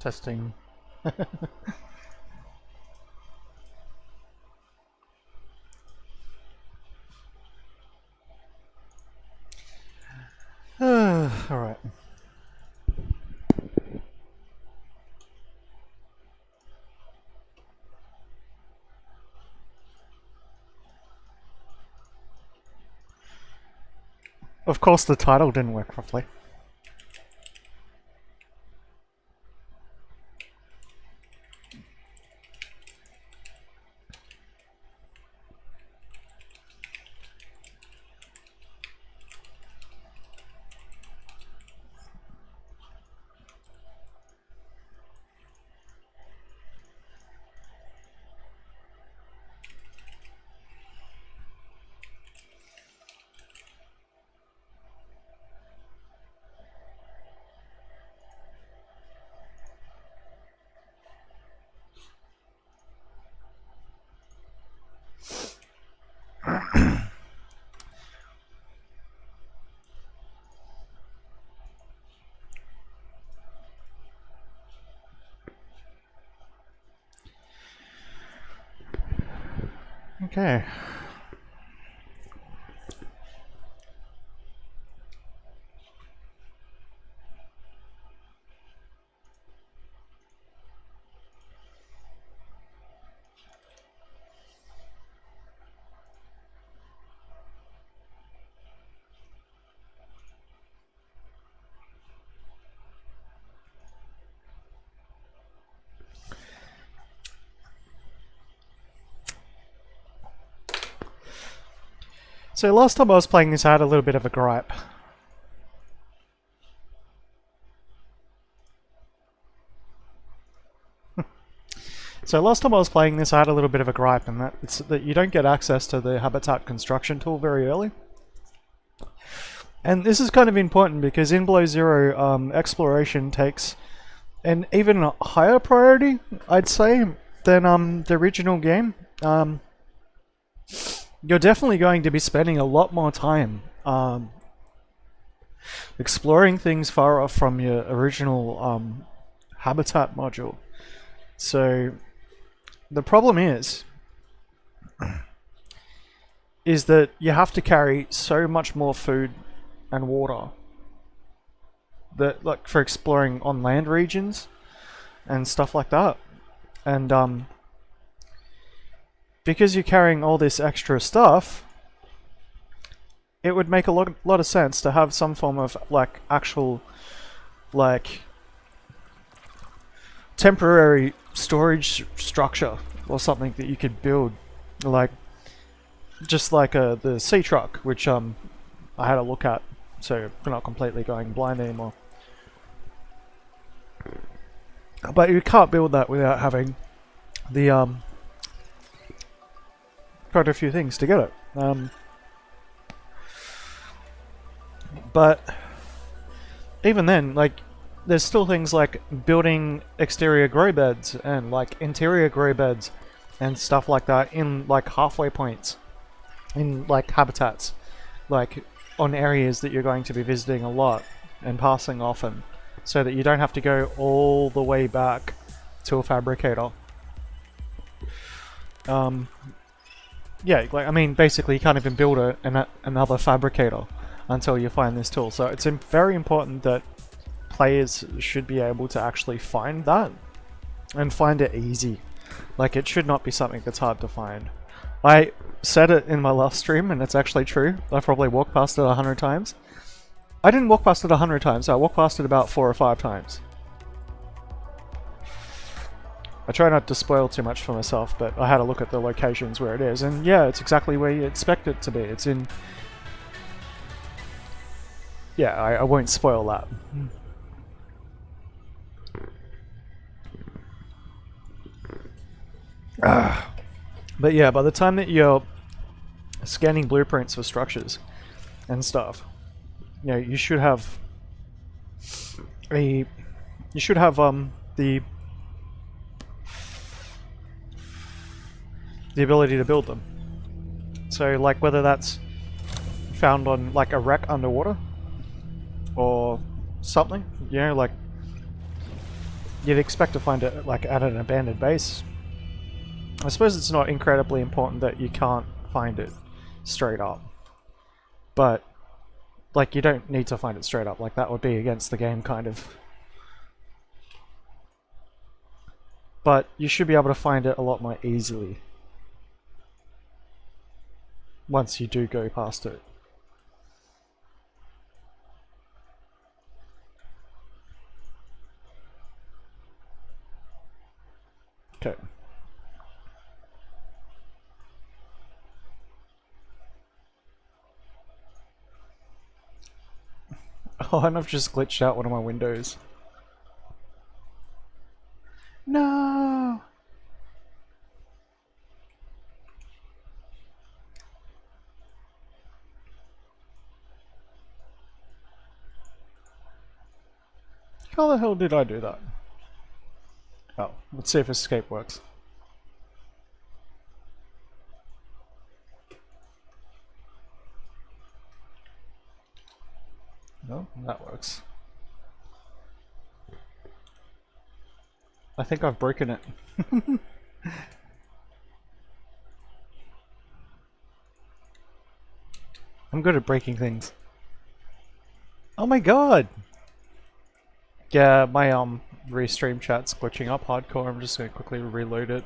Testing. Alright. Of course the title didn't work properly. Okay. So last time I was playing this, I had a little bit of a gripe. So last time I was playing this, I had a little bit of a gripe, and it's that you don't get access to the habitat construction tool very early. And this is kind of important because in Below Zero, exploration takes an even higher priority, I'd say, than the original game. You're definitely going to be spending a lot more time exploring things far off from your original habitat module. So the problem is that you have to carry so much more food and water that, like, for exploring on land regions and stuff like that. And because you're carrying all this extra stuff, it would make a lot of sense to have some form of, like, actual, like, temporary storage structure or something that you could build, like, just like the sea truck, which I had a look at, so we're not completely going blind anymore. But you can't build that without having the quite a few things to get it. But even then, like, there's still things like building exterior grow beds and like interior grow beds and stuff like that in like halfway points in like habitats, like on areas that you're going to be visiting a lot and passing often, so that you don't have to go all the way back to a fabricator. Yeah, like, I mean, basically you can't even build another fabricator until you find this tool. So it's very important that players should be able to actually find that and find it easy. Like, it should not be something that's hard to find. I said it in my last stream, and it's actually true. I probably walked past it 100 times. I didn't walk past it 100 times, I walked past it about 4 or 5 times. I try not to spoil too much for myself, but I had a look at the locations where it is, and yeah, it's exactly where you expect it to be. It's in... Yeah, I won't spoil that. But yeah, by the time that you're scanning blueprints for structures and stuff, you know, you should have the ability to build them. So, like, whether that's found on like a wreck underwater or something, you know, like you'd expect to find it like at an abandoned base. I suppose it's not incredibly important that you can't find it straight up, but like you don't need to find it straight up, like that would be against the game kind of. But you should be able to find it a lot more easily once you do go past it. Okay. Oh, and I've just glitched out one of my windows. No! How the hell did I do that? Oh, let's see if escape works. No, that works. I think I've broken it. I'm good at breaking things. Oh my god! Yeah, my restream chat's glitching up hardcore. I'm just gonna quickly reload it.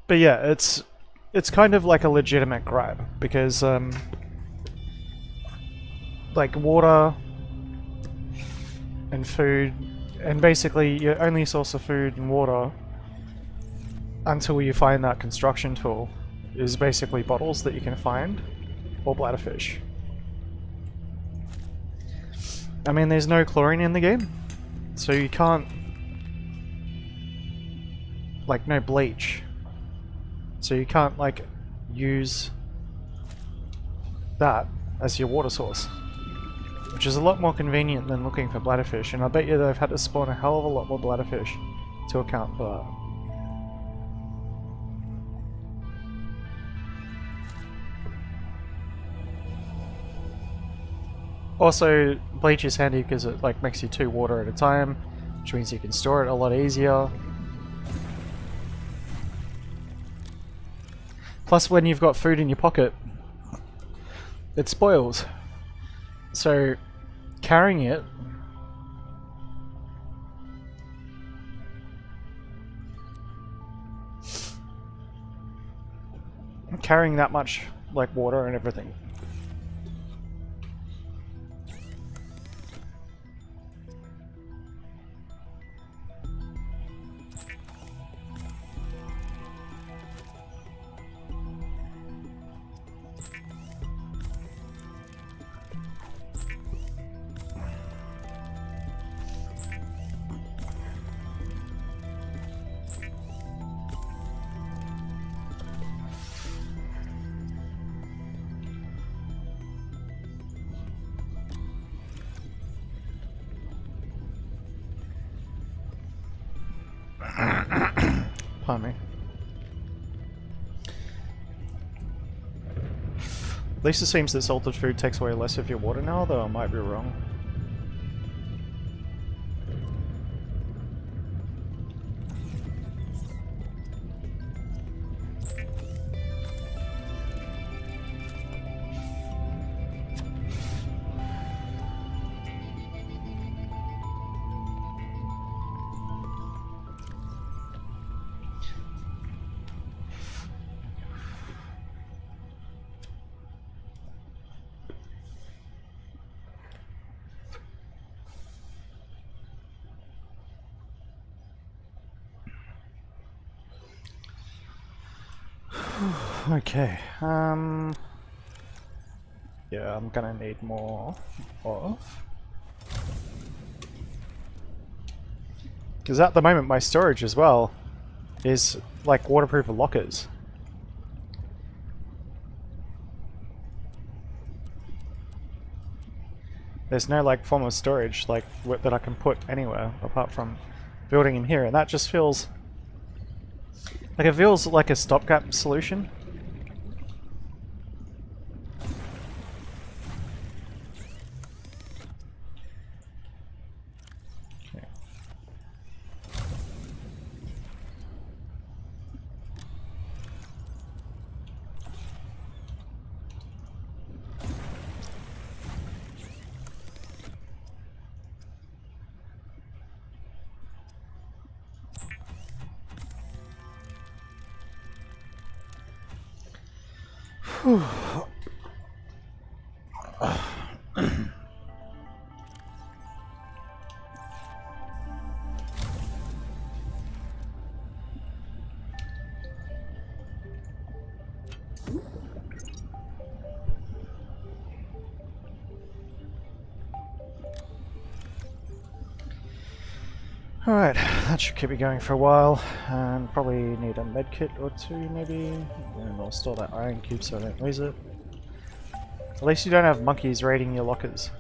But yeah, it's kind of like a legitimate gripe because like water and food, and basically your only source of food and water until you find that construction tool is basically bottles that you can find or bladderfish. I mean, there's no chlorine in the game, so you can't, like, no bleach. So you can't, like, use that as your water source, which is a lot more convenient than looking for bladderfish, and I bet you they've had to spawn a hell of a lot more bladderfish to account for that. Also, bleach is handy because it like makes you 2 water at a time, which means you can store it a lot easier. Plus, when you've got food in your pocket, it spoils. So, carrying it carrying that much like water and everything. Pardon me. At least it seems that salted food takes away less of your water now, though I might be wrong. Okay, yeah, I'm gonna need more of. Because at the moment my storage as well is like waterproof lockers. There's no like form of storage like that I can put anywhere apart from building in here, and that just feels Like, it feels like a stopgap solution. Okay. Whew. Alright, that should keep me going for a while, and probably need a medkit or two maybe, and I'll store that iron cube so I don't lose it. At least you don't have monkeys raiding your lockers.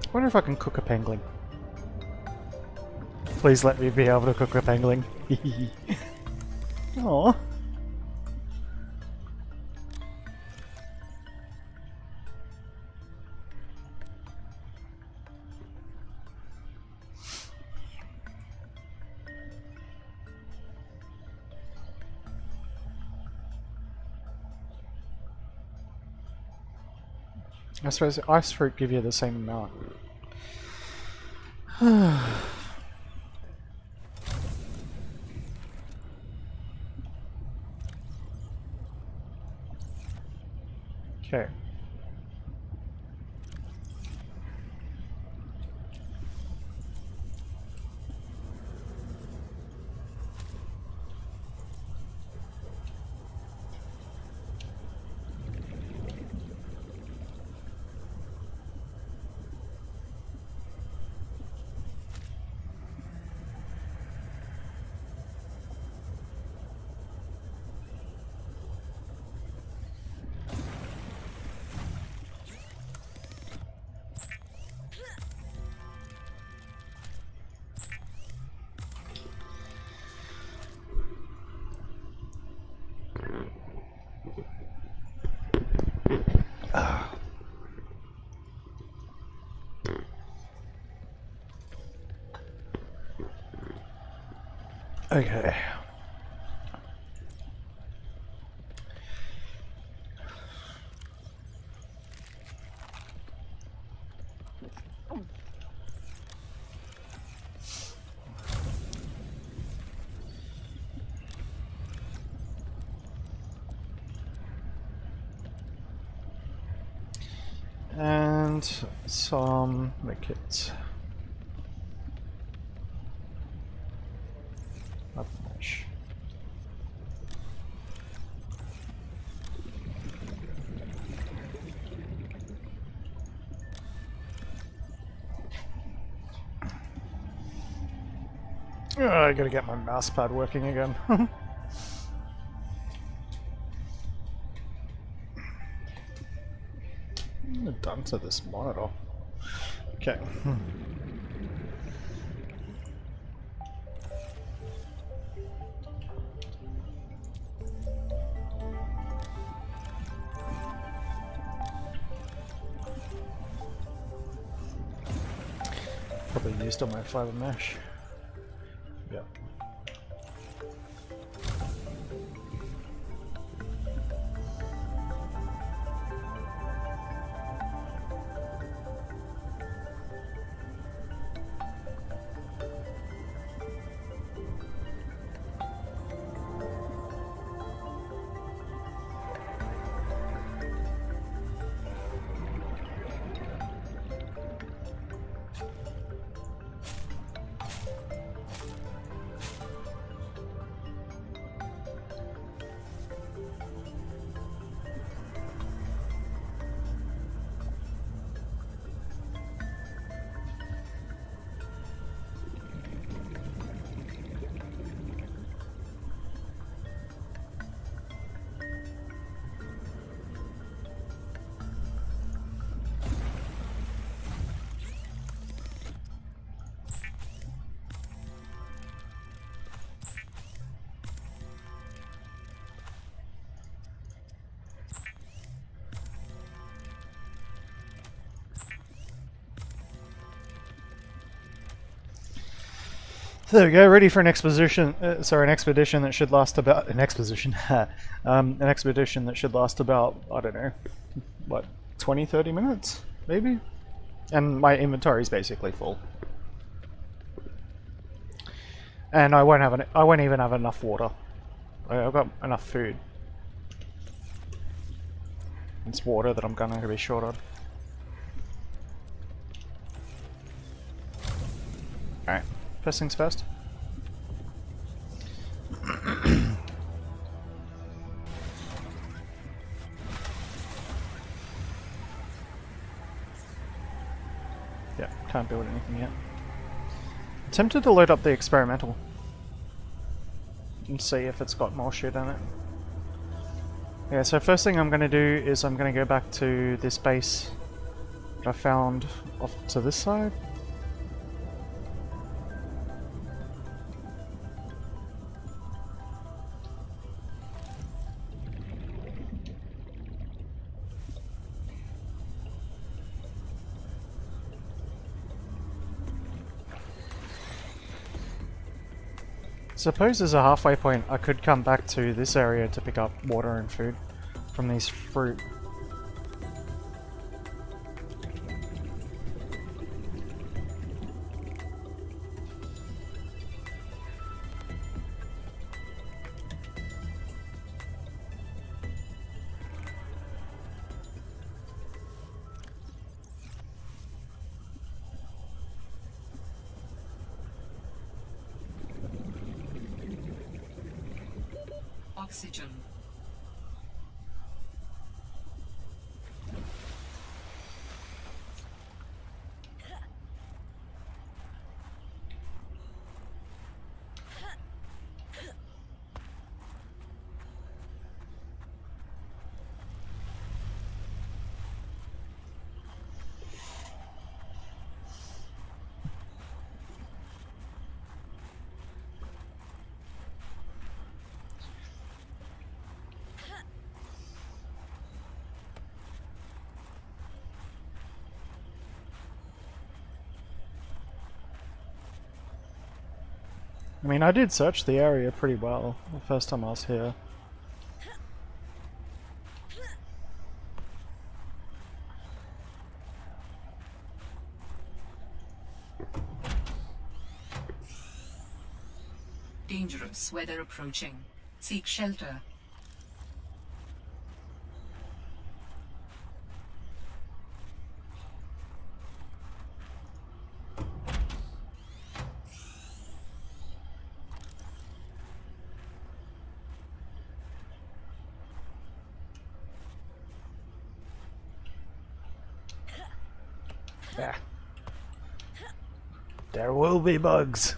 I wonder if I can cook a pangolin. Please let me be able to cook a pangolin. Aww. I suppose ice fruit give you the same amount. Okay. Okay. And some medkits. Not much. Oh, I gotta get my mouse pad working again. I'm done to this monitor. Okay. Probably used all my fiber mesh. Yep. There we go, ready for an expedition. Sorry, an expedition that should last about an expedition. An expedition that should last about, I don't know, what, 20-30 minutes, maybe. And my inventory is basically full, and I won't even have enough water. I've got enough food. It's water that I'm gonna be short on. Alright, first things first. Yeah, can't build anything yet. Tempted to load up the experimental and see if it's got more shit in it. Yeah, so first thing I'm going to do is I'm going to go back to this base that I found off to this side. Suppose as a halfway point I could come back to this area to pick up water and food from these fruit. Oxygen. I mean, I did search the area pretty well the first time I was here. Dangerous weather approaching. Seek shelter. Yeah. There will be bugs.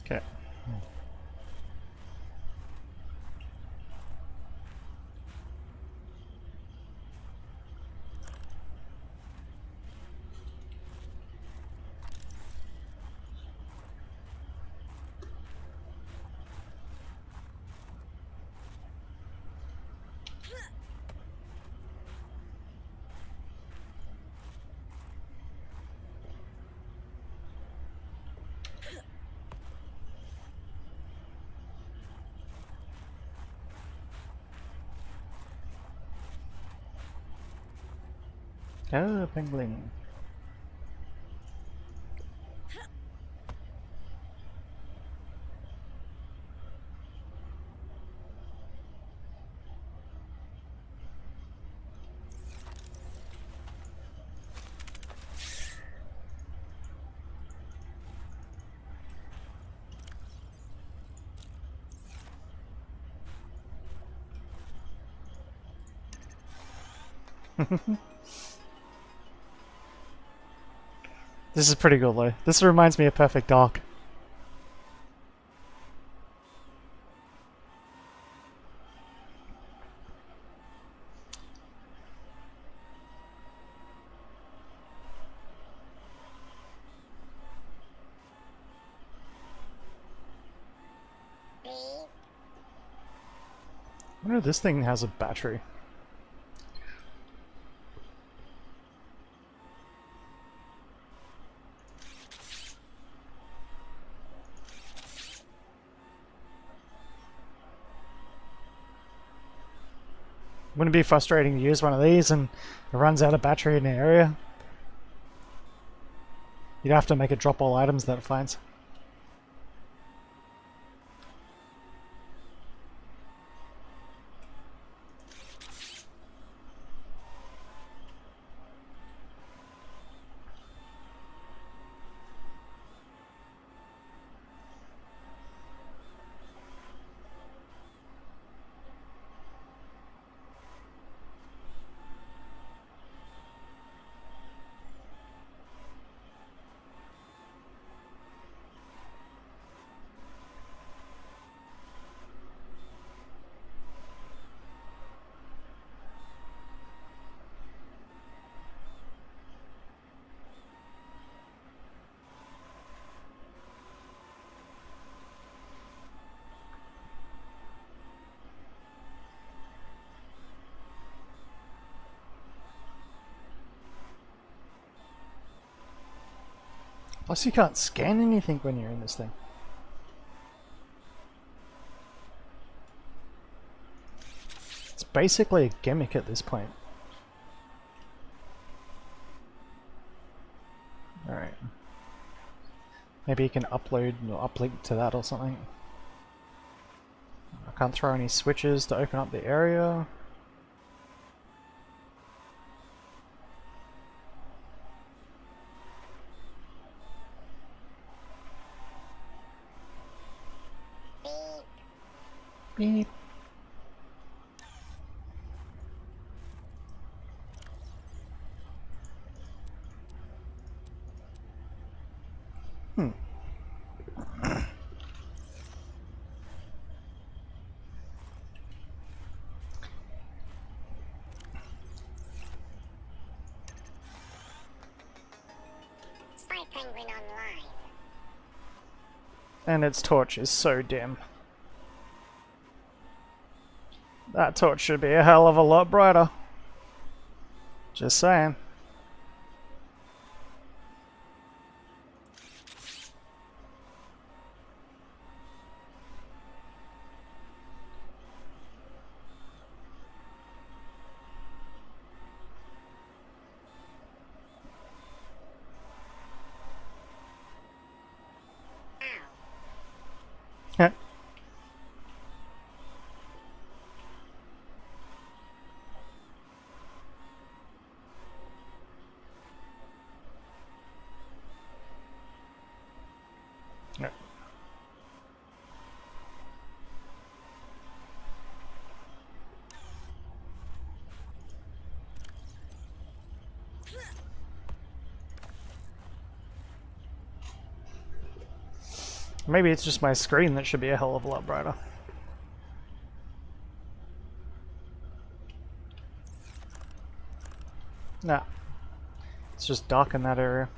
Okay. Oh, penguin. This is pretty good though. This reminds me of Perfect Dark. I wonder if this thing has a battery. Wouldn't it be frustrating to use one of these and it runs out of battery in an area? You'd have to make it drop all items that it finds. Plus you can't scan anything when you're in this thing. It's basically a gimmick at this point. Alright. Maybe you can upload or uplink to that or something. I can't throw any switches to open up the area. Beep. Spy Penguin Online. And its torch is so dim. That torch should be a hell of a lot brighter. Just saying. Yeah. Yeah. Maybe it's just my screen that should be a hell of a lot brighter. Nah. It's just dark in that area.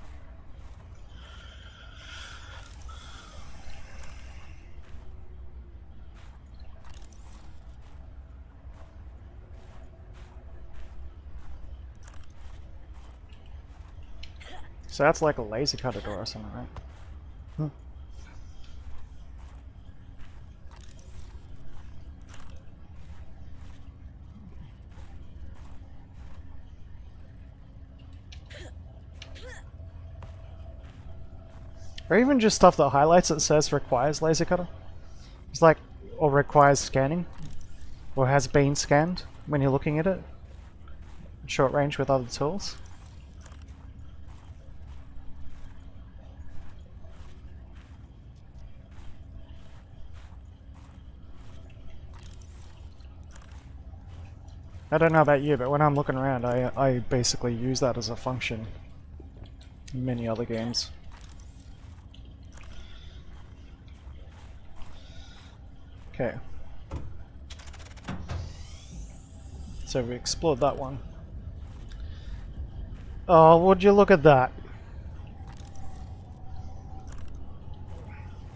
So that's like a laser cutter door or something, right? Or even just stuff that highlights that says requires laser cutter. It's like, or requires scanning, or has been scanned when you're looking at it. Short range with other tools. I don't know about you, but when I'm looking around, I basically use that as a function in many other games. Okay. So we explored that one. Oh, would you look at that?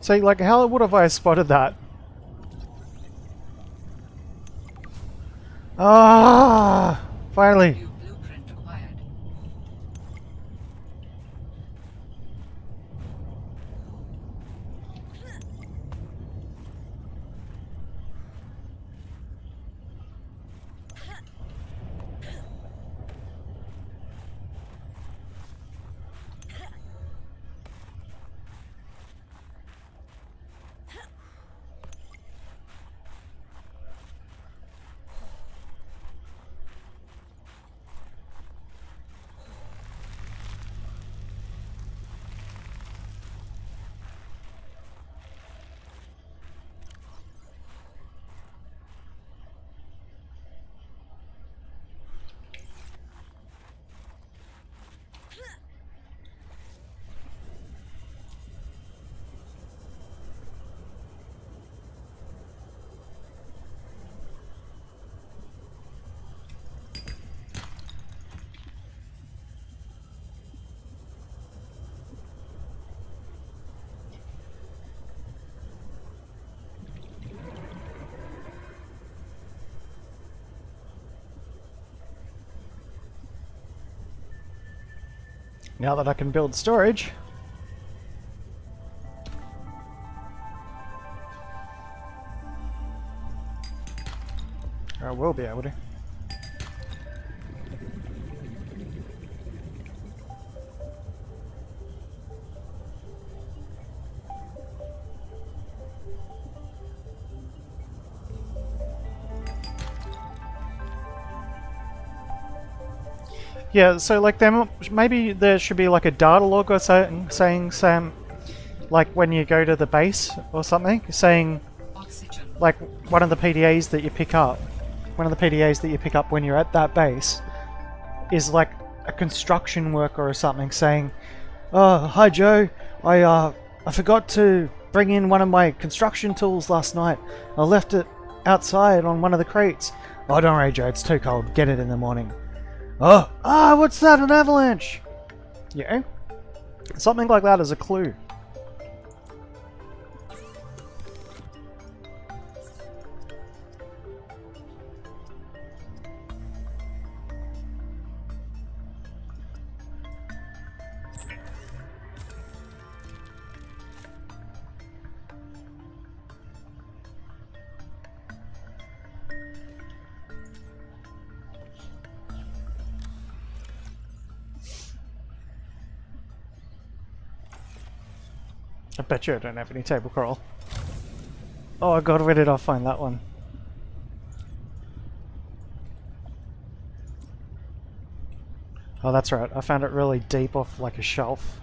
See, like, how would have I spotted that? Ah! Finally! New blueprint acquired. Now that I can build storage. I will be able to. Yeah, so like maybe there should be like a data log or saying Sam, like when you go to the base or something, saying Oxygen. like one of the PDAs that you pick up, when you're at that base, is like a construction worker or something saying, "Oh, hi Joe, I forgot to bring in one of my construction tools last night. I left it outside on one of the crates." "Oh, don't worry Joe, it's too cold. Get it in the morning." "Oh, what's that? An avalanche?" Yeah, something like that as a clue. I bet you I don't have any table coral. Oh god, where did I find that one? Oh, that's right. I found it really deep off like a shelf.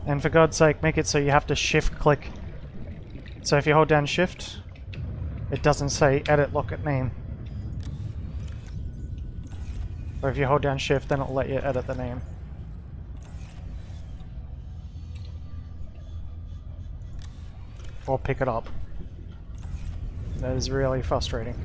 And for God's sake, make it so you have to shift click. So if you hold down shift, it doesn't say edit locket name. Or if you hold down shift, then it'll let you edit the name. Or pick it up. That is really frustrating.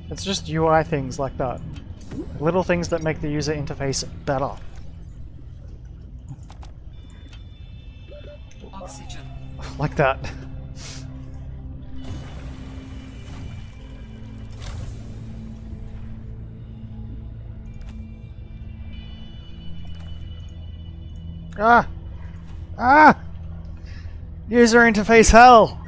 It's just UI things like that. Little things that make the user interface better. Oxygen. Like that. Ah! Ah! User interface hell!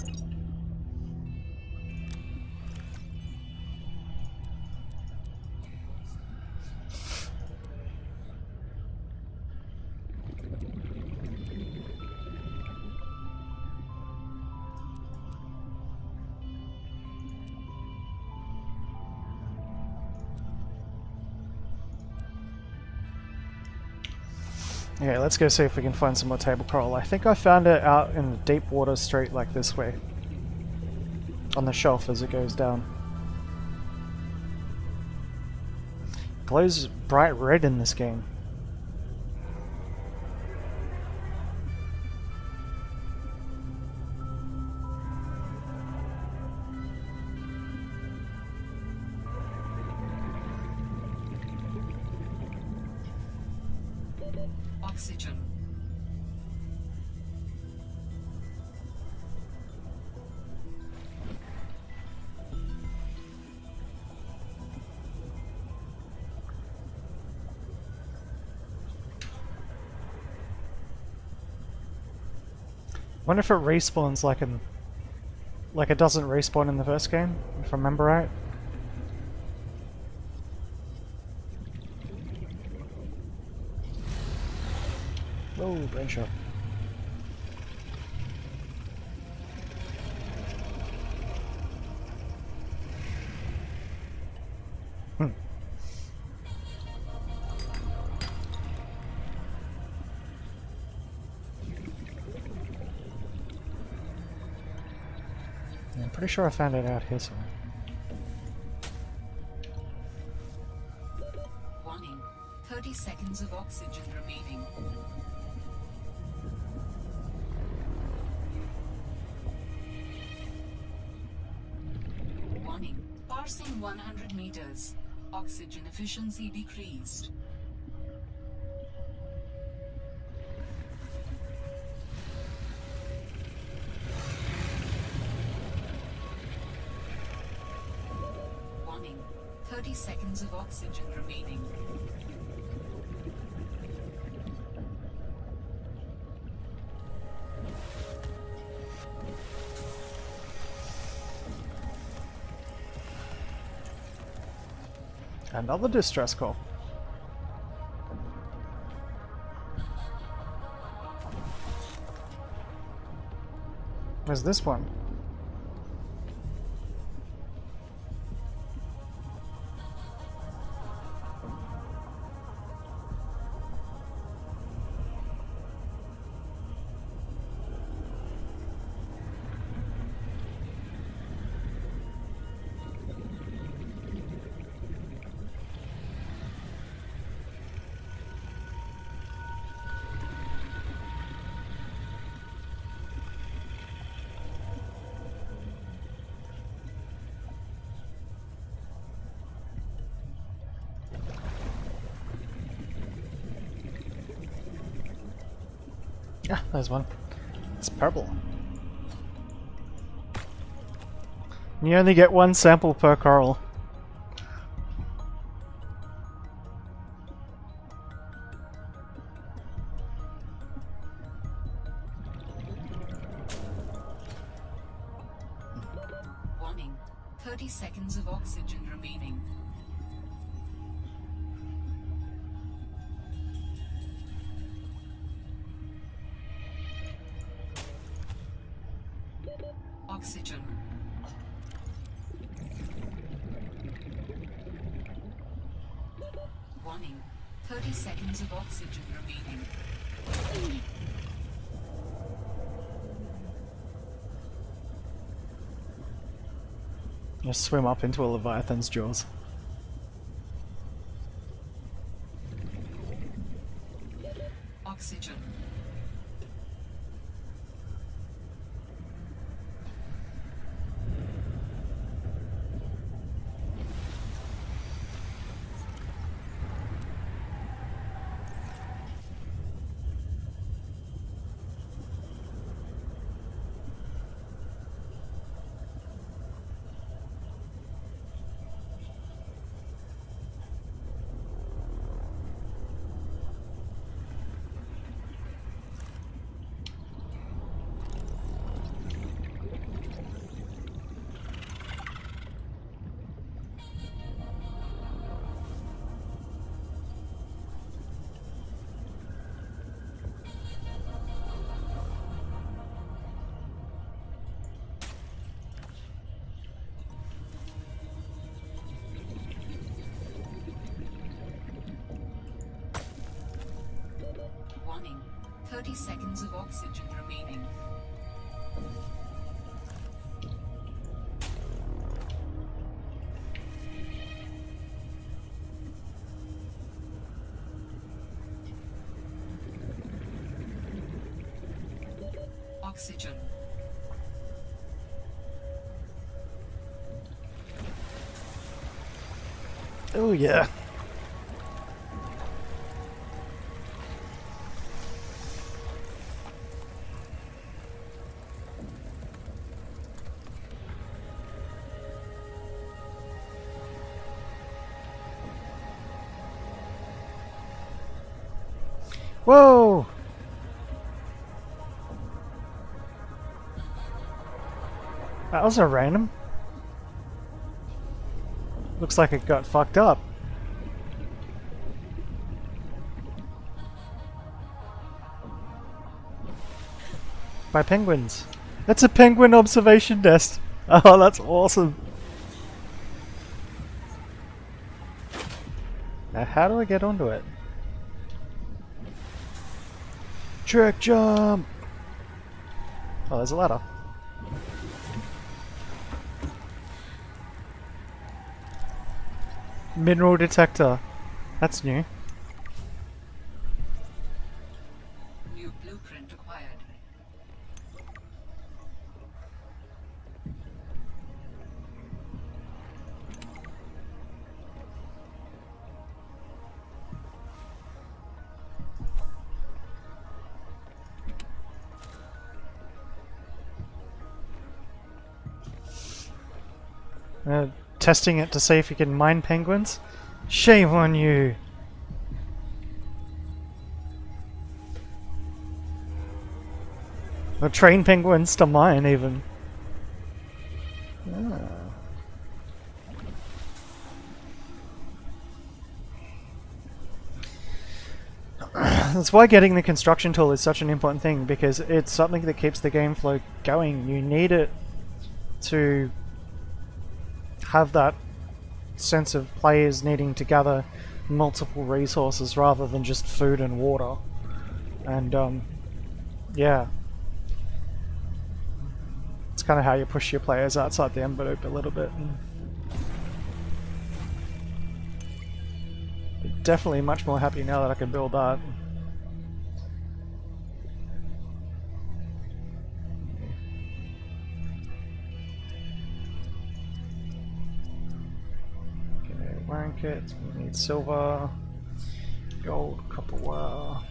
Okay, let's go see if we can find some more table coral. I think I found it out in the deep water straight like this way. On the shelf as it goes down. Glows bright red in this game. Oxygen. Wonder if it respawns like it doesn't respawn in the first game, if I remember right. Oh, brain shot. I'm pretty sure I found it out here somewhere. Warning. 30 seconds of oxygen remaining. Warning. Passing 100 meters. Oxygen efficiency decreased. Warning. 30 seconds of oxygen remaining. Another distress call. Where's this one? Ah, there's one. It's purple. You only get one sample per coral. Warning. 30 seconds of oxygen remaining. Oxygen. Warning. 30 seconds of oxygen remaining. Just swim up into a leviathan's jaws. Oxygen. 30 seconds of oxygen remaining. Oxygen. Oh yeah. Whoa! That was a random. Looks like it got fucked up. By penguins. That's a penguin observation nest. Oh, that's awesome. Now, how do I get onto it? Trick jump! Oh, there's a ladder. Mineral detector. That's new. New blueprint acquired. Testing it to see if you can mine penguins? Shame on you! Or train penguins to mine, even. Ah. That's why getting the construction tool is such an important thing, because it's something that keeps the game flow going. You need it to have that sense of players needing to gather multiple resources rather than just food and water. And yeah, it's kind of how you push your players outside the envelope a little bit. And definitely much more happy now that I can build that. Blankets, we need silver, gold, copperware.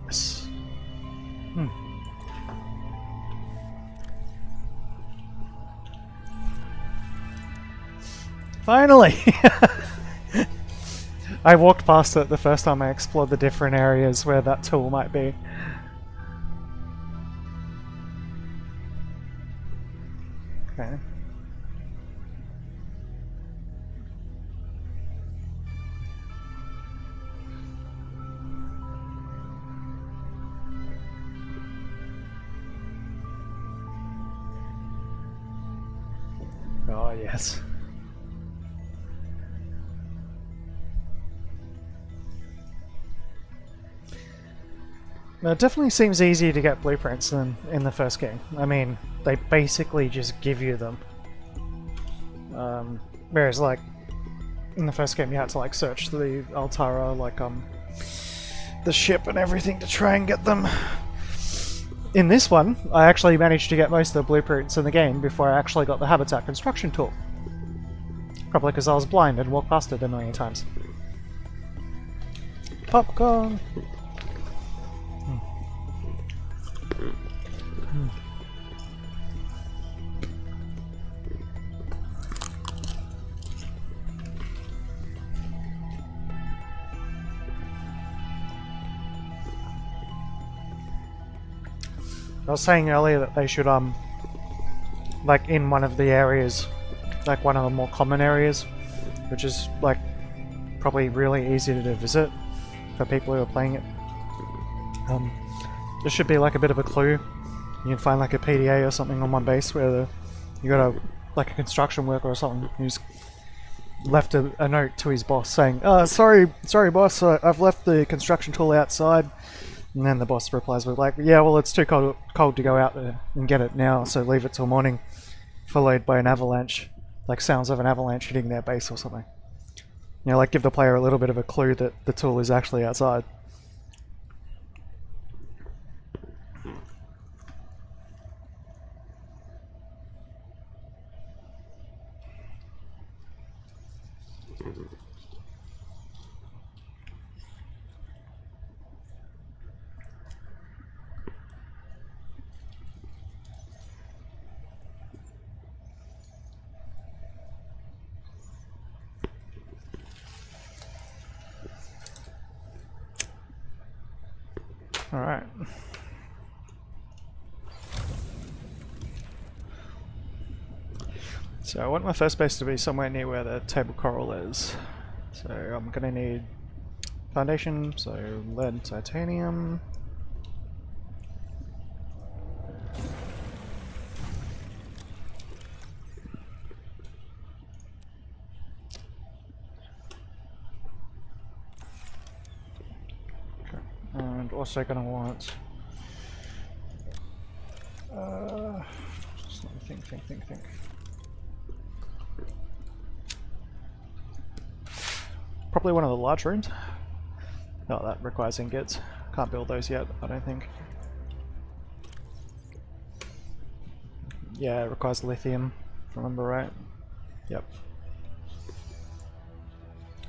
Yes. Finally! I walked past it the first time I explored the different areas where that tool might be. Okay. Oh, yes. Now, it definitely seems easier to get blueprints than in the first game. I mean, they basically just give you them. Whereas, like, in the first game you had to, like, search the Altara, like, the ship and everything to try and get them. In this one, I actually managed to get most of the blueprints in the game before I actually got the habitat construction tool. Probably because I was blind and walked past it a million times. Popcorn! I was saying earlier that they should like in one of the areas, like one of the more common areas, which is like probably really easy to visit for people who are playing it. There should be like a bit of a clue. You can find like a PDA or something on one base where you got like a construction worker or something who's left a note to his boss saying, sorry boss, I've left the construction tool outside." And then the boss replies with like, "Yeah, well, it's too cold to go out there and get it now, so leave it till morning," followed by an avalanche, like sounds of an avalanche hitting their base or something. You know, like give the player a little bit of a clue that the tool is actually outside. Alright. So I want my first base to be somewhere near where the table coral is. So I'm gonna need foundation, so lead, titanium. Okay. And also gonna want just let me think. Probably one of the large rooms. No, that requires ingots. Can't build those yet, I don't think. Yeah, it requires lithium, if I remember right. Yep.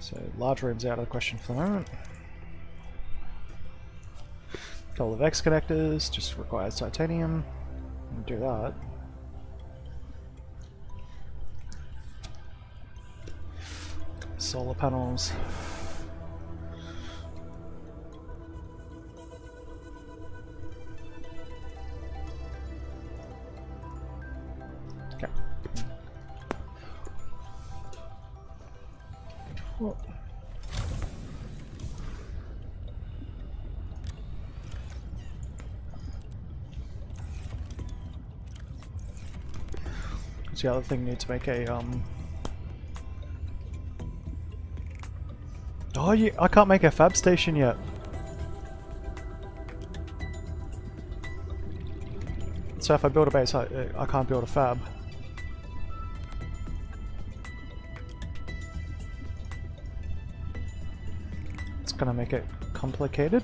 So large rooms out of the question for the moment. Couple of X connectors, just requires titanium. Do that. Solar panels. Okay. Whoa. So the other thing, need to make a Oh, I can't make a fab station yet. So if I build a base, I can't build a fab. It's gonna make it complicated.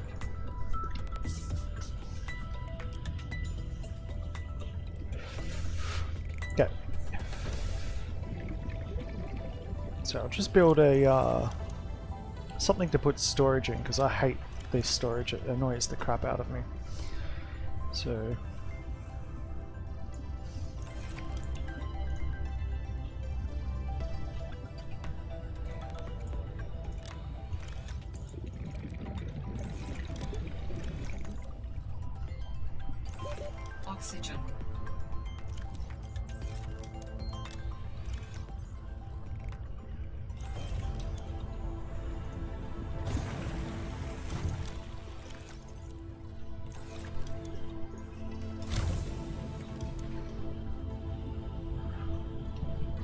Okay. So I'll just build a something to put storage in, because I hate this storage, it annoys the crap out of me. So Oxygen.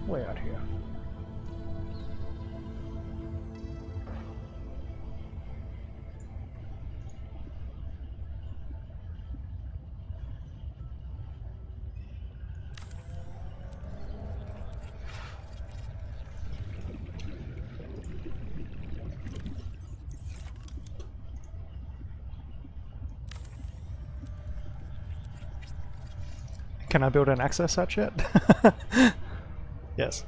way out here. Can I build an access hatch yet? Yes.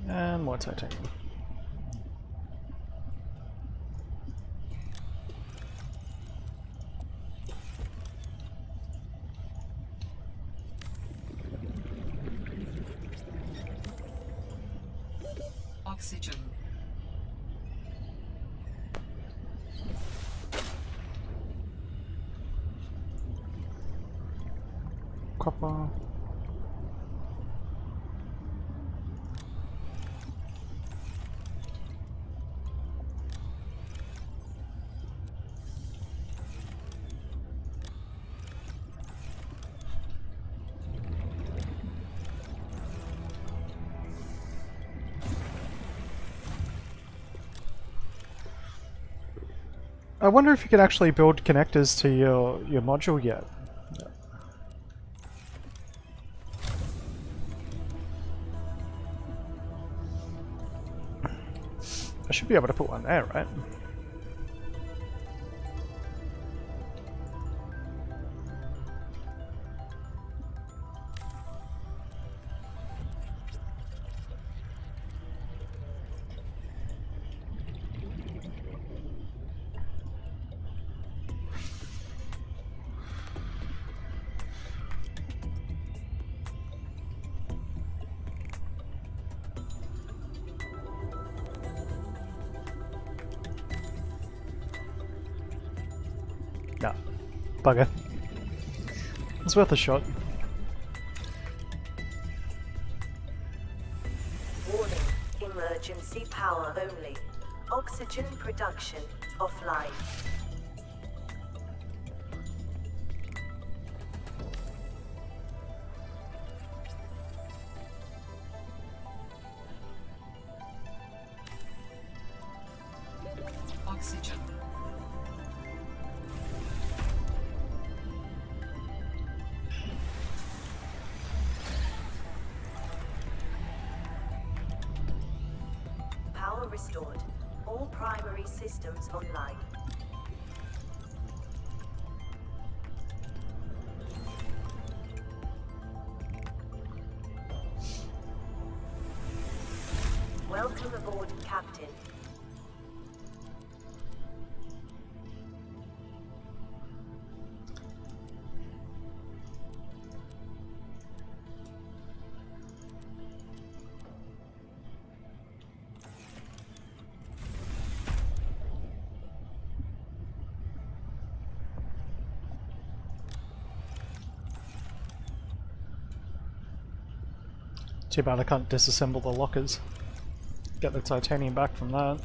And more titanium. oxygen. Copper. I wonder if you could actually build connectors to your module yet. I should be able to put one there, right? No. Bugger. It's worth a shot. Warning, emergency power only. Oxygen production offline. Oxygen. Power restored. All primary systems online. Welcome aboard, Captain. Too bad I can't disassemble the lockers. Get the titanium back from that.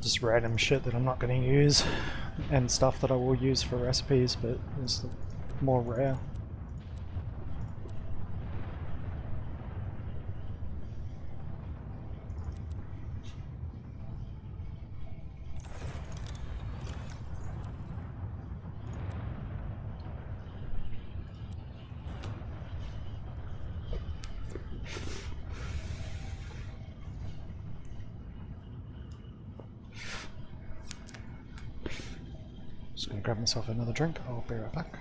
Just random shit that I'm not going to use, and stuff that I will use for recipes, but it's more rare. Just gonna grab myself another drink. I'll be right back.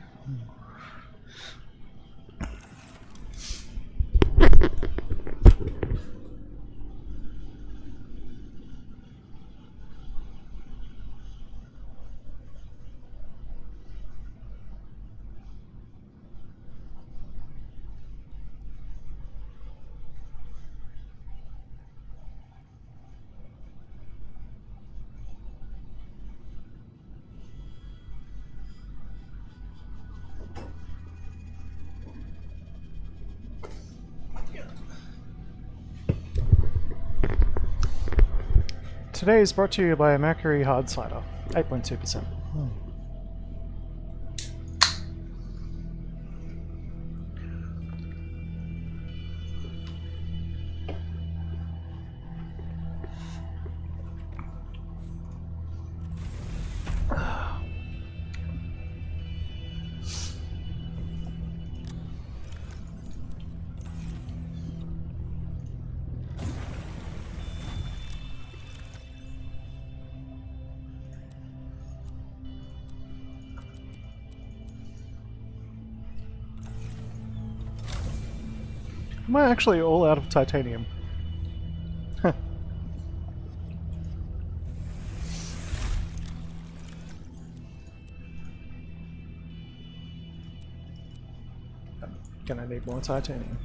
Today is brought to you by Mercury Hard Cider, 8.2%. Am I actually all out of titanium? Huh. I'm gonna need more titanium.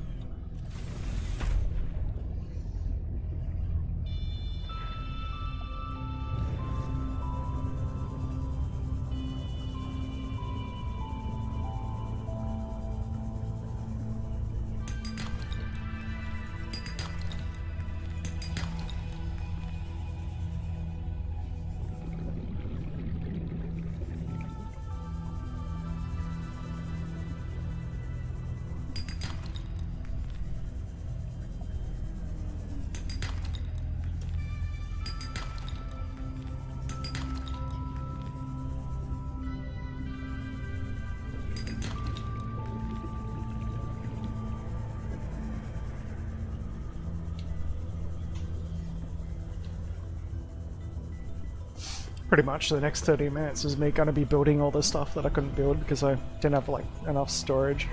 Pretty much the next 30 minutes is me gonna be building all the stuff that I couldn't build because I didn't have like enough storage.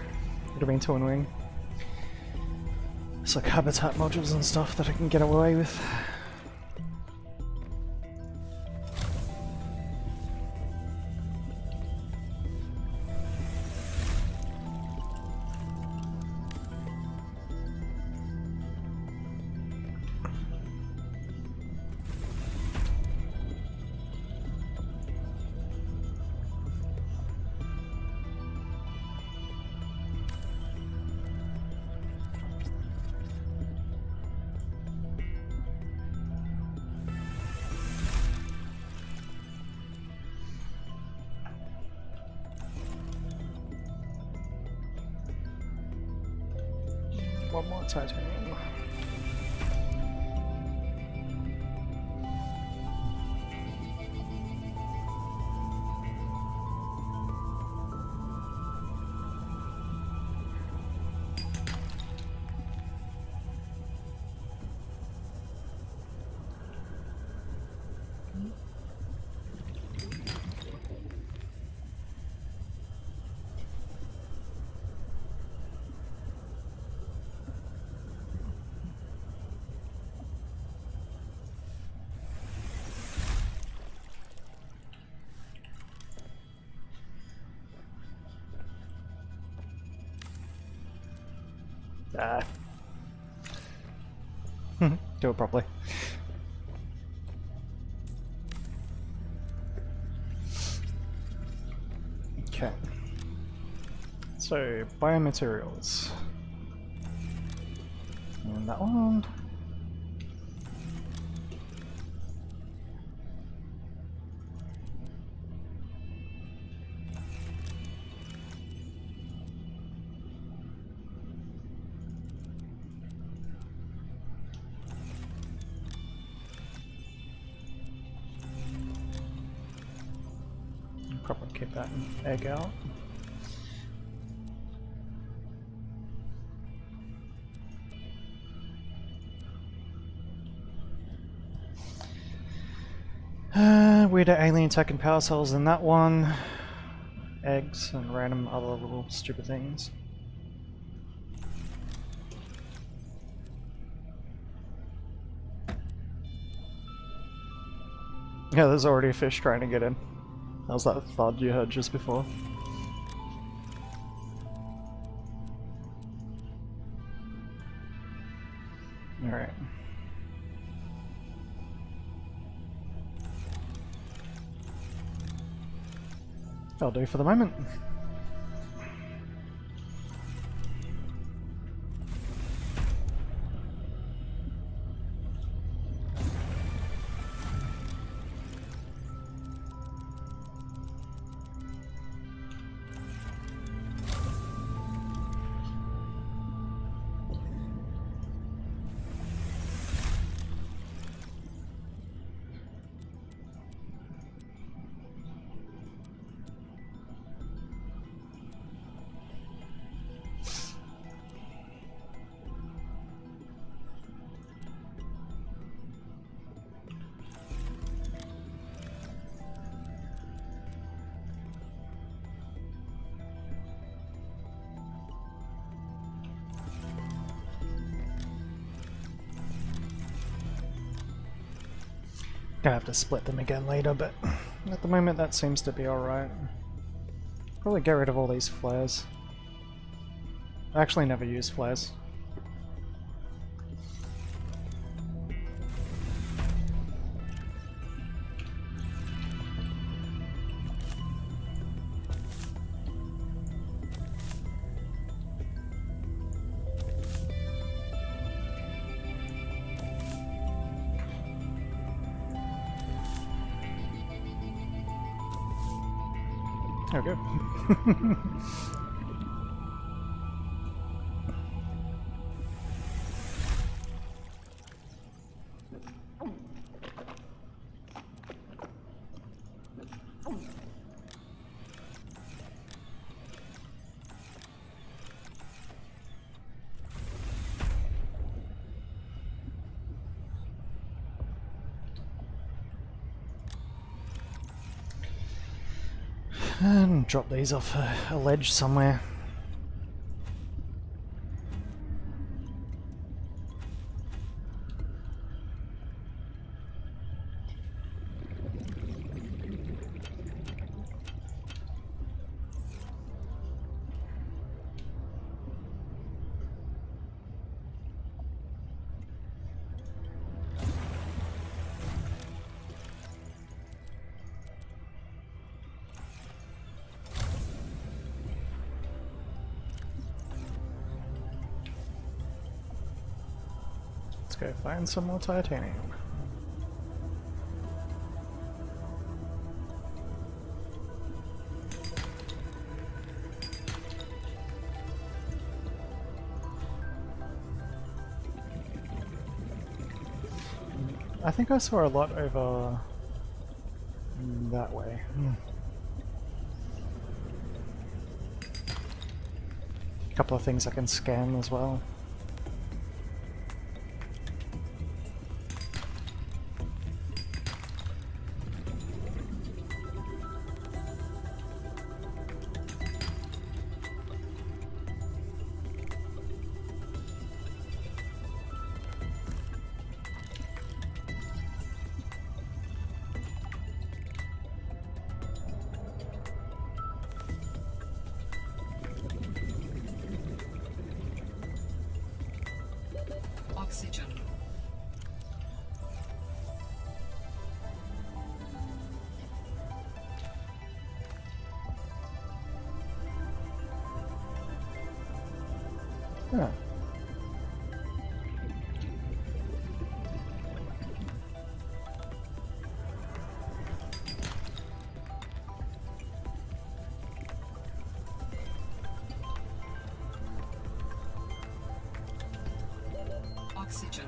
Would have been too annoying. It's like habitat modules and stuff that I can get away with. One more titanium. Ah. Do it properly. Okay. So, biomaterials. And that one. Probably keep that egg out. Weirder alien attack and power cells in that one. Eggs and random other little stupid things. Yeah, there's already a fish trying to get in. That was that thud you heard just before. Alright. That'll do for the moment. Gonna have to split them again later, but at the moment that seems to be alright. Probably get rid of all these flares. I actually never use flares. There we go. And drop these off a ledge somewhere. Let's go find some more titanium. I think I saw a lot over that way. A couple of things I can scan as well. Oxygen. Yeah. Oxygen.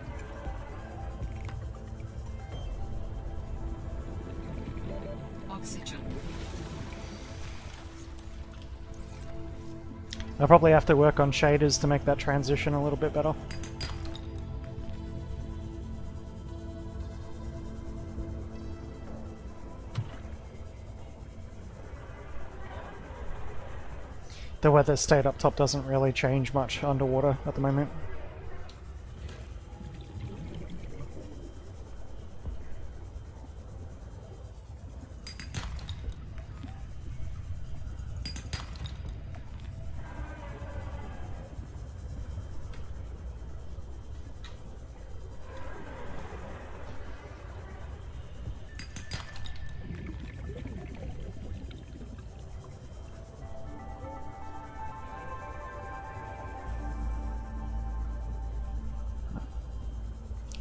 Oxygen. I'll probably have to work on shaders to make that transition a little bit better. The weather state up top doesn't really change much underwater at the moment.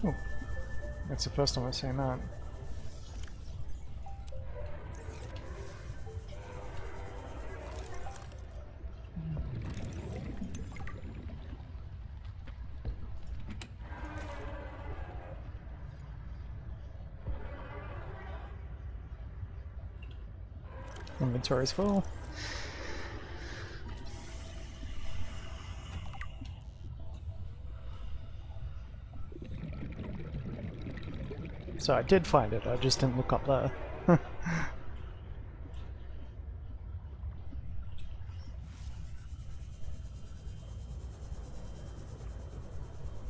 Oh, that's the first time I've seen that. Inventory's full. So I did find it, I just didn't look up there.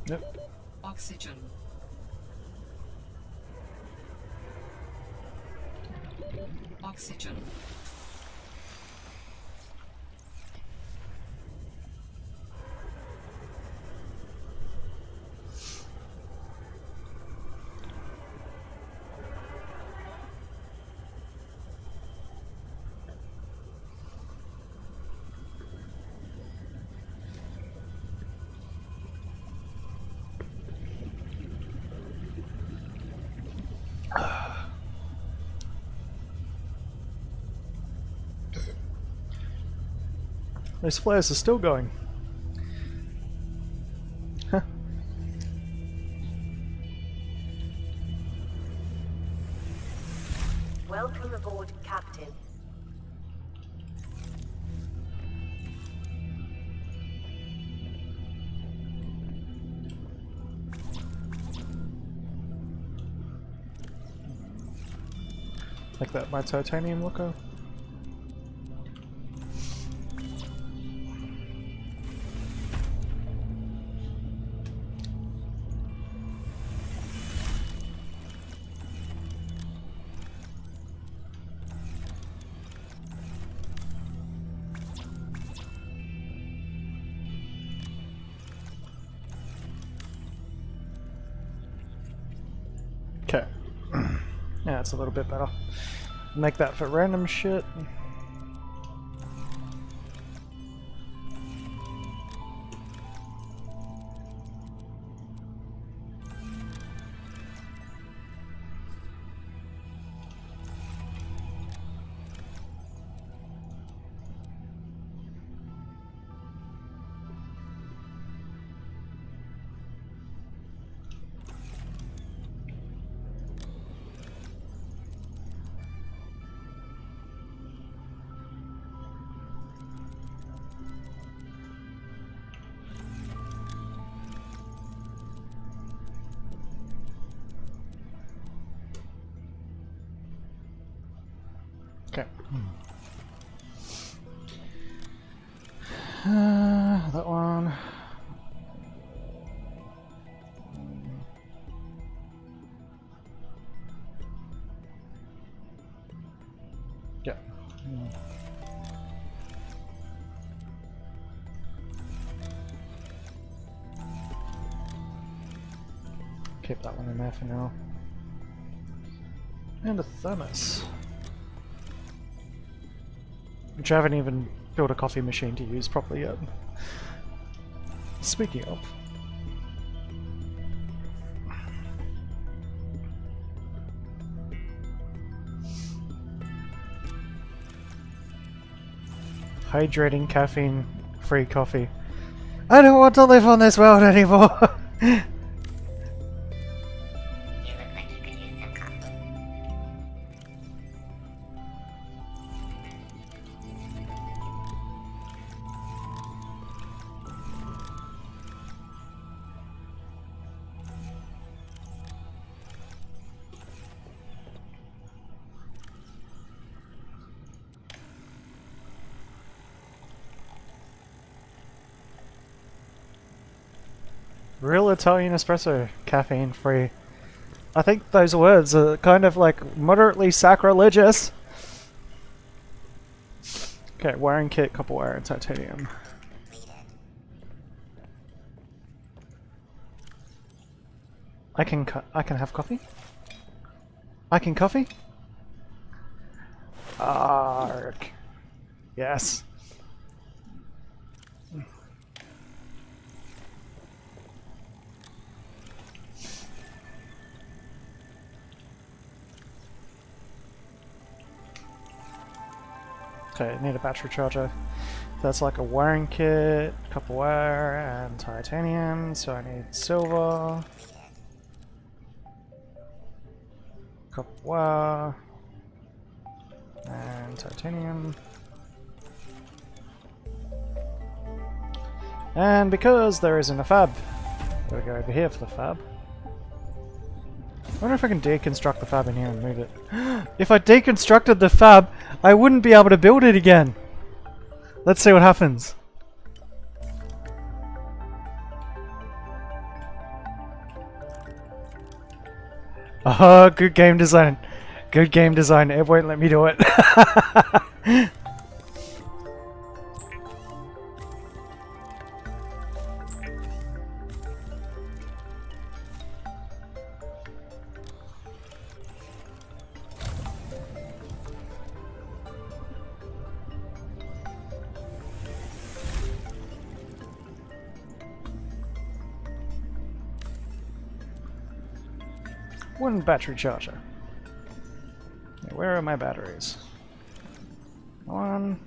Yep. Oxygen. Oxygen. Those flares are still going. Huh. Welcome aboard, Captain. Like that, my titanium looker. Okay. Yeah, it's a little bit better. Make that for random shit. Okay. That one. Yeah. Keep that one in there for now. And a thermos. Which I haven't even built a coffee machine to use properly yet. Speaking of. Hydrating caffeine-free coffee. I don't want to live on this world anymore! You look like you could use some coffee. Real Italian espresso, caffeine-free. I think those words are kind of like moderately sacrilegious. Okay, wiring kit, copper wire, and titanium. I can have coffee? I can coffee? Ark. Yes. Okay, I need a battery charger. That's like a wiring kit, copper wire, and titanium, so I need silver. Copper wire. And titanium. And because there isn't a fab, gotta go over here for the fab. I wonder if I can deconstruct the fab in here and move it. If I deconstructed the fab, I wouldn't be able to build it again. Let's see what happens. Oh, good game design. Good game design, it won't let me do it. One battery charger. Yeah, where are my batteries? One.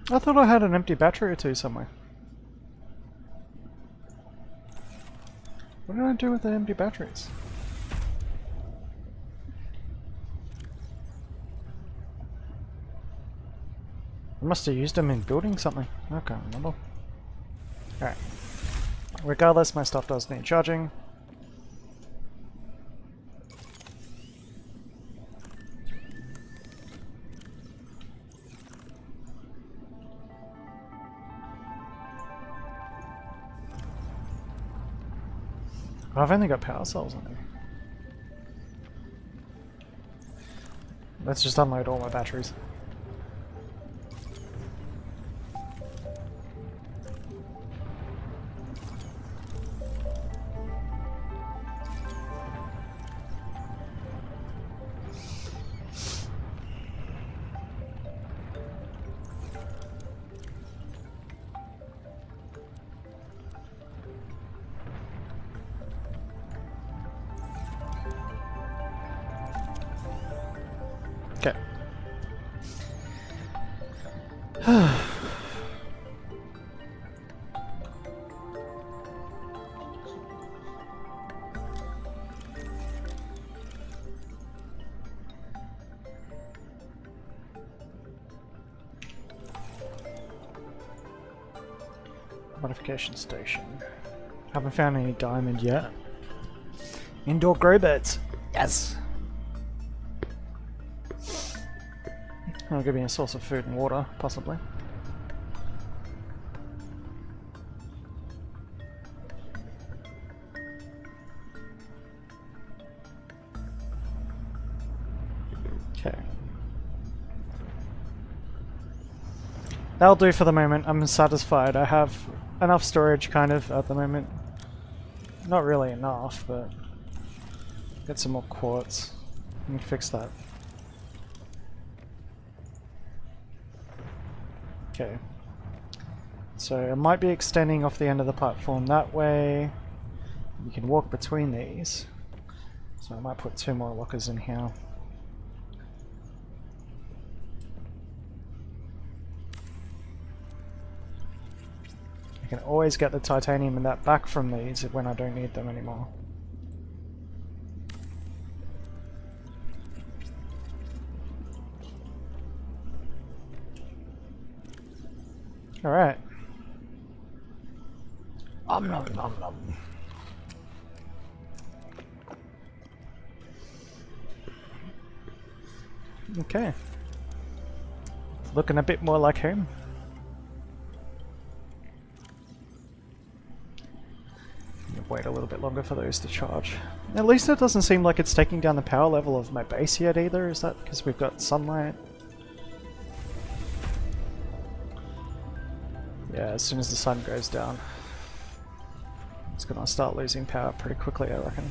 I thought I had an empty battery or two somewhere. What did I do with the empty batteries? I must have used them in building something. I can't remember. Alright. Regardless, my stuff does need charging. Oh, I've only got power cells on me. Let's just unload all my batteries. Okay. Modification station. Haven't found any diamond yet. Indoor grow beds. Yes. That'll give me a source of food and water, possibly. Okay. That'll do for the moment. I'm satisfied. I have enough storage, kind of, at the moment. Not really enough, but... Get some more quartz. Let me fix that. Okay. So I might be extending off the end of the platform that way. You can walk between these. So I might put 2 more lockers in here. I can always get the titanium and that back from these when I don't need them anymore. Alright. Nom nom nom. Okay. It's looking a bit more like home. Wait a little bit longer for those to charge. At least it doesn't seem like it's taking down the power level of my base yet either. Is that because we've got sunlight? Yeah, as soon as the sun goes down, it's gonna start losing power pretty quickly, I reckon.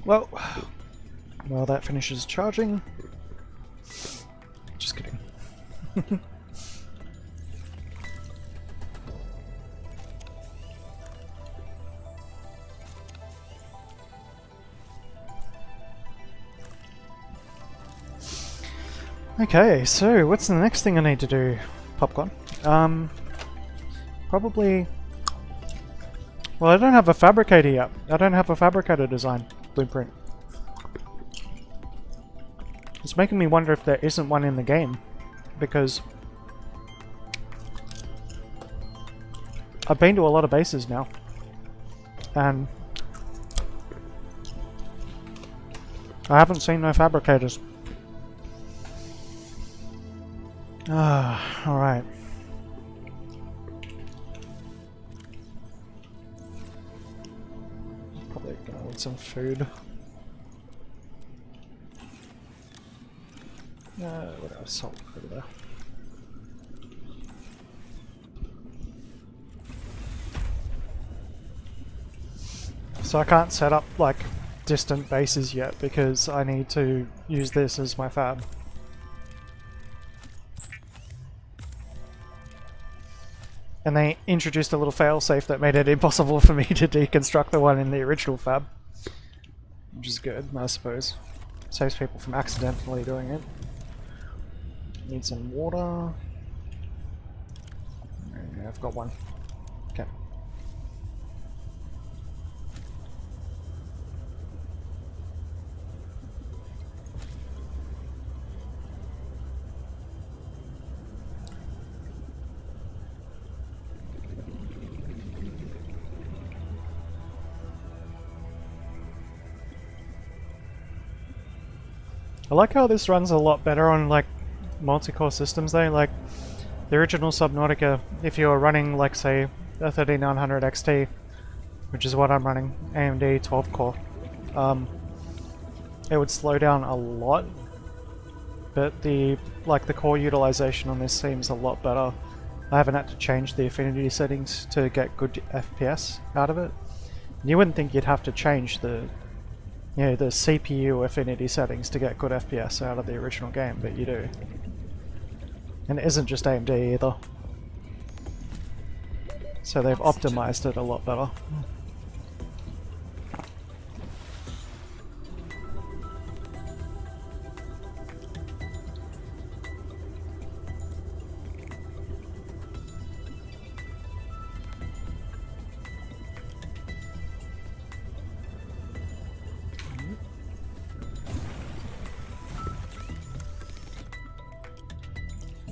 Well, while that finishes charging, just kidding. Okay, so what's the next thing I need to do, Popcorn? Probably... Well, I don't have a fabricator yet. I don't have a fabricator design blueprint. It's making me wonder if there isn't one in the game. Because... I've been to a lot of bases now. And... I haven't seen no fabricators. Ah, alright. Probably gonna need some food. What else? Salt over there. So I can't set up like distant bases yet because I need to use this as my fab. And they introduced a little failsafe that made it impossible for me to deconstruct the one in the original fab. Which is good, I suppose. Saves people from accidentally doing it. Need some water. Yeah, I've got one. Okay. I like how this runs a lot better on like multi-core systems though. Like the original Subnautica, if you were running like say a 3900 XT, which is what I'm running, AMD 12 core, it would slow down a lot. But the core utilization on this seems a lot better. I haven't had to change the affinity settings to get good FPS out of it. You wouldn't think you'd have to change the the CPU affinity settings to get good FPS out of the original game, but you do. And it isn't just AMD either. So they've optimized it a lot better.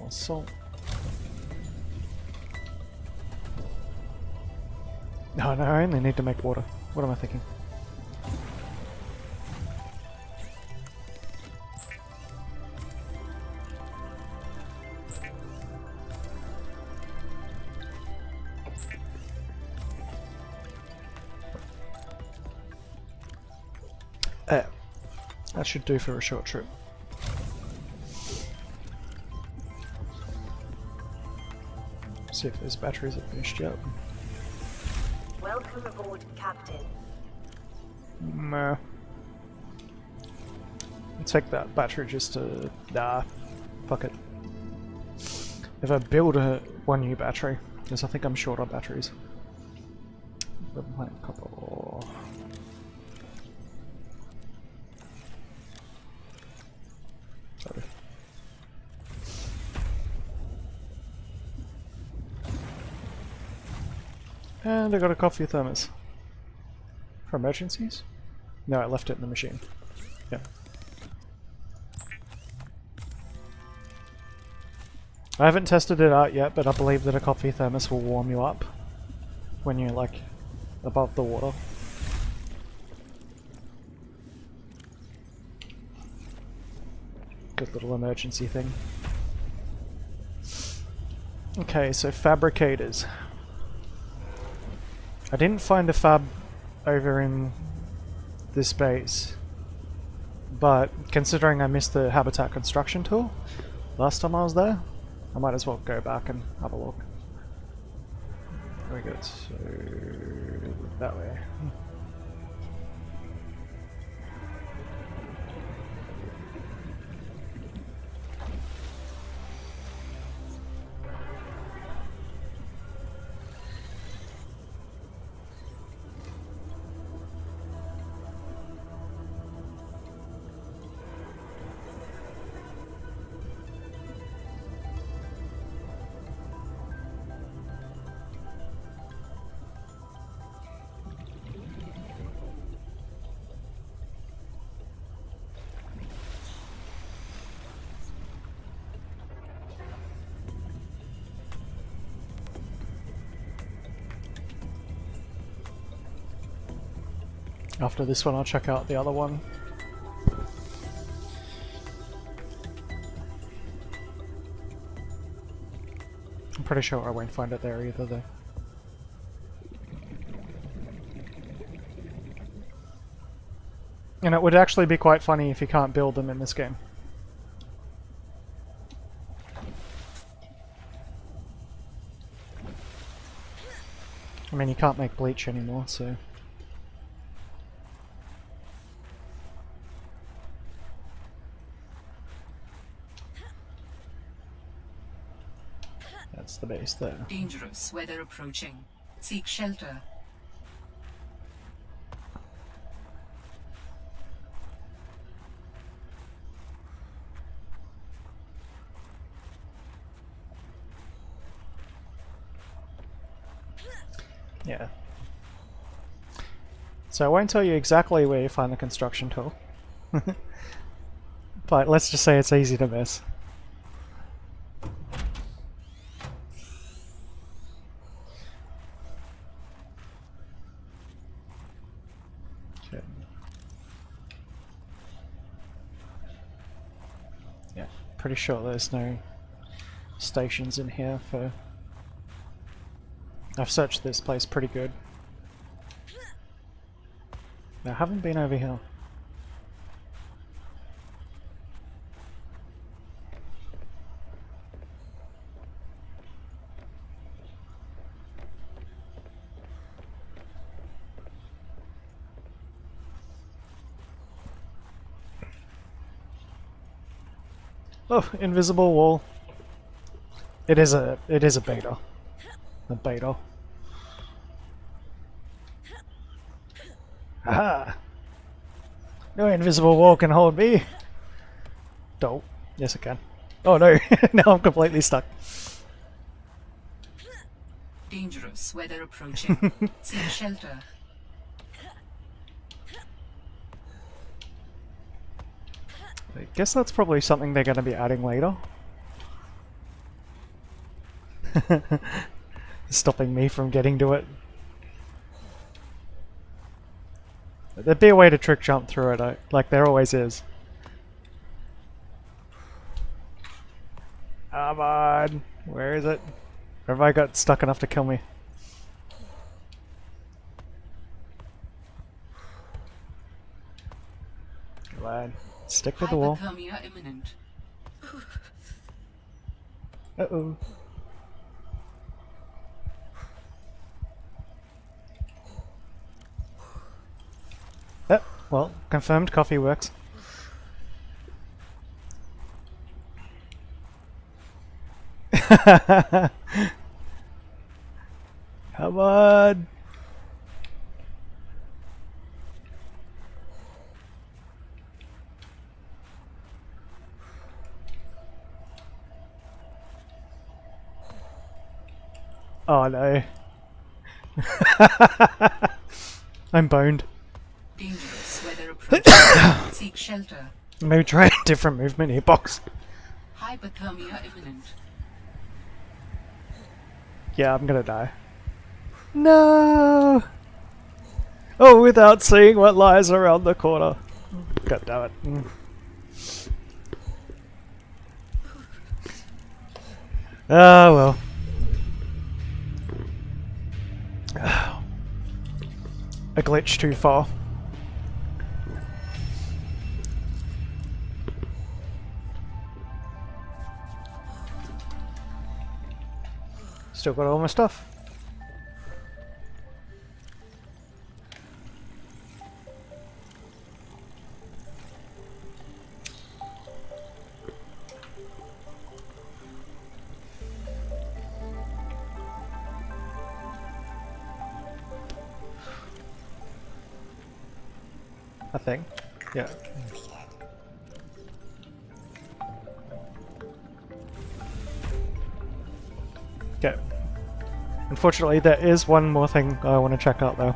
Salt. No, I only need to make water. What am I thinking? That should do for a short trip. See if those batteries are finished yet. Welcome aboard, Captain. I'll take that battery just to... Nah, fuck it. If I build one new battery, because I think I'm short on batteries. Copper. Sorry. And I got a coffee thermos. For emergencies? No, I left it in the machine. Yeah. I haven't tested it out yet, but I believe that a coffee thermos will warm you up when you're like above the water. Good little emergency thing. Okay, so fabricators. I didn't find a fab over in this base, but considering I missed the habitat construction tool last time I was there, I might as well go back and have a look. Very good, so that way. After this one, I'll check out the other one. I'm pretty sure I won't find it there either, though. And it would actually be quite funny if you can't build them in this game. I mean, you can't make bleach anymore, so... That's the base there. Dangerous weather approaching. Seek shelter. Yeah. So I won't tell you exactly where you find the construction tool. But let's just say it's easy to miss. Okay. Yeah, pretty sure there's no stations in here for... I've searched this place pretty good. I haven't been over here. Oh, invisible wall. It is a beta. A beta. Aha! No invisible wall can hold me! Don't. Yes, it can. Oh no, now I'm completely stuck. Dangerous weather approaching. Seek shelter. I guess that's probably something they're going to be adding later. Stopping me from getting to it. There'd be a way to trick jump through it, like there always is. Come on! Where is it? Or have I got stuck enough to kill me? Come on. Stick to the wall. Hypothermia imminent. Uh-oh. Well, confirmed coffee works. Come on! Oh no. I'm boned. Dangerous weather approaching. Seek shelter. Maybe try a different movement here, box. Hypothermia imminent. Yeah, I'm gonna die. No! Oh, without seeing what lies around the corner. God damn it. Ah, well. A glitch too far. Still got all my stuff. I think. Yeah. Okay. Unfortunately, there is one more thing I want to check out though.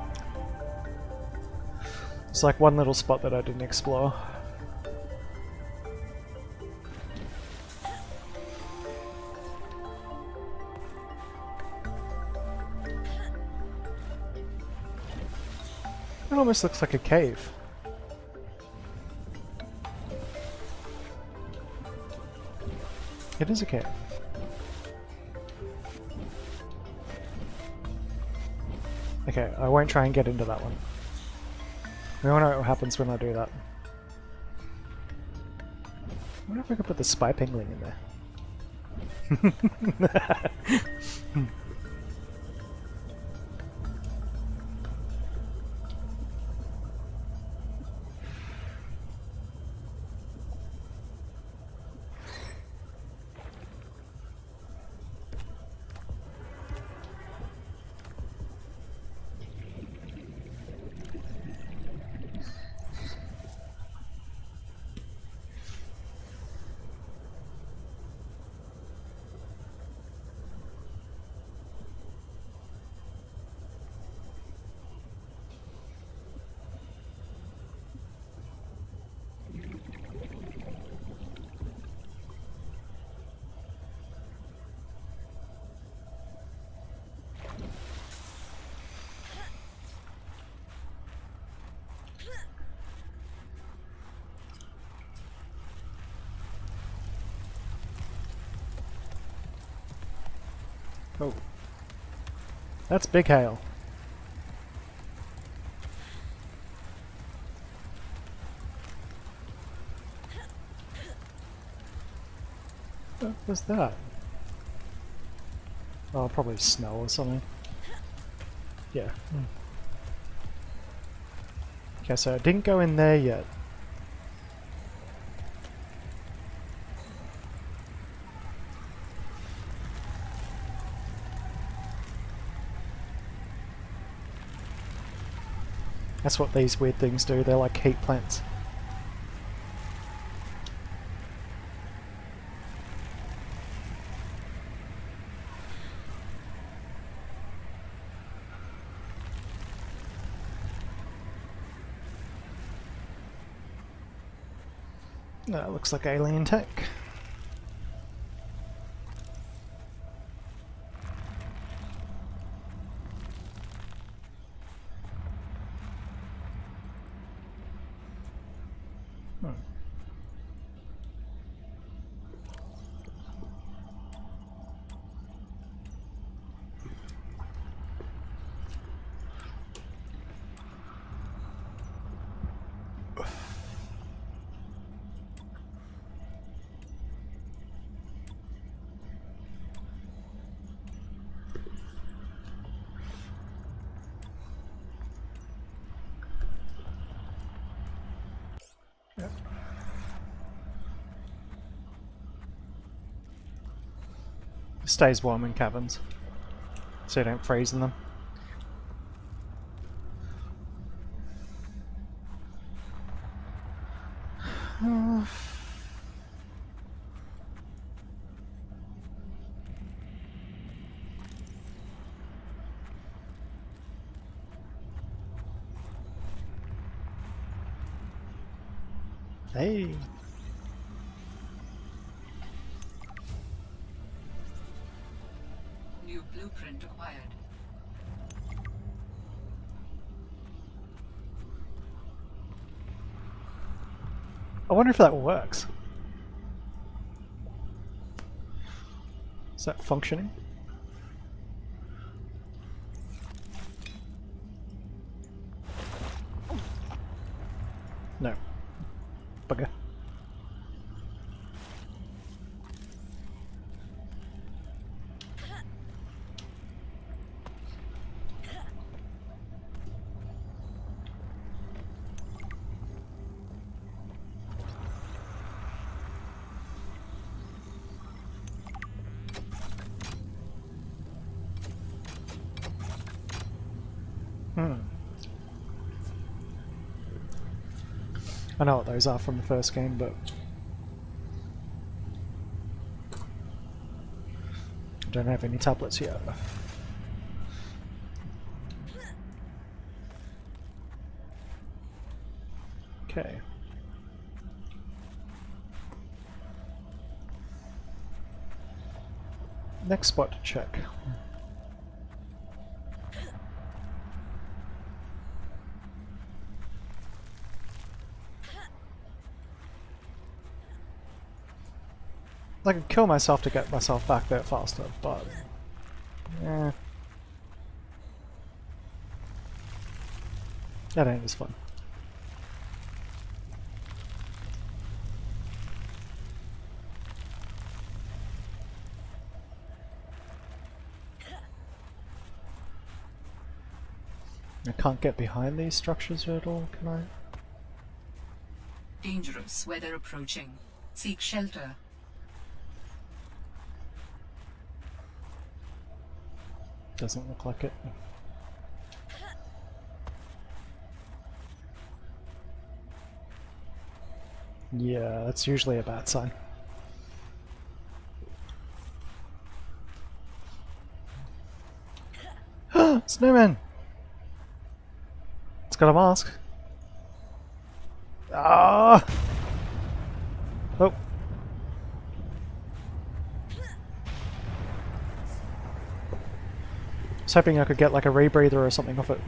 It's like one little spot that I didn't explore. It almost looks like a cave. It is a cave. Okay, I won't try and get into that one. We all know what happens when I do that. I wonder if I could put the spy pingling in there. Oh. That's big hail. What was that? Oh, probably snow or something. Yeah. Okay, so I didn't go in there yet. That's what these weird things do, they're like heat plants. That looks like alien tech. It stays warm in caverns, so you don't freeze in them. Hey! New blueprint acquired. I wonder if that works. Is that functioning? No. Bugger. I know what those are from the first game, but I don't have any tablets yet. Okay. Next spot to check. I could kill myself to get myself back there faster, but... yeah. That ain't as fun. I can't get behind these structures at all, can I? Dangerous weather approaching. Seek shelter. Doesn't look like it. Yeah, that's usually a bad sign. Snowman! It's got a mask. Ah! Oh. I was hoping I could get like a rebreather or something off it.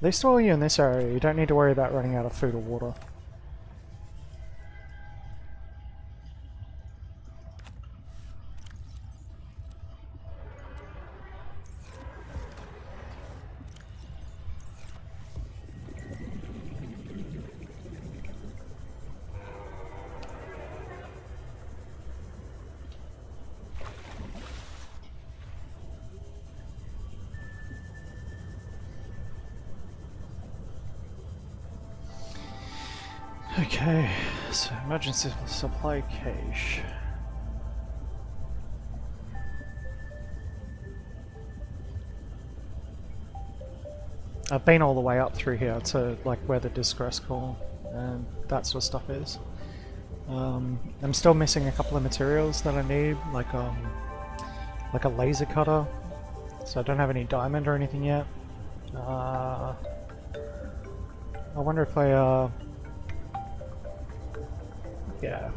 They store you in this area, you don't need to worry about running out of food or water. Okay, so emergency supply cache. I've been all the way up through here to like where the distress call and that sort of stuff is. I'm still missing a couple of materials that I need, like a laser cutter. So I don't have any diamond or anything yet. I wonder if I yeah.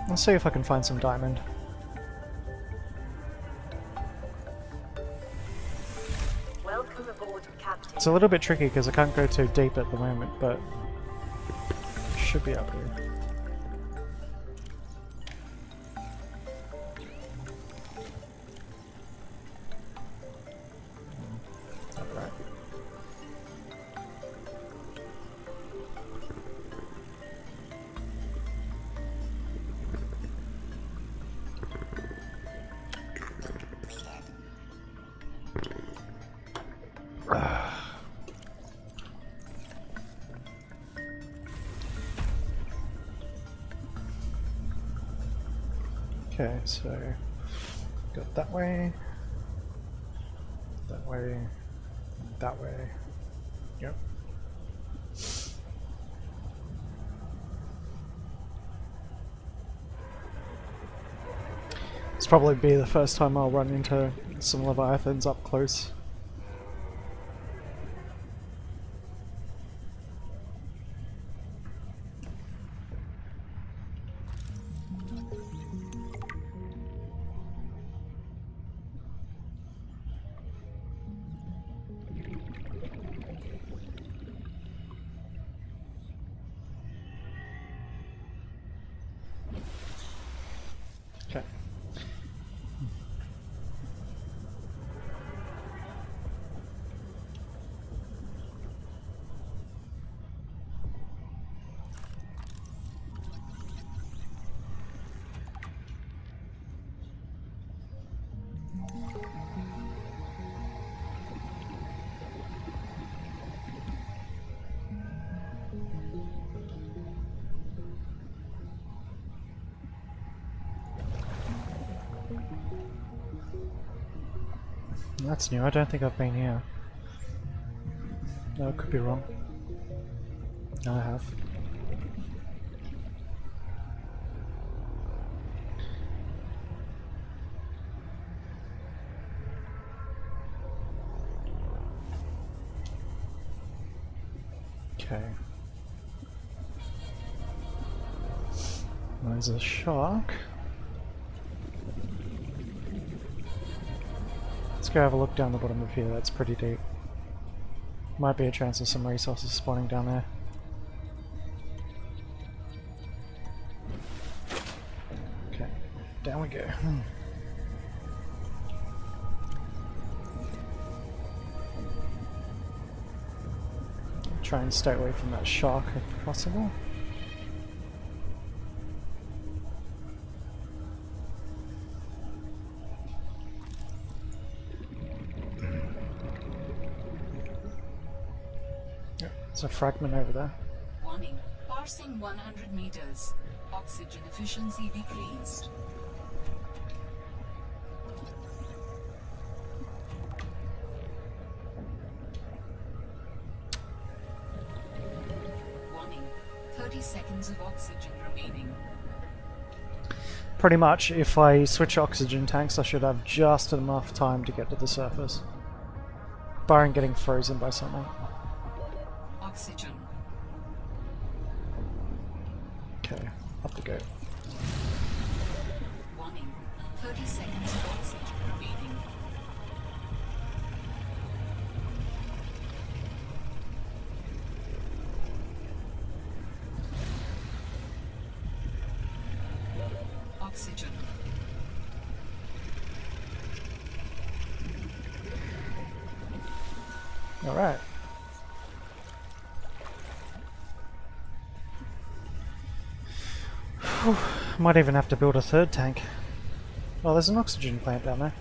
Let's see if I can find some diamond. Welcome aboard, Captain. It's a little bit tricky because I can't go too deep at the moment, but should be able to. Alright. Okay, so go that way, that way, that way. Yep. It's probably be the first time I'll run into some Leviathans up close. Okay. That's new. I don't think I've been here. No, it could be wrong. No, I have. Okay. There's a shark. Let's go have a look down the bottom of here. That's pretty deep. Might be a chance of some resources spawning down there. Okay, down we go. Try and stay away from that shark if possible. There's a fragment over there. Warning. Passing 100 meters. Oxygen efficiency decreased. Warning. 30 seconds of oxygen remaining. Pretty much, if I switch oxygen tanks, I should have just enough time to get to the surface. Barring getting frozen by something. Oxygen. Okay, up to go. Warning. 30 seconds of oxygen remaining. Oxygen. Alright. Might even have to build a third tank. Oh, there's an oxygen plant down there.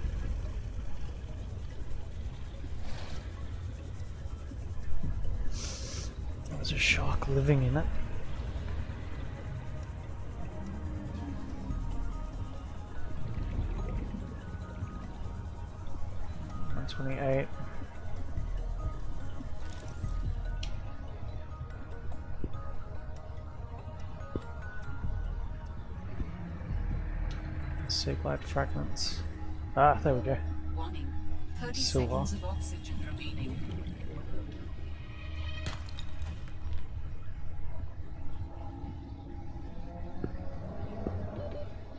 There's a shark living in it. $128. Sea glide fragments. Ah, there we go. Warning. 30 Silver. seconds of oxygen remaining.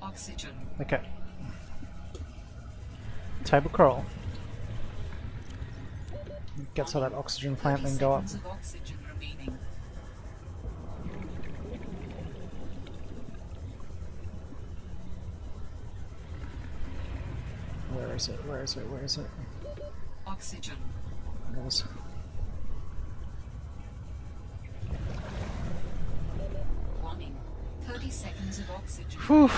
Oxygen. Okay. Table coral. Get to that oxygen plant, 30 then go up. seconds of oxygen remaining. Where is it? Where is it? Where is it? Oxygen. There it is. Warning. 30 seconds of oxygen. Whew.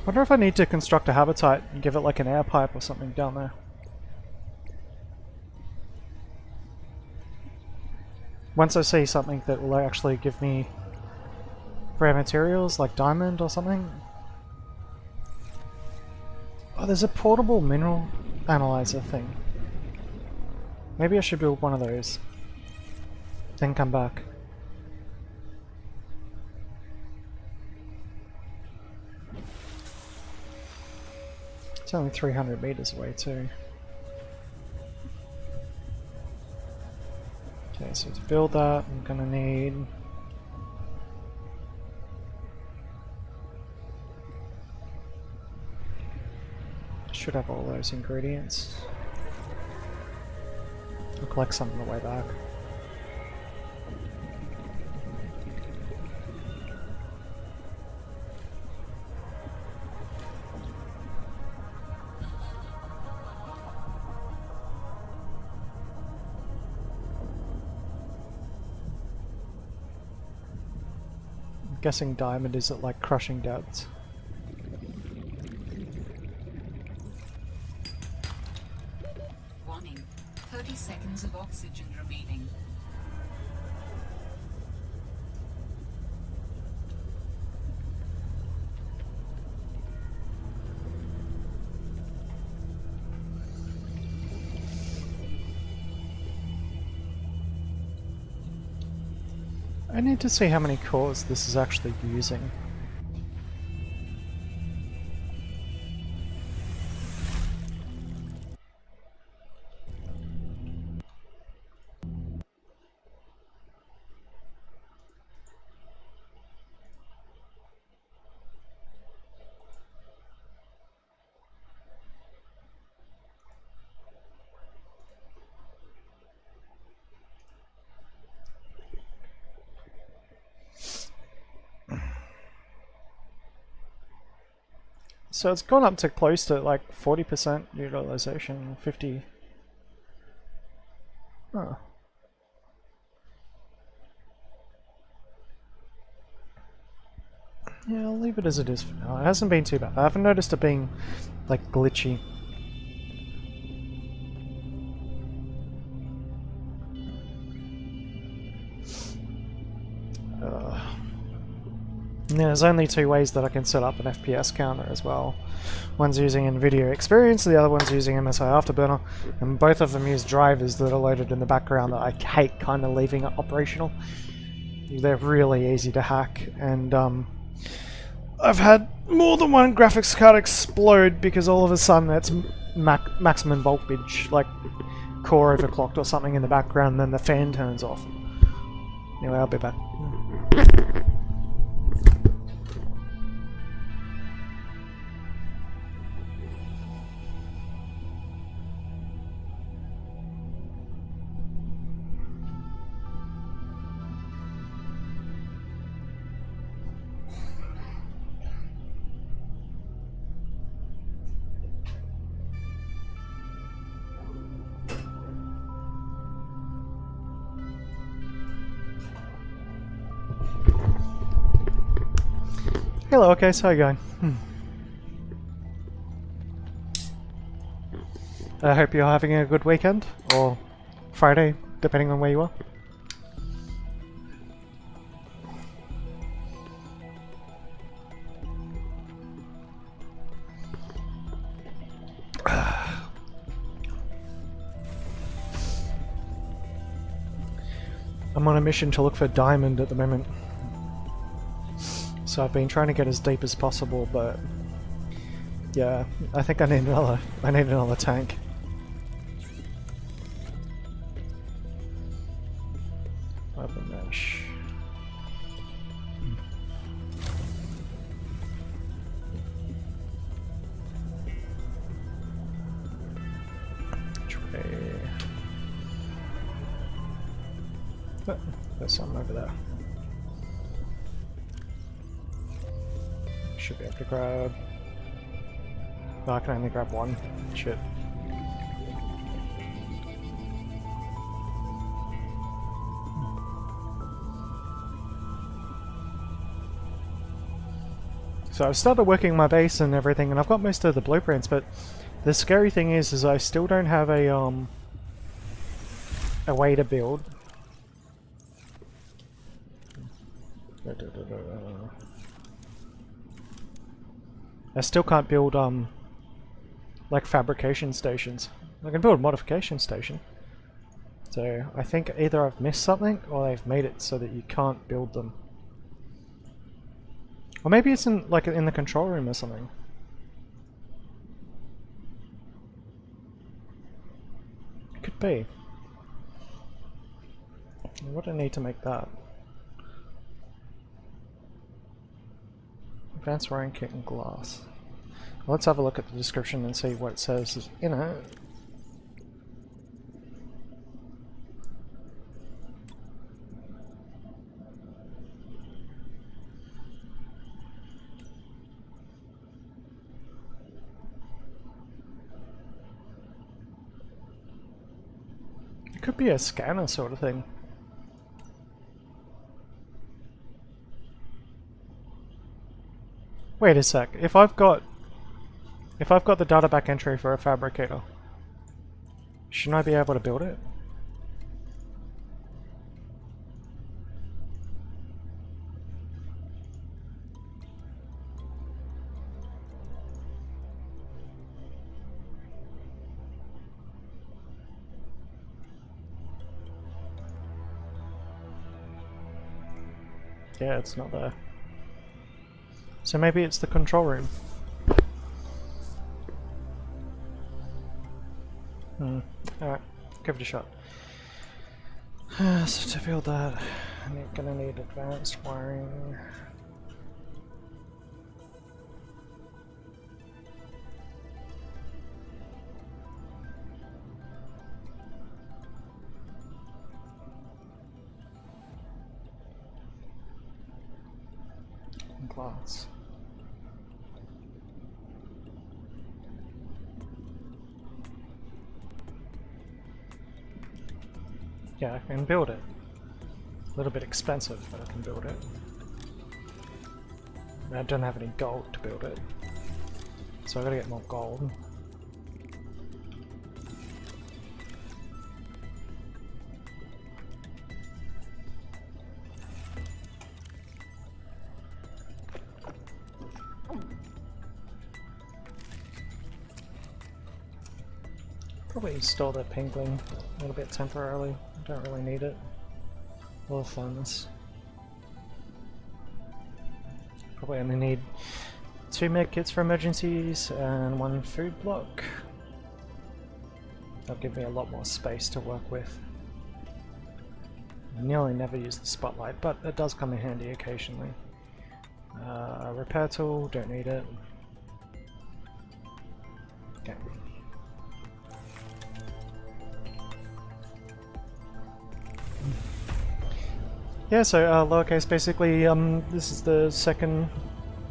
Wonder if I need to construct a habitat and give it like an air pipe or something down there. Once I see something that will actually give me rare materials like diamond or something. Oh, there's a portable mineral analyzer thing. Maybe I should build one of those. Then come back. It's only 300 meters away too. Okay, so to build that, I'm gonna need should have all those ingredients. I'll collect some on the way back. I'm guessing diamond is at like crushing depths. I need to see how many cores this is actually using. So it's gone up to close to like 40% utilization, 50. Oh. Yeah, I'll leave it as it is for now. It hasn't been too bad. I haven't noticed it being like glitchy. Yeah, there's only two ways that I can set up an FPS counter as well. One's using NVIDIA Experience, the other one's using MSI Afterburner, and both of them use drivers that are loaded in the background that I hate kind of leaving operational. They're really easy to hack, and I've had more than one graphics card explode because all of a sudden it's maximum voltage, like core overclocked or something in the background, and then the fan turns off. Anyway, I'll be back. Hello, okay, so how you going? I hope you're having a good weekend, or Friday, depending on where you are. I'm on a mission to look for diamond at the moment. So I've been trying to get as deep as possible, but yeah, I think I need another tank. Open mesh. Tray. Oh, there's something over there. Should be able to grab. No, I can only grab one. Shit. So I've started working my base and everything, and I've got most of the blueprints, but the scary thing is I still don't have a way to build. I still can't build like fabrication stations. I can build a modification station. So I think either I've missed something or they've made it so that you can't build them. Or maybe it's in like in the control room or something. It could be. What do I need to make that? Advanced wiring kit and glass. Well, let's have a look at the description and see what it says in it. It could be a scanner sort of thing. Wait a sec. If I've got the data back entry for a fabricator, shouldn't I be able to build it? Yeah, it's not there. So maybe it's the control room. Alright, give it a shot. So to build that, I'm gonna need advanced wiring. Glass. Yeah, I can build it. A little bit expensive, but I can build it. I don't have any gold to build it, so I gotta get more gold. Probably install the penguin a little bit temporarily. I don't really need it. Or the furnace. Probably only need 2 med kits for emergencies and 1 food block. That'll give me a lot more space to work with. I nearly never use the spotlight, but it does come in handy occasionally. Repair tool, don't need it. Okay. Yeah, so lowercase, basically, this is the second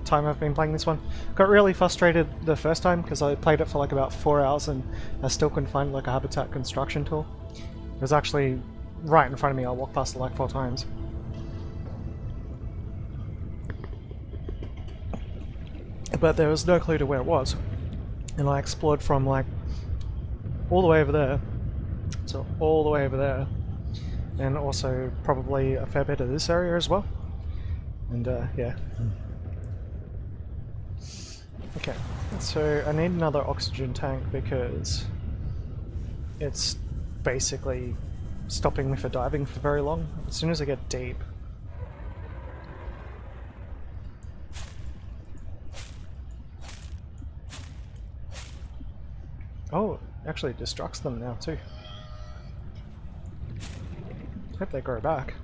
time I've been playing this one. Got really frustrated the first time because I played it for like about 4 hours and I still couldn't find like a habitat construction tool. It was actually right in front of me. I walked past it like 4 times. But there was no clue to where it was. And I explored from like all the way over there to all the way over there. And also probably a fair bit of this area as well. And yeah. Okay, so I need another oxygen tank because it's basically stopping me for diving for very long. As soon as I get deep. Oh, it actually destructs them now too. Hope they grow back.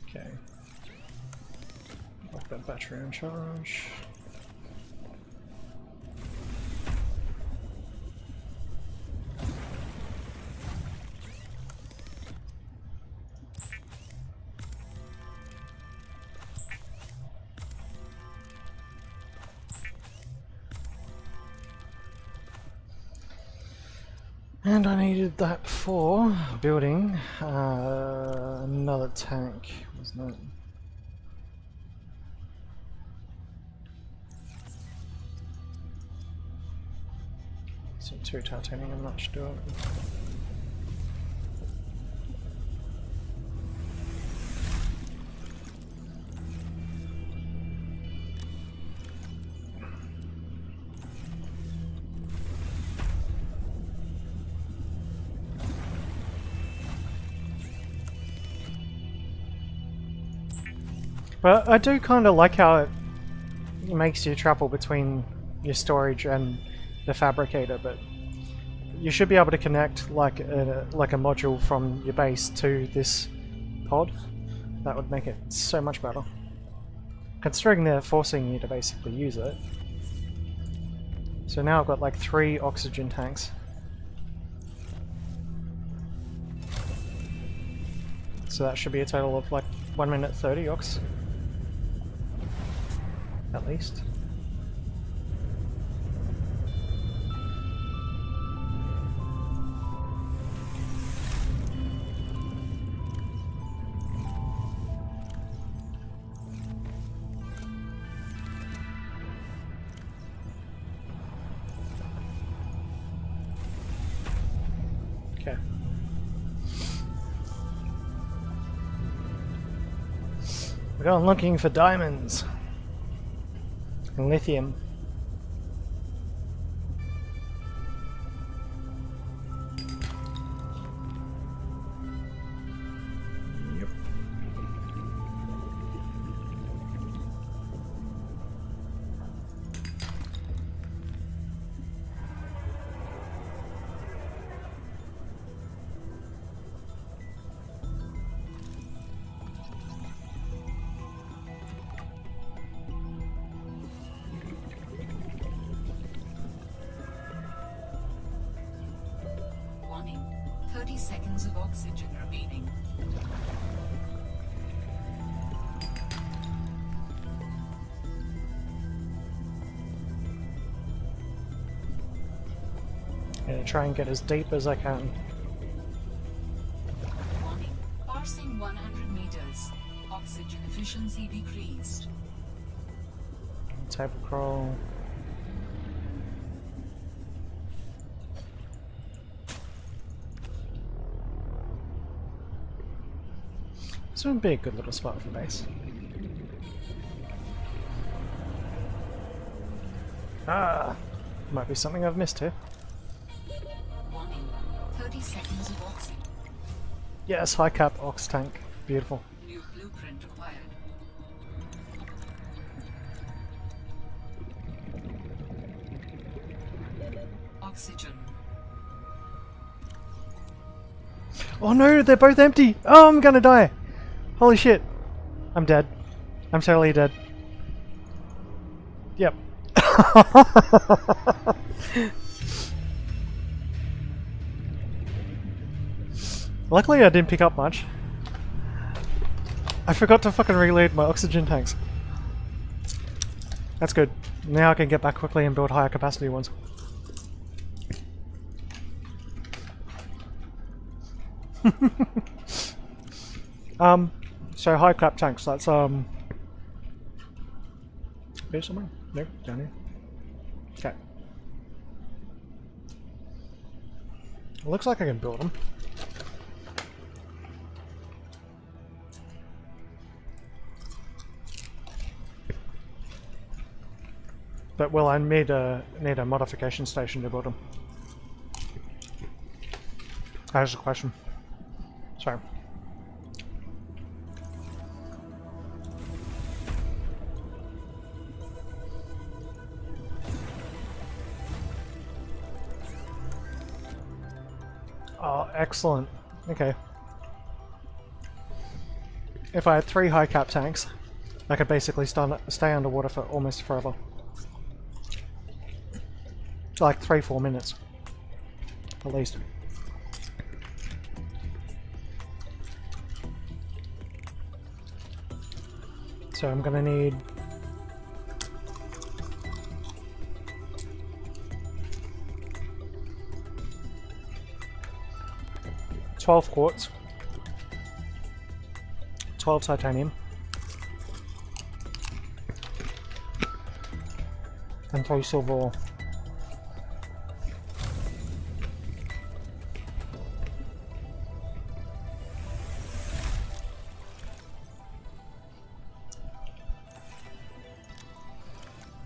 Okay. Lock that battery on charge. And I needed that for building another tank, wasn't it? So 2 titanium, that should do it. But I do kind of like how it makes you travel between your storage and the fabricator, but you should be able to connect like a module from your base to this pod. That would make it so much better. Considering they're forcing you to basically use it. So now I've got like 3 oxygen tanks. So that should be a total of like 1 minute 30 ox. At least. Okay. We're going looking for diamonds. And lithium. Yep. Warning. 30 seconds of oxygen remaining. Gonna try and get as deep as I can. Warning. Passing 100 meters. Oxygen efficiency decreased. Table crawl. This would be a good little spot for base. Ah, might be something I've missed here. Warning. 30 seconds of oxygen. Yes, high cap ox tank. Beautiful. New blueprint acquired. Oxygen. Oh no, they're both empty! Oh, I'm gonna die! Holy shit. I'm dead. I'm totally dead. Yep. Luckily I didn't pick up much. I forgot to fucking reload my oxygen tanks. That's good. Now I can get back quickly and build higher capacity ones. So high cap tanks, that's here somewhere? Nope, down here. Okay. Looks like I can build them. But will I need a modification station to build them? That's the question. Sorry. Oh, excellent. Okay. If I had 3 high cap tanks, I could basically stay underwater for almost forever. Like 3-4 minutes. At least. So I'm gonna need 12 quartz, 12 titanium, and 3 silver ore.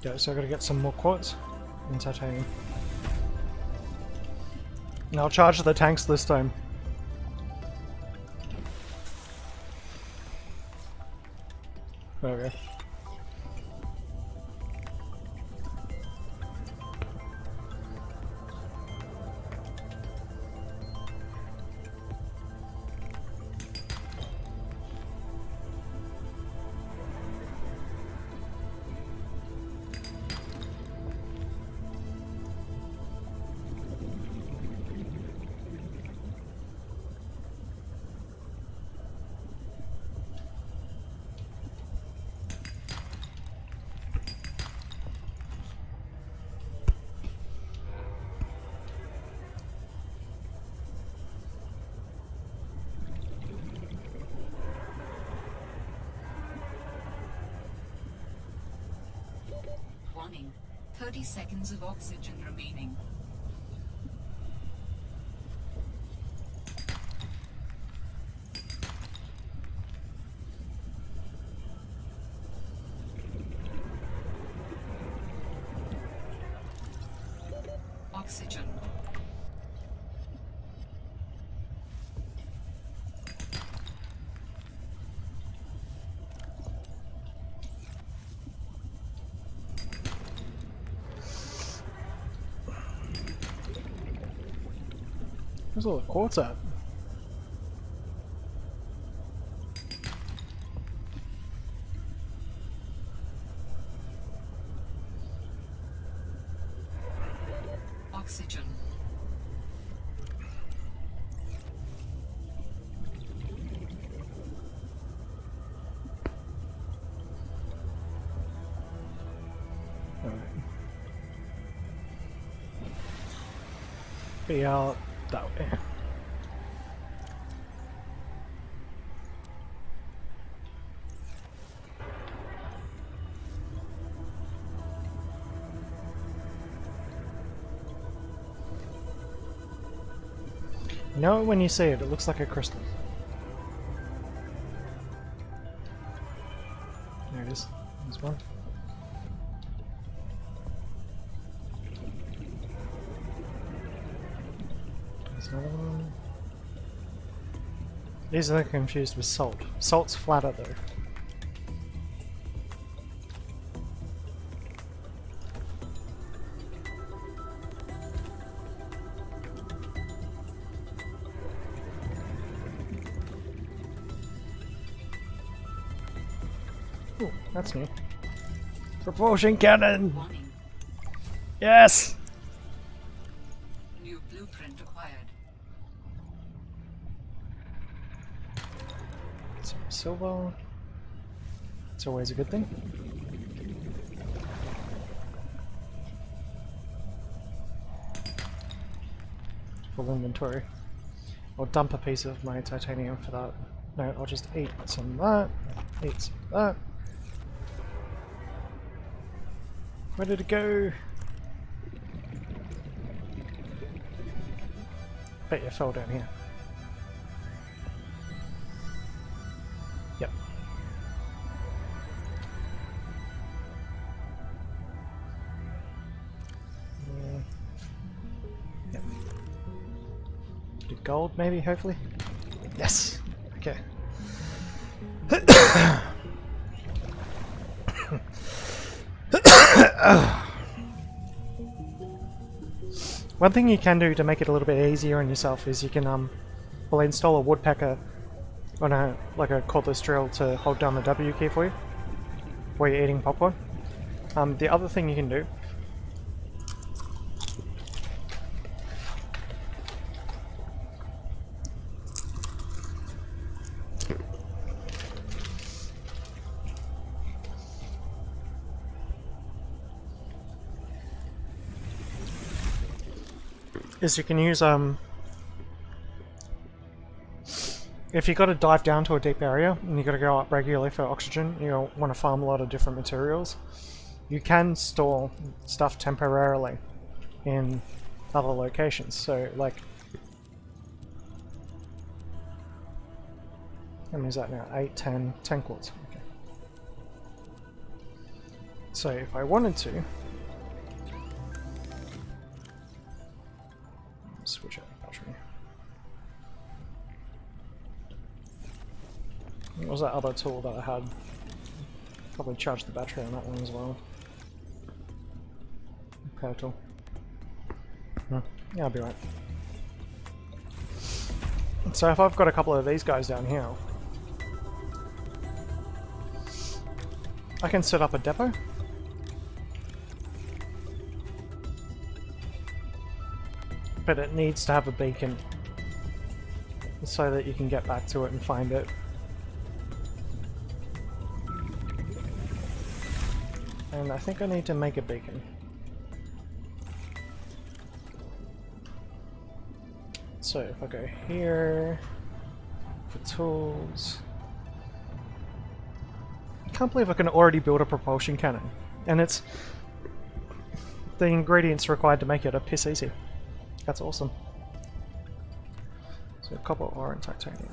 Yeah, so I gotta get some more quartz and titanium. And I'll charge the tanks this time. There we go. Warning. 30 seconds of oxygen remaining. Oxygen. Where's all the quartz at? Oxygen. Alright. Be out that way. You know when you see it, it looks like a crystal. There it is. There's one. There's another one. These are confused with salt. Salt's flatter though. Ooh, that's new. Propulsion cannon! Warning. Yes! New blueprint acquired. Some silver. It's always a good thing. Full inventory. I'll dump a piece of my titanium for that. No, I'll just eat some of that. Eat some of that. Where did it go? Bet you fell down here. Yep. Yep. Bit of gold, maybe, hopefully? Yes! Okay. One thing you can do to make it a little bit easier on yourself is you can well, install a woodpecker on a cordless drill to hold down the W key for you while you're eating popcorn. The other thing you can do is you can use if you got to dive down to a deep area and you got to go up regularly for oxygen, you want to farm a lot of different materials, you can store stuff temporarily in other locations. So like, how many is that now? 8, 10 quartz. Okay. So if I wanted to switch out the battery. What was that other tool that I had? Probably charge the battery on that one as well. Repair tool. Yeah, I'll be right. So if I've got a couple of these guys down here, I can set up a depot. But it needs to have a beacon so that you can get back to it and find it. And I think I need to make a beacon. So if I go here, for tools... I can't believe I can already build a propulsion cannon. And it's... the ingredients required to make it are piss easy. That's awesome. So copper ore and titanium.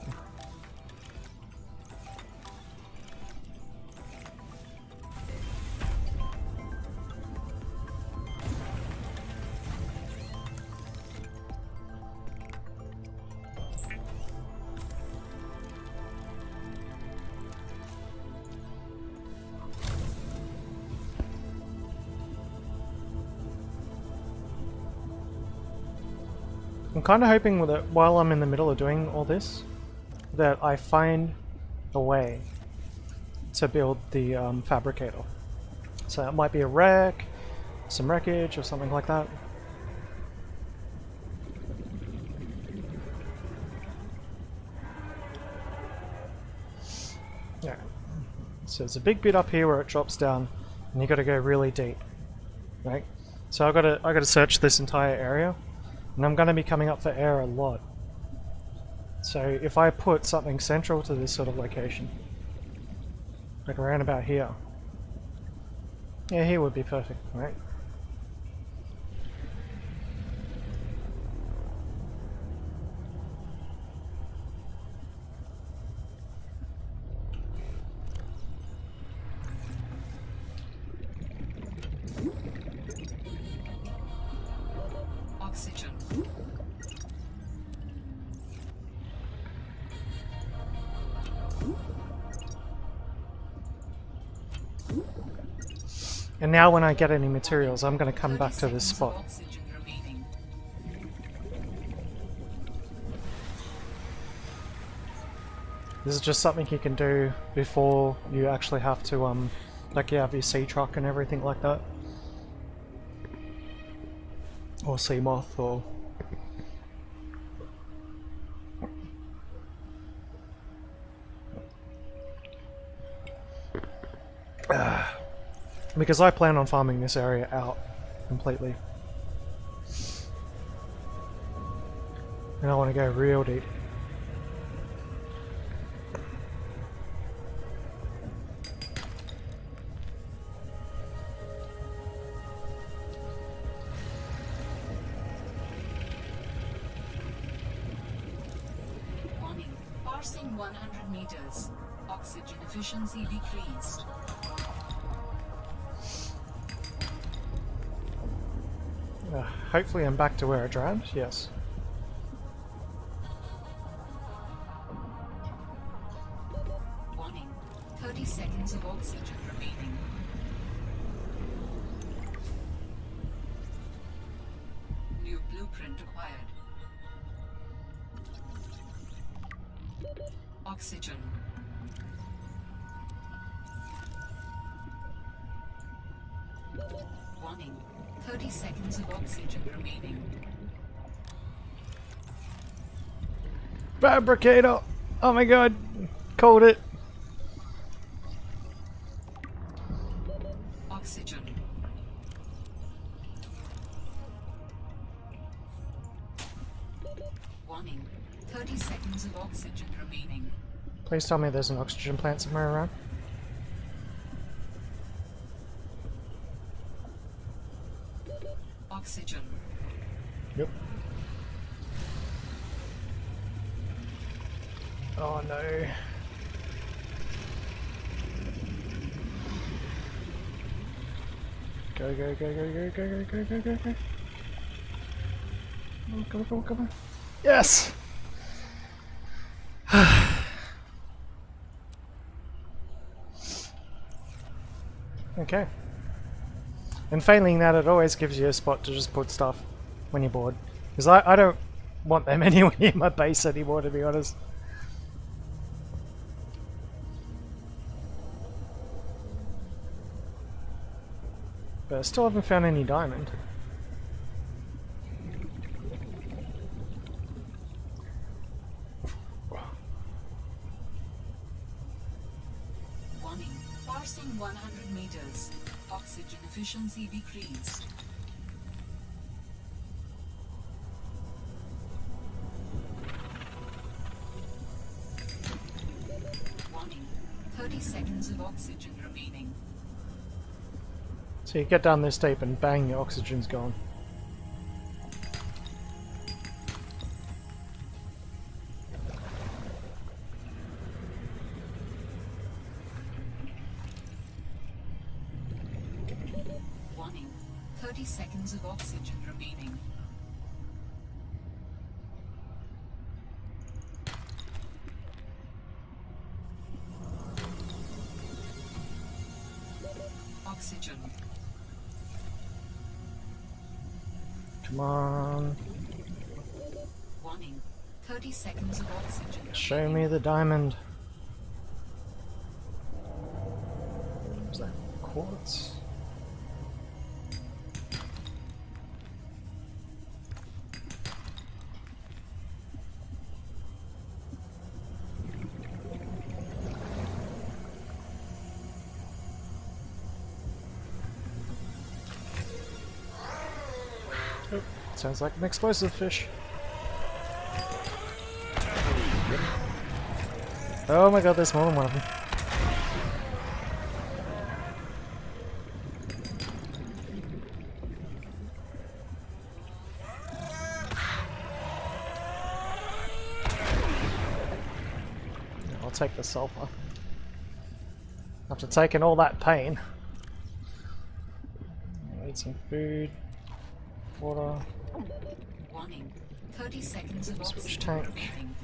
I'm kind of hoping that while I'm in the middle of doing all this, that I find a way to build the fabricator. So it might be a wreck, some wreckage, or something like that. Yeah. So there's a big bit up here where it drops down, and you got to go really deep, right? So I gotta search this entire area, and I'm gonna be coming up for air a lot. So if I put something central to this sort of location, like around about here, yeah, here would be perfect, right? Oxygen. And now when I get any materials, I'm going to come 30 back to this seconds of spot. oxygen remaining. This is just something you can do before you actually have to, like you have your sea truck and everything like that. Or sea moth, or... Because I plan on farming this area out completely. And I want to go real deep. Warning. Parsing 100 meters. Oxygen efficiency decreased. Hopefully I'm back to where I drowned, yes. Warning. 30 seconds of oxygen remaining. New blueprint acquired. Oxygen. Warning. 30 seconds of oxygen remaining. Fabricator! Oh my god! Called it! Oxygen. Warning. 30 seconds of oxygen remaining. Please tell me there's an oxygen plant somewhere around. Oxygen. Yep. Oh no. Go, go, go, go, go, go, go, go, go, go, go. Come on, come on, come on, come on. Yes! Okay. And failing that, it always gives you a spot to just put stuff when you're bored. Because I don't want them anywhere near my base anymore, to be honest. But I still haven't found any diamond. Warning. Parsing 100 meters. Oxygen efficiency decreased. Warning. 30 seconds of oxygen remaining. So you get down this deep and bang, your oxygen's gone. Warning. 30 seconds of oxygen remaining. Oxygen. Come on. Warning. 30 seconds of oxygen. Show me the diamond. Is that quartz? Oh, sounds like an explosive fish. Oh my god, there's more than one of them. I'll take the sulfur. After taking all that pain. I need some food, water. Warning. 30 seconds of Switch oxygen. tank. remaining.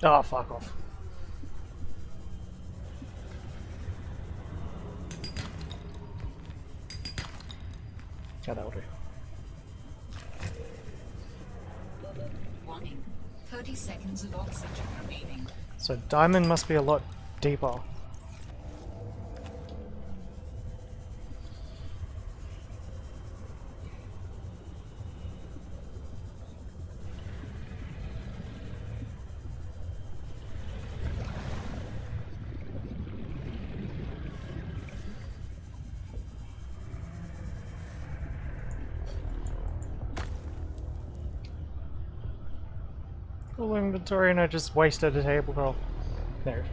Oh, fuck off. Yeah, that'll do. Warning. 30 seconds of oxygen remaining. So diamond must be a lot deeper. Full inventory and I just wasted a table roll. There.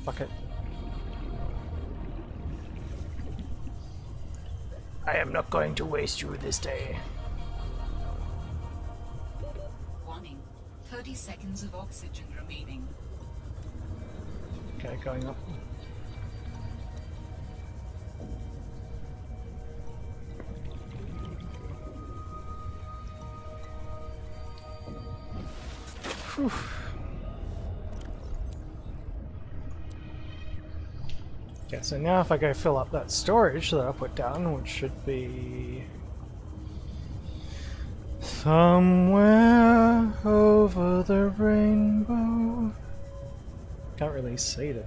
Fuck it. I am not going to waste you this day. Warning. 30 seconds of oxygen remaining. Okay, going up. Whew. Okay, so now if I go fill up that storage that I put down, which should be somewhere over the rainbow. Can't really see it.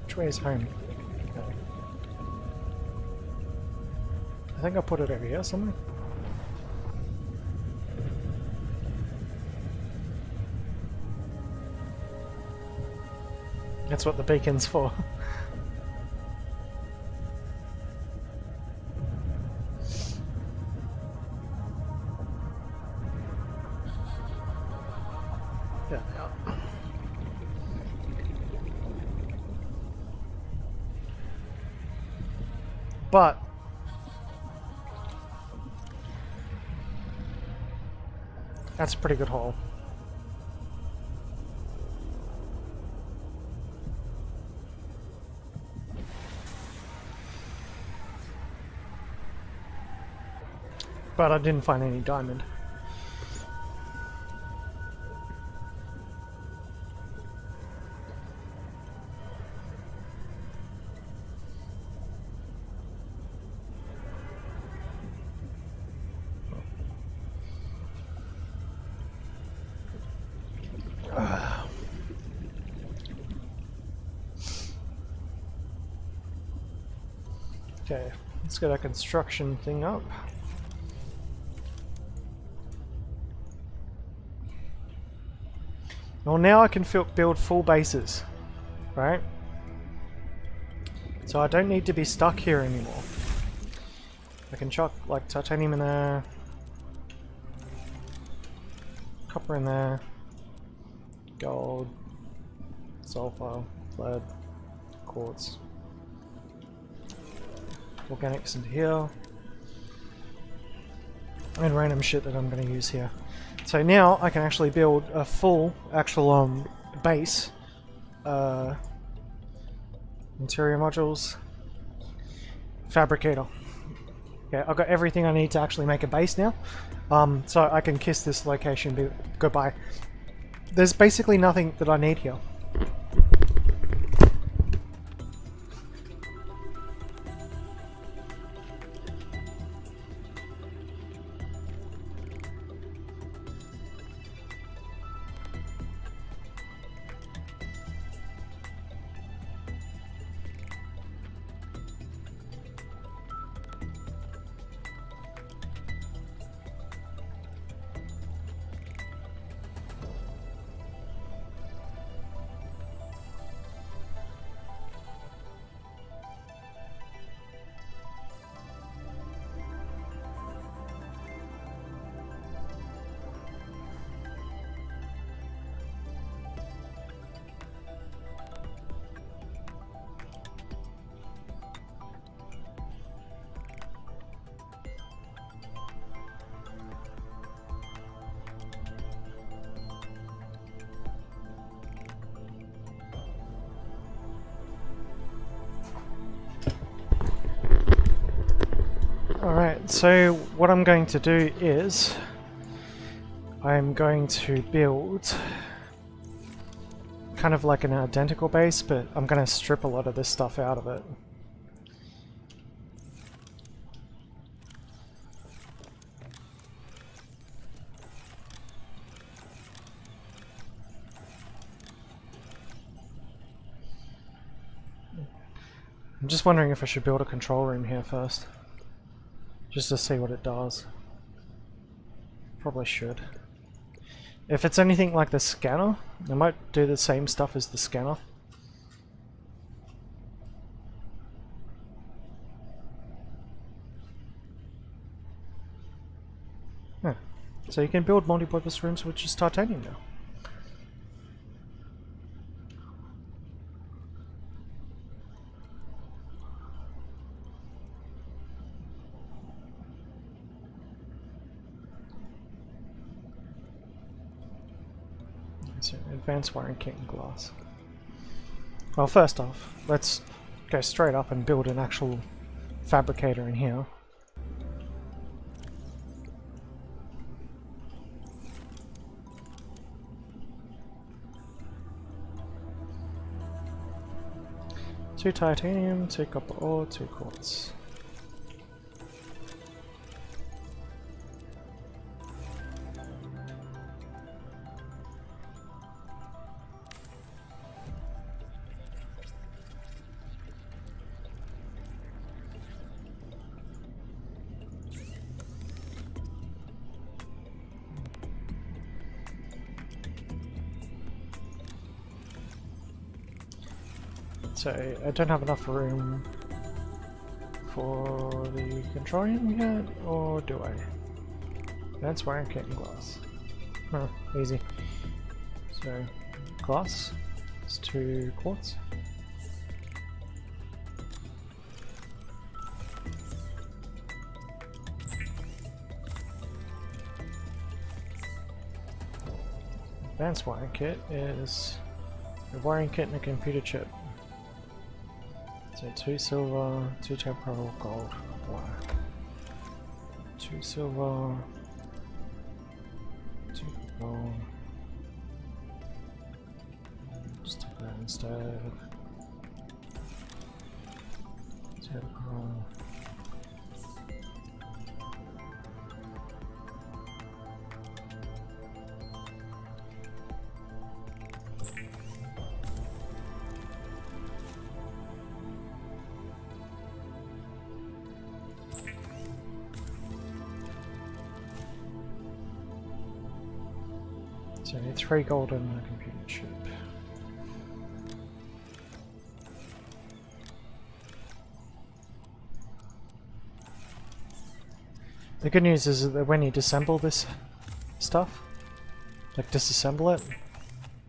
Which way is home? Okay. I think I put it over here somewhere. That's what the beacon's for. There they are. But that's a pretty good haul. But I didn't find any diamond. Okay, let's get our construction thing up. Well, now I can build full bases, right? So I don't need to be stuck here anymore. I can chuck like titanium in there, copper in there, gold, sulfur, lead, quartz, organics into here, and random shit that I'm going to use here. So now I can actually build a full actual base. Interior modules, fabricator. Okay, I've got everything I need to actually make a base now. So I can kiss this location goodbye. There's basically nothing that I need here. Alright, so what I'm going to do is I'm going to build kind of like an identical base, but I'm going to strip a lot of this stuff out of it. I'm just wondering if I should build a control room here first, just to see what it does. Probably should. If it's anything like the scanner, I might do the same stuff as the scanner. Huh. So you can build multi-purpose rooms with just titanium now. So advanced wiring kit and glass. Well, first off, let's go straight up and build an actual fabricator in here. Two titanium, 2 copper ore, 2 quartz. So I don't have enough room for the control room yet, or do I? That's wiring kit and glass. Oh, easy. So glass is 2 quartz. Advanced wiring kit is a wiring kit and a computer chip. So 2 silver, 2 temporal gold wire. 2 silver, 2 gold. Just take that instead. Temporal. So I need 3 gold and a computer chip. The good news is that when you disassemble this stuff, like disassemble it,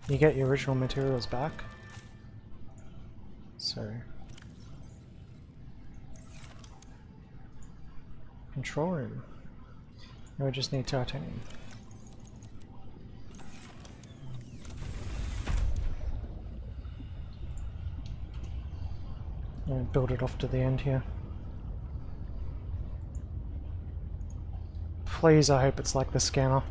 you get your original materials back. So control room. Now we just need titanium. And build it off to the end here. Please, I hope it's like the scanner.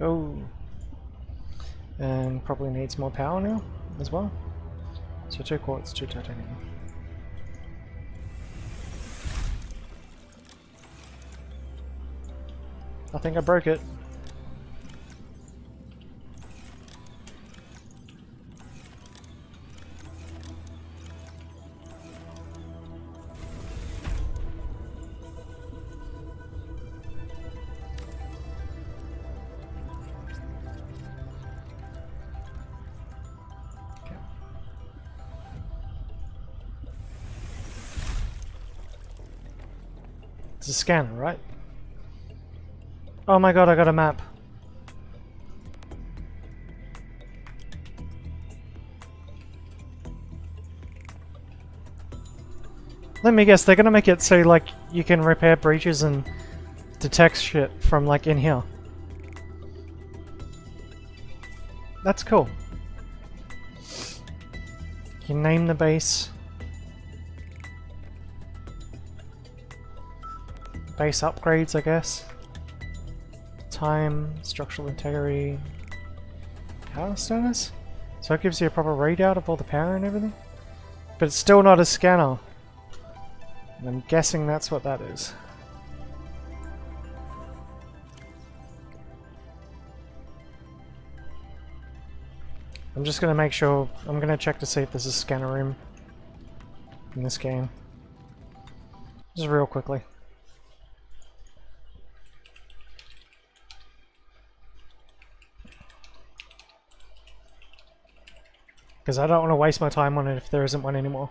Oh, and probably needs more power now as well. So 2 quartz, 2 titanium. I think I broke it. Okay. It's a scanner, right? Oh my god, I got a map. Let me guess, they're gonna make it so like you can repair breaches and detects shit from like in here. That's cool. You name the base. Base upgrades, I guess. Time, structural integrity, power status? So it gives you a proper readout of all the power and everything? But it's still not a scanner. And I'm guessing that's what that is. I'm just gonna make sure, I'm gonna check to see if there's a scanner room in this game. Just real quickly. Because I don't want to waste my time on it if there isn't one anymore.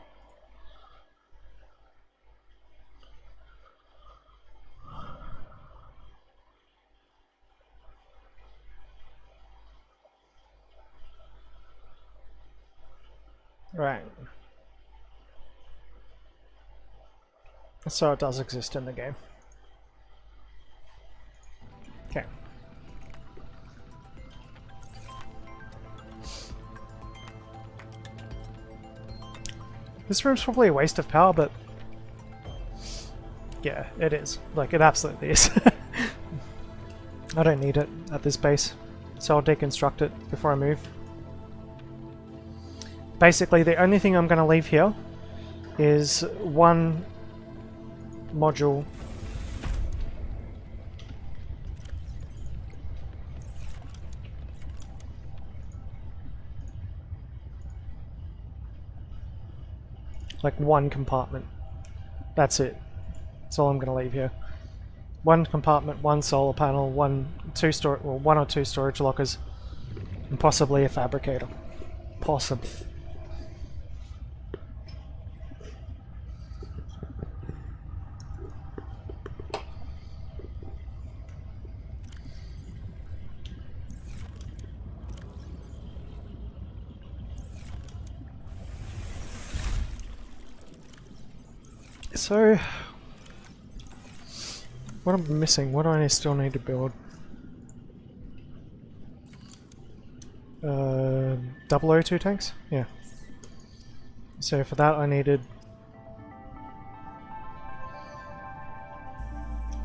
Right. So it does exist in the game. Okay. This room's probably a waste of power, but yeah, it is. Like, it absolutely is. I don't need it at this base, so I'll deconstruct it before I move. Basically, the only thing I'm going to leave here is one module like one compartment. That's it. That's all I'm going to leave here. One compartment, one solar panel, one or two storage lockers, and possibly a fabricator. Possibly. So, what am I missing? What do I still need to build? 002 tanks? Yeah. So for that I needed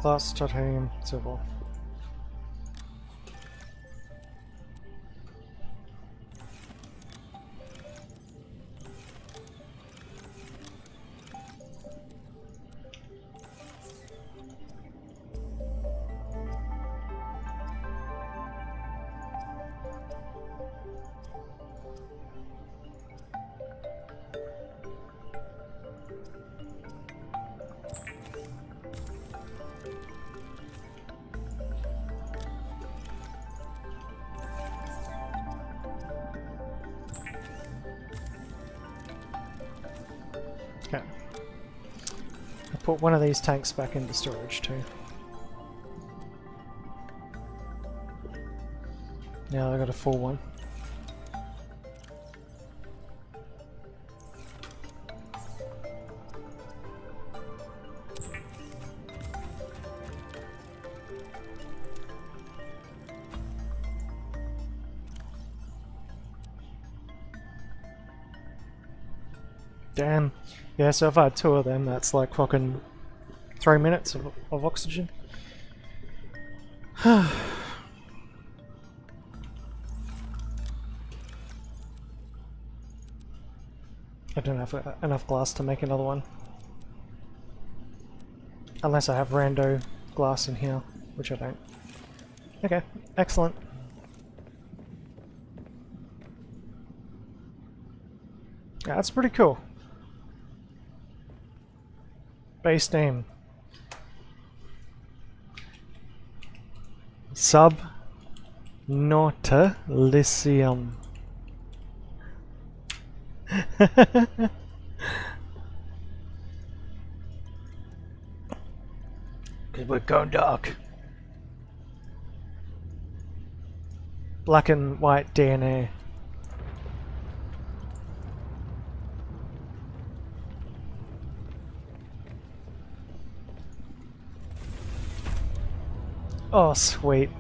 glass, titanium, silver. Okay. I put one of these tanks back into storage too. Now I got a full one. Damn. Yeah, so if I had two of them, that's like fucking 3 minutes of oxygen. I don't have enough glass to make another one. Unless I have rando glass in here, which I don't. Okay, excellent. Yeah, that's pretty cool. Base name. Subnautica. Because we're going dark. Black and white DNA. Oh, sweet.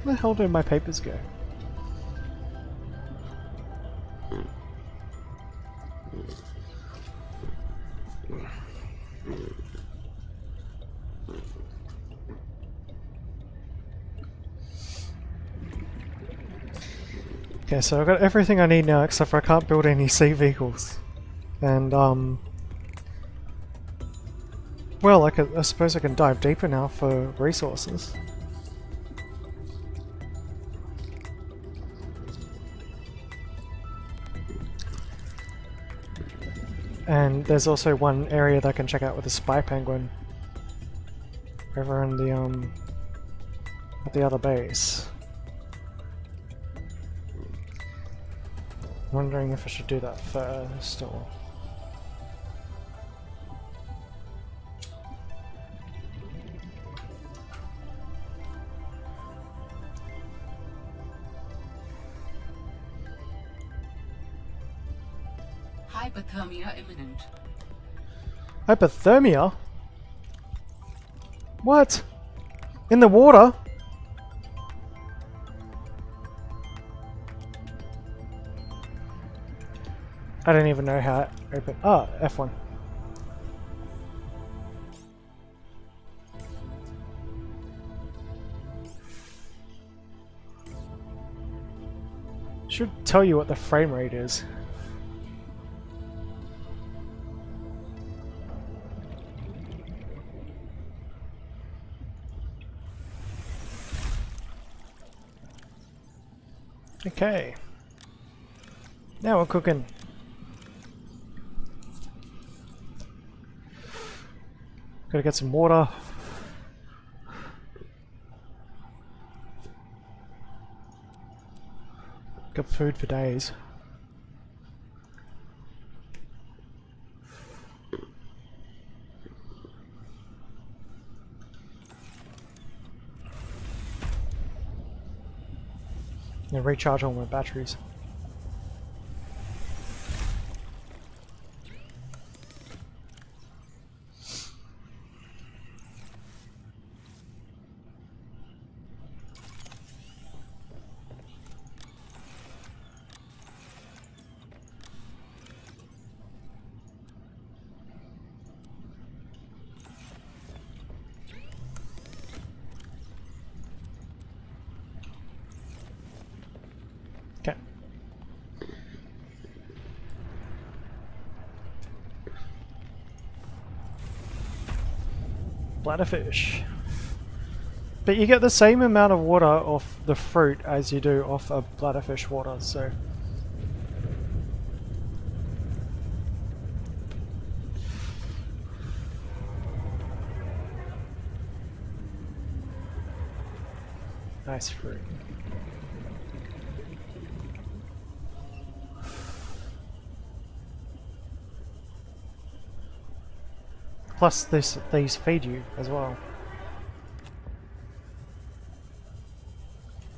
Where the hell did my papers go? Okay, so I've got everything I need now except for I can't build any sea vehicles. And, well, I suppose I can dive deeper now for resources. And there's also one area that I can check out with a spy penguin. Over in the, at the other base. Wondering if I should do that first or... Hypothermia imminent. Hypothermia? What? In the water? I don't even know how to open. Ah, F1. Should tell you what the frame rate is. Okay. Now we're cooking. Gotta get some water. Got food for days. And recharge all my batteries. Okay. Bladderfish. But you get the same amount of water off the fruit as you do off a bladderfish water, so... Nice fruit. Plus these feed you as well.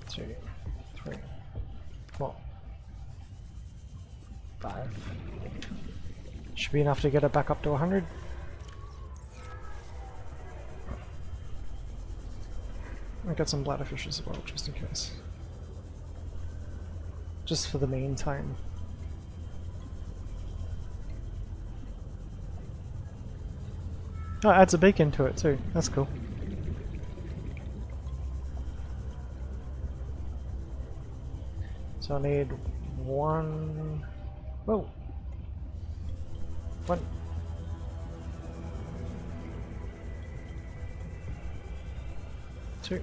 2, 3, 4, 5. Should be enough to get it back up to 100. I got some bladderfish as well, just in case. Just for the meantime. Oh, it adds a beacon to it too. That's cool. So I need one... Whoa! 1. 2.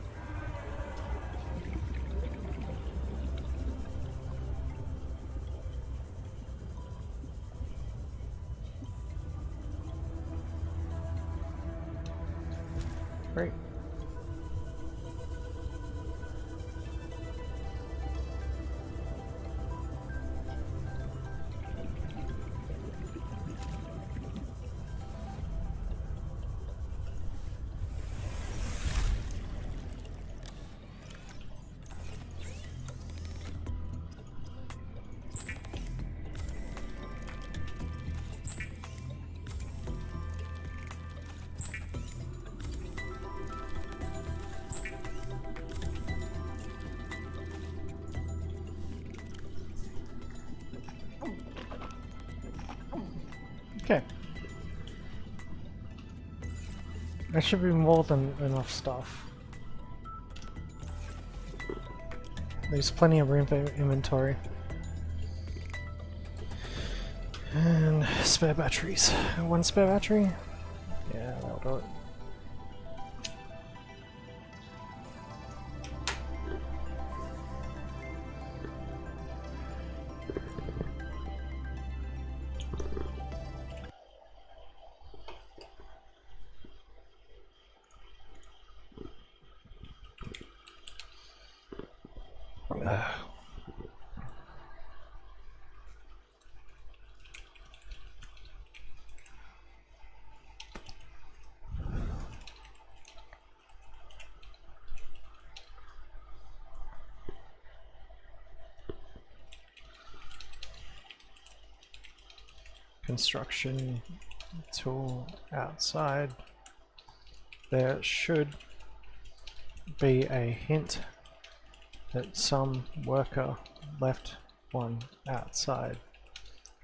Great. Okay. There should be more than enough stuff. There's plenty of room for inventory. And spare batteries. One spare battery? Yeah, that'll do it. Construction tool outside. There should be a hint that some worker left one outside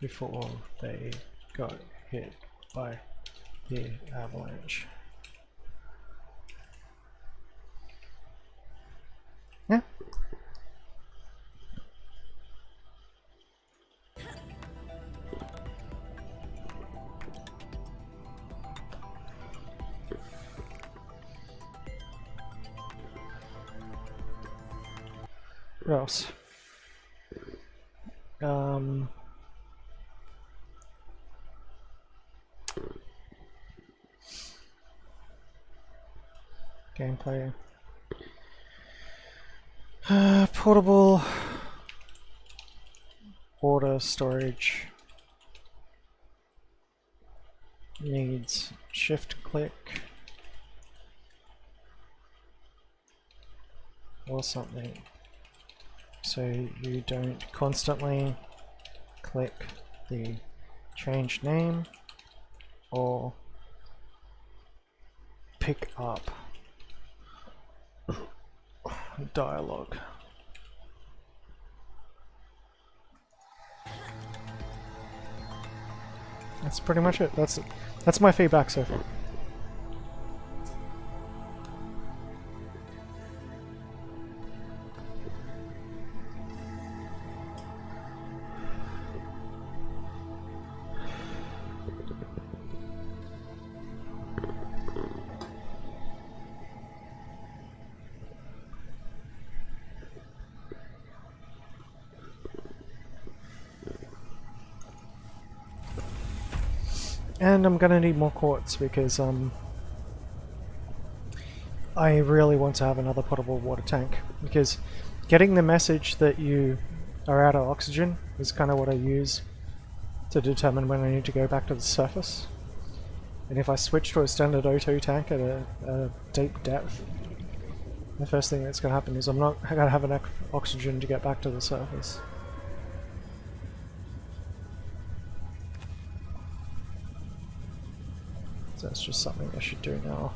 before they got hit by the avalanche. Yeah. What else? Gameplay. Portable order storage needs shift click or something, so you don't constantly click the change name or pick up dialogue. That's pretty much it. That's my feedback so far. And I'm gonna need more quartz because I really want to have another potable water tank, because getting the message that you are out of oxygen is kind of what I use to determine when I need to go back to the surface. And if I switch to a standard O2 tank at a deep depth, the first thing that's going to happen is I'm not going to have enough oxygen to get back to the surface. So that's just something I should do now.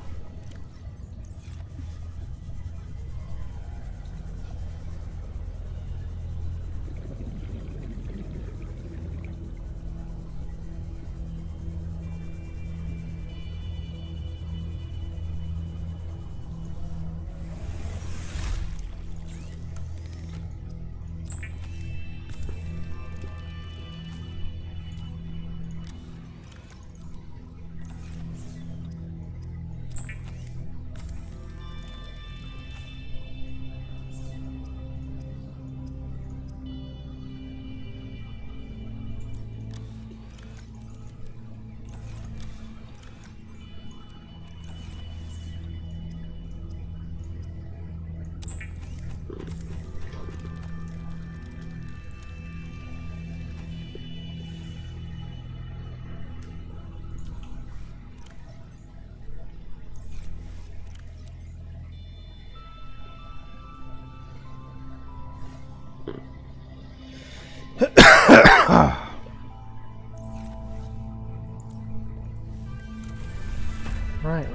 Right.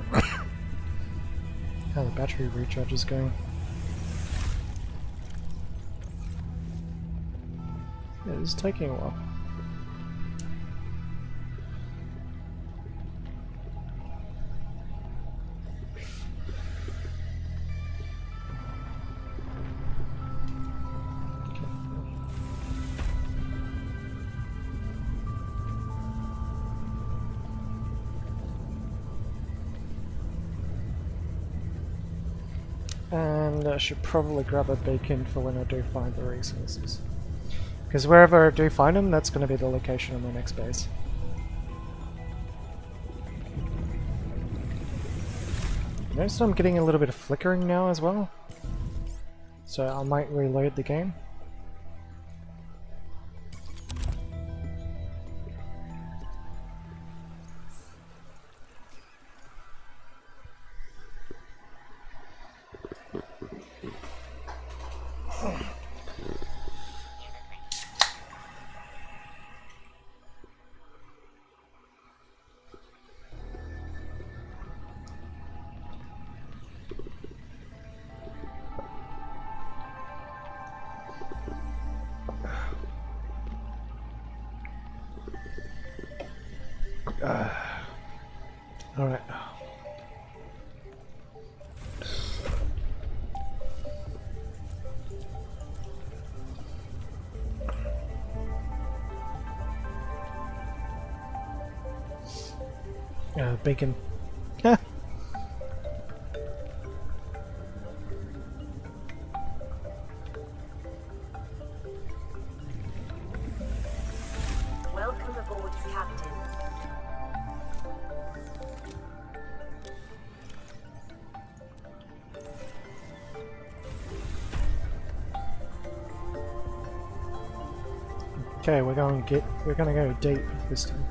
How the battery recharge is going. It is taking a while. And I should probably grab a beacon for when I do find the resources. Because wherever I do find them, that's going to be the location of my next base. Notice I'm getting a little bit of flickering now as well. So I might reload the game. Alright. Bacon. Welcome aboard, Captain. Okay, we're gonna go deep this time.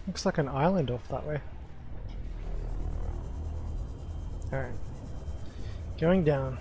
Looks like an island off that way. Alright. Going down.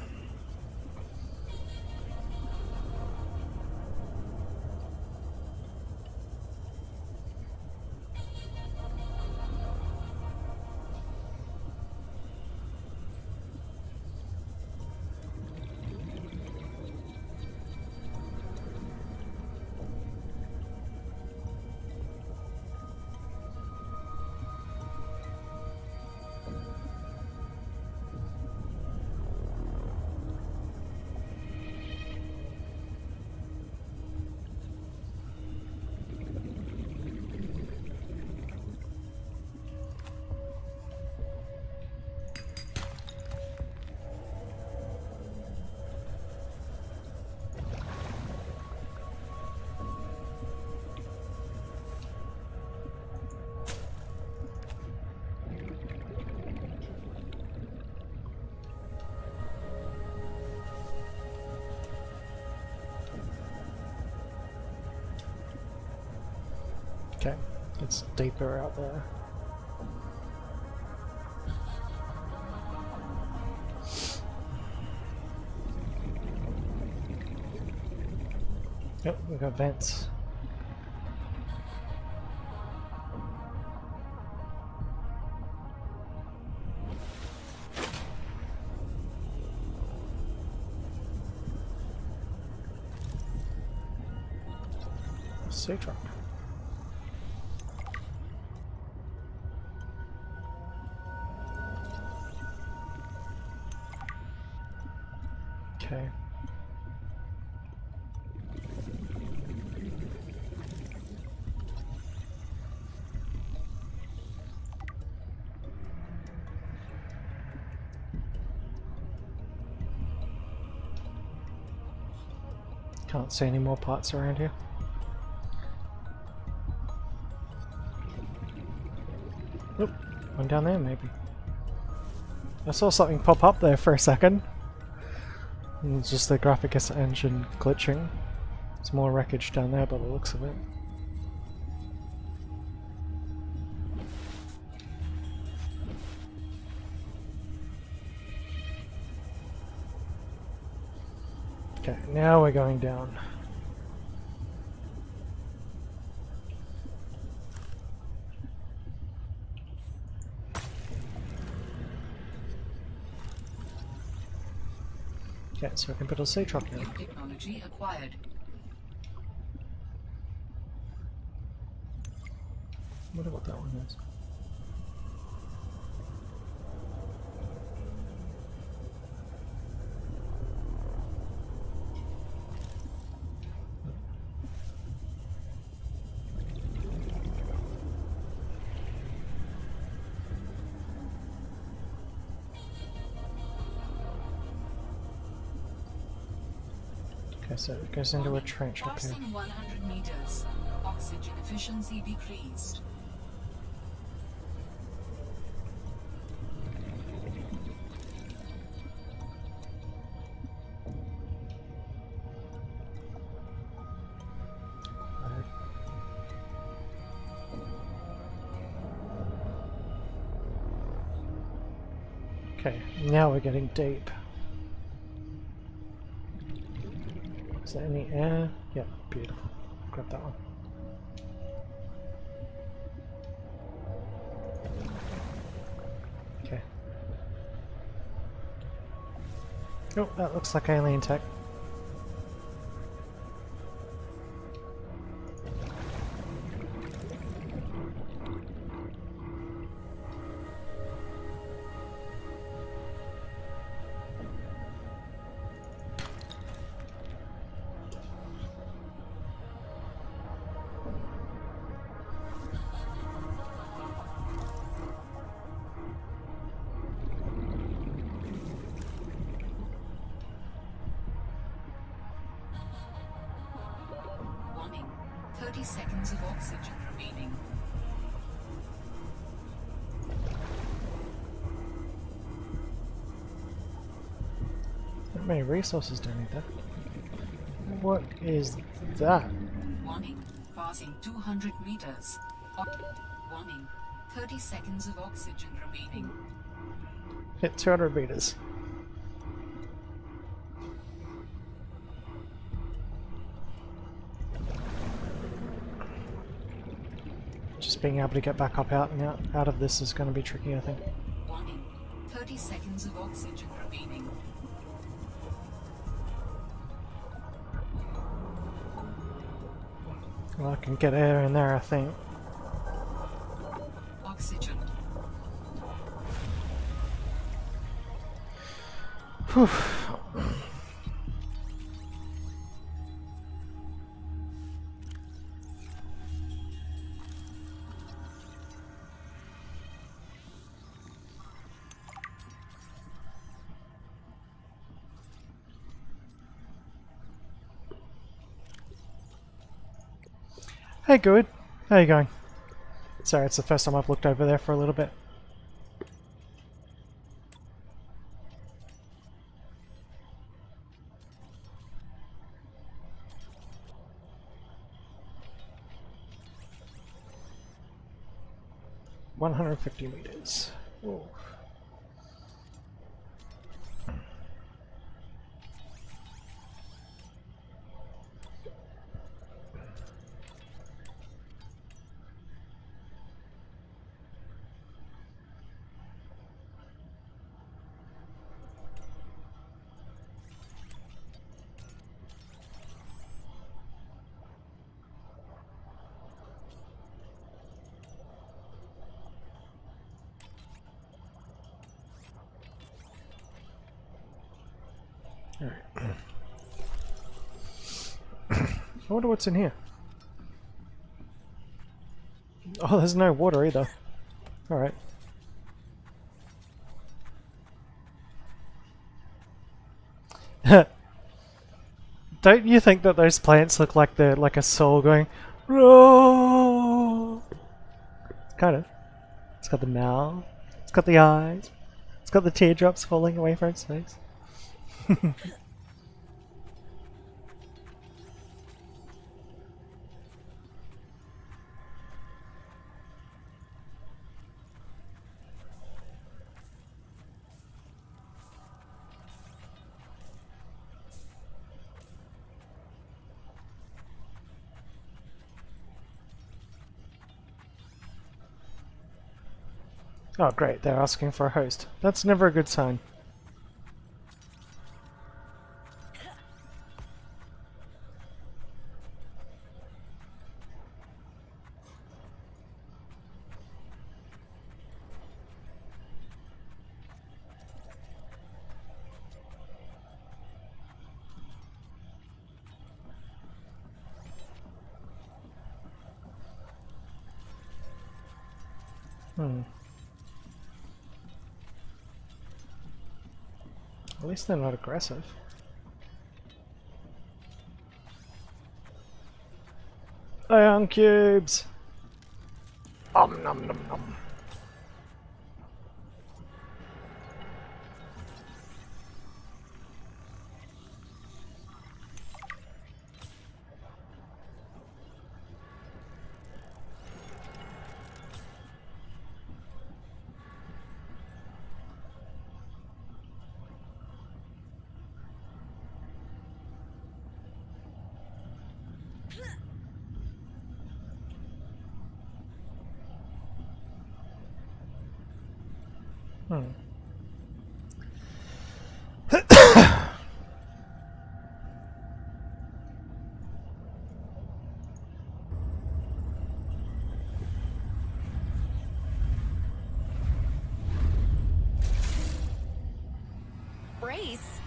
Okay, it's deeper out there. Yep, we've got vents. Sea truck. Okay. Can't see any more parts around here. Oop, one down there maybe. I saw something pop up there for a second. It's just the graphics engine glitching. There's more wreckage down there by the looks of it. Okay, now we're going down. Okay, so we can put a sea truck now. New technology acquired. I wonder what that one is. Okay, so it goes into a trench up here. Passing 100 meters. Oxygen efficiency decreased. Okay, now we're getting deep. Is there any air? Yeah, beautiful. Grab that one. Okay. Oh, that looks like alien tech. Warning. 30 seconds of oxygen remaining. Not many resources don't need that. What is that? Warning. Passing 200 meters. Warning. 30 seconds of oxygen remaining. Hit 200 meters. Just being able to get back up out and out of this is going to be tricky, I think. Warning. 30 seconds of oxygen remaining. Well, I can get air in there, I think. Oxygen. Whew. Hey, good. How you going? Sorry, it's the first time I've looked over there for a little bit. $150 meters. Whoa. Alright. I wonder what's in here. Oh, there's no water either. Alright. Don't you think that those plants look like they're like a soul going, "Roar"? Kind of. It's got the mouth. It's got the eyes. It's got the teardrops falling away from its face. Oh great, they're asking for a host. That's never a good sign. At least they're not aggressive. Ion cubes! Om nom nom nom. Brace?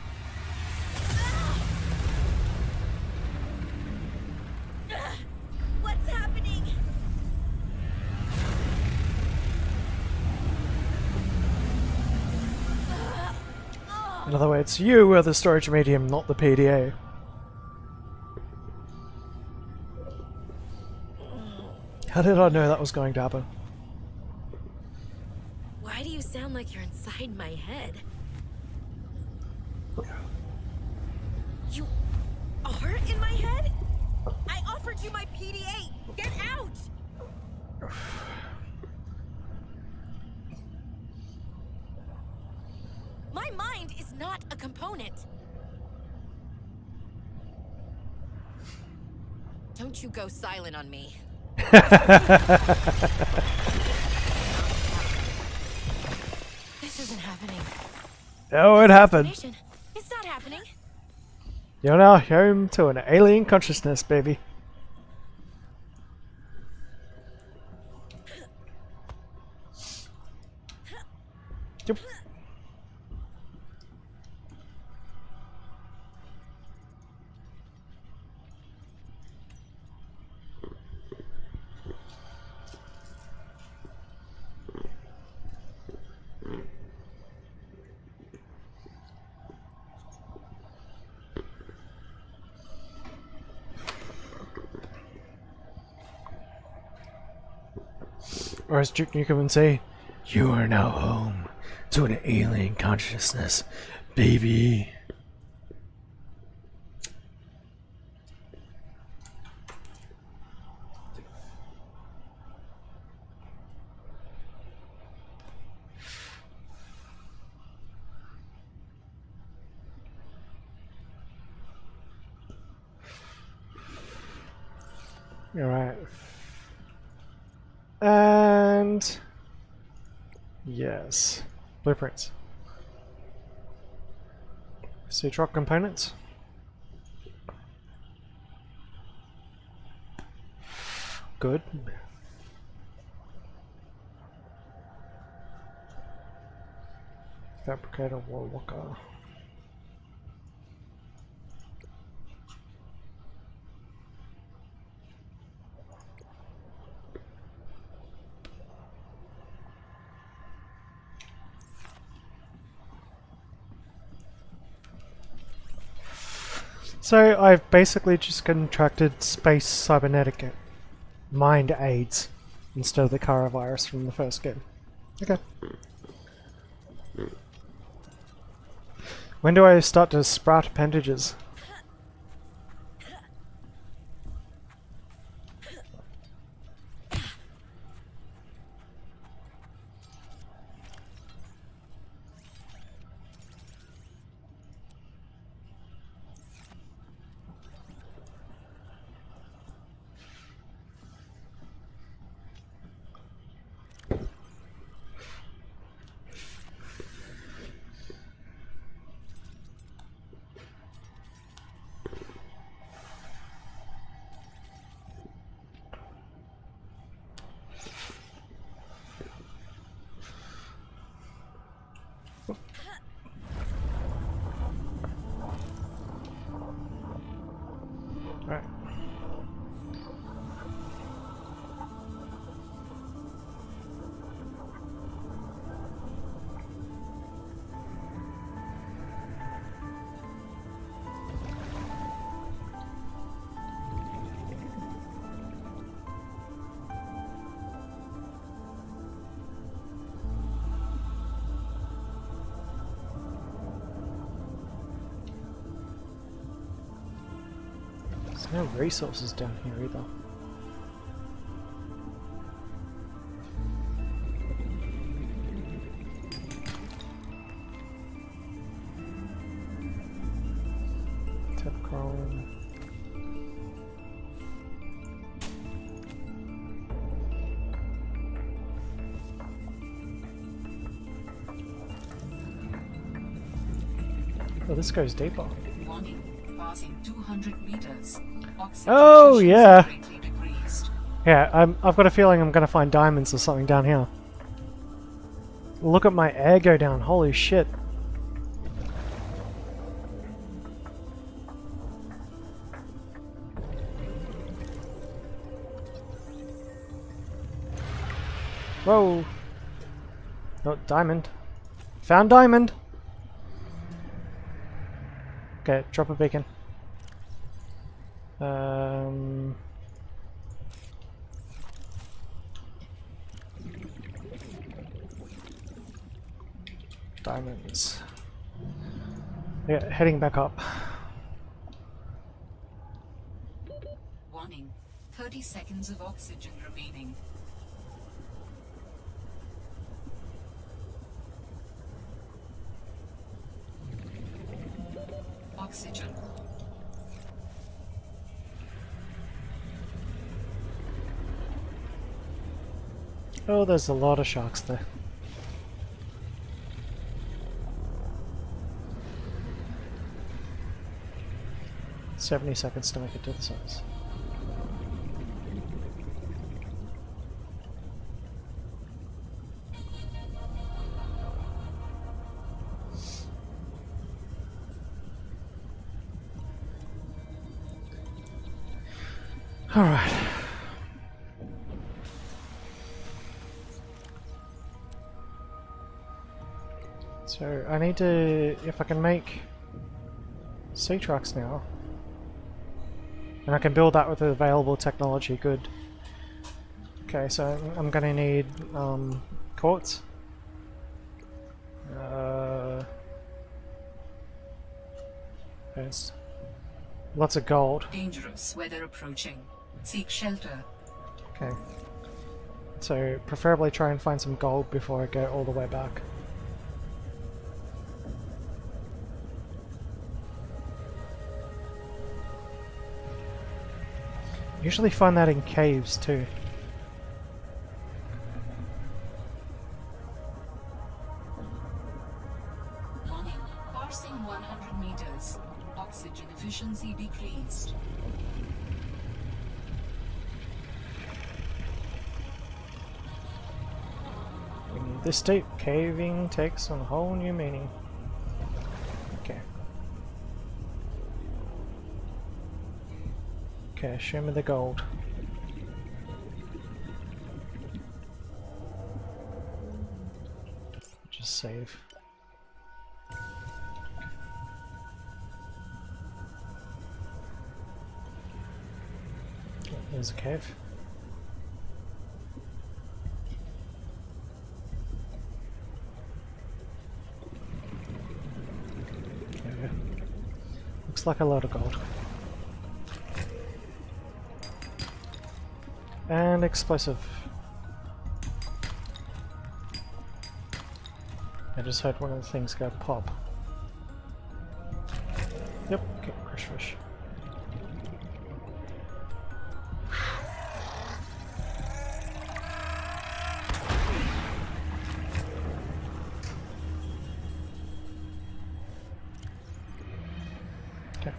What's happening? In other words, you are the storage medium, not the PDA. How did I know that was going to happen? Why do you sound like you're inside my head? You are in my head? I offered you my PDA! Get out! My mind is not a component. Don't you go silent on me. This isn't happening. Oh, it happened. It's not happening. You're now home to an alien consciousness, baby. Yep. Or as Duke Nukem would say, you are now home to an alien consciousness, baby. Alright. And yes. Blueprints. Sea truck components. Good. Fabricator wall walker. So I've basically just contracted space cybernetic mind aids instead of the coronavirus from the first game. Okay. When do I start to sprout appendages? No resources down here either. Tap crawling. Oh, this goes deeper. Warning. Passing 200 meters. Oxygen Oh, efficiency yeah. greatly decreased. Yeah, I've got a feeling I'm gonna find diamonds or something down here. Look at my air go down, holy shit. Whoa. Oh, diamond. Found diamond! Okay, drop a beacon. Diamonds. Yeah, heading back up. Warning. 30 seconds of oxygen remaining. Oxygen. Oh, there's a lot of sharks there. "70 seconds to make it to the surface." Alright. So I need to, if I can make sea trucks now, and I can build that with the available technology, good. Okay, so I'm gonna need quartz. There's lots of gold. Dangerous weather approaching. Seek shelter. Okay. So preferably try and find some gold before I go all the way back. Usually find that in caves too. Warning. Passing 100 meters. Oxygen efficiency decreased. We need this deep. Caving takes on a whole new meaning. Okay. Okay, show me the gold. Just save. There's a cave. There we go. Looks like a lot of gold. And explosive. I just heard one of the things go pop. Yep, okay, crush fish. Okay.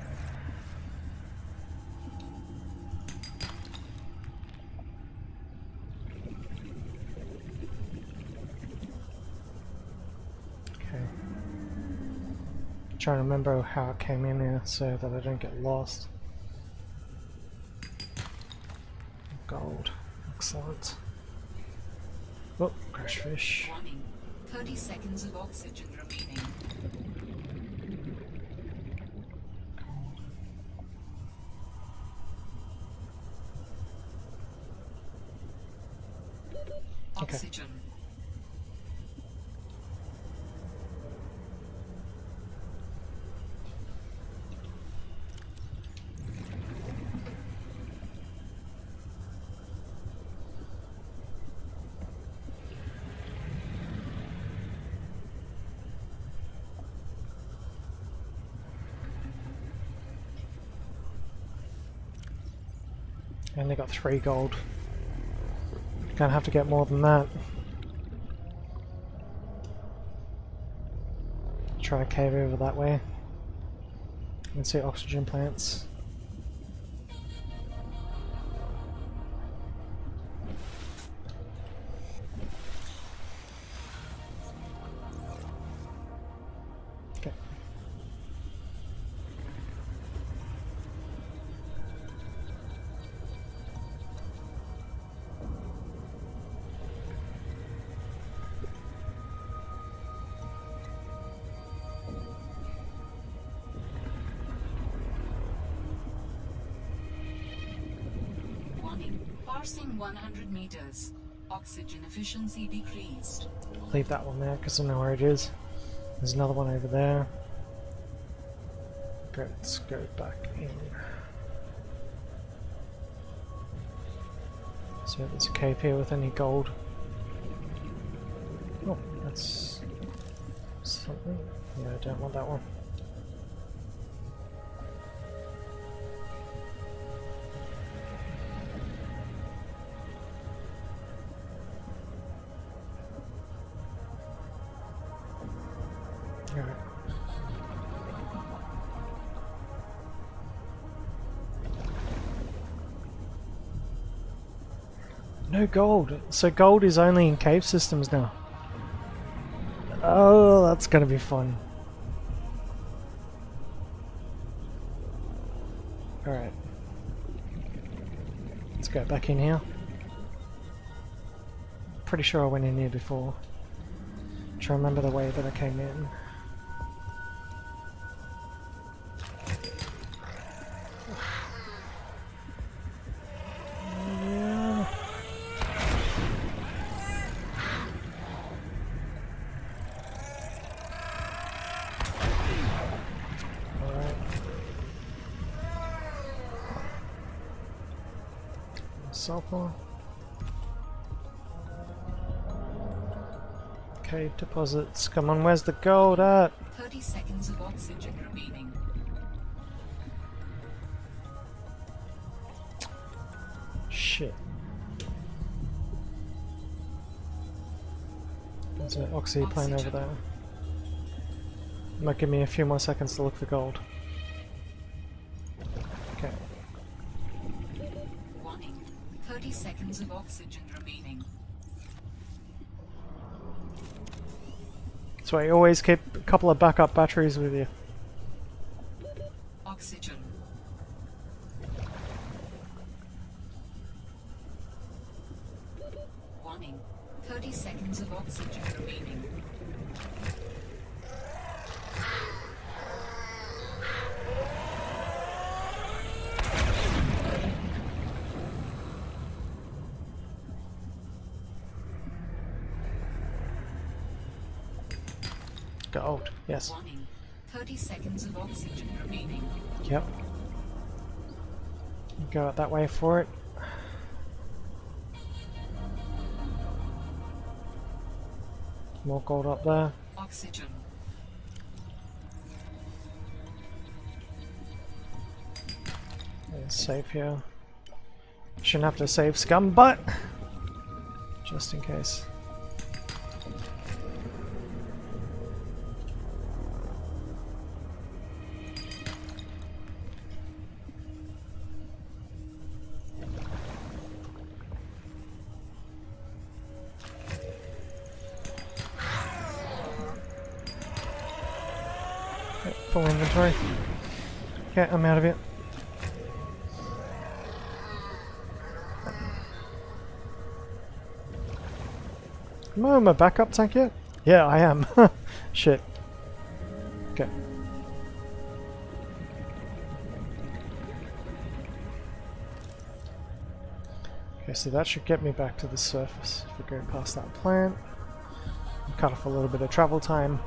Trying to remember how it came in here so that I don't get lost. Gold. Excellent. Oh, crash fish. Warning. 30 seconds of oxygen remaining. Okay. Oxygen. And they got 3 gold. Gonna have to get more than that. Try to cave over that way. And see oxygen plants. Okay. Warning. Passing 100 meters. Oxygen efficiency decreased. Leave that one there because I know where it is. There's another one over there. Let's go back in. So there's a cave here with any gold. Oh, that's something. Yeah, I don't want that one. Alright. No gold. So gold is only in cave systems now. Oh, that's gonna be fun. Alright. Let's go back in here. Pretty sure I went in here before. Try to remember the way that I came in. Yeah. Alright. Sulfur. Cave deposits. Come on, where's the gold at? 30 seconds of oxygen remaining. Shit. There's an oxy plane over there. Might give me a few more seconds to look for gold. Okay. Warning. 30 seconds of oxygen remaining. So I always keep a couple of backup batteries with you. Oxygen. Warning. 30 seconds of oxygen remaining. Gold, yes. Warning. 30 seconds of oxygen remaining. Yep. Go out that way for it. More gold up there. Oxygen. There's save here. Shouldn't have to save scum, but just in case. Okay, full inventory. Okay, I'm out of it. Am I on my backup tank yet? Yeah, I am. Shit. Okay. Okay, so that should get me back to the surface. If we go past that plant, cut off a little bit of travel time.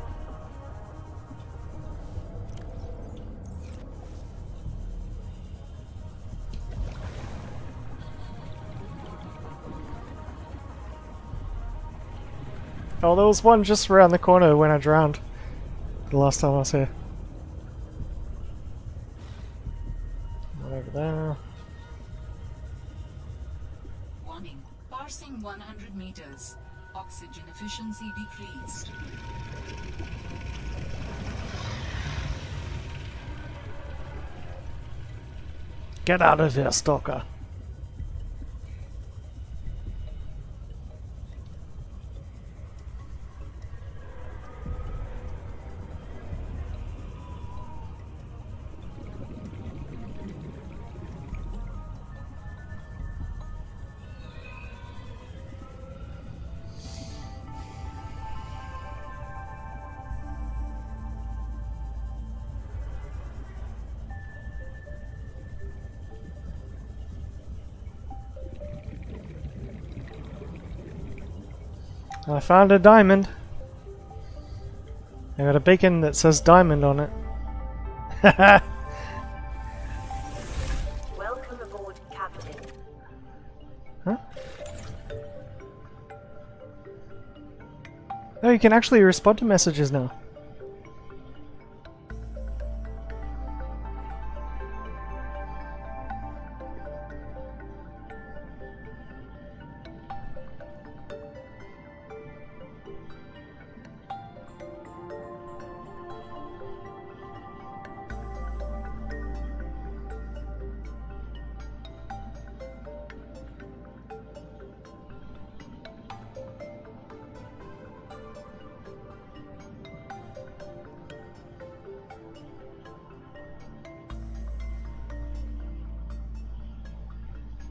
Oh, there was one just around the corner when I drowned. The last time I was here. One over there. Oxygen efficiency decreased. Get out of here, stalker. I found a diamond. I got a beacon that says diamond on it. Welcome aboard, Captain. Huh? Oh, you can actually respond to messages now.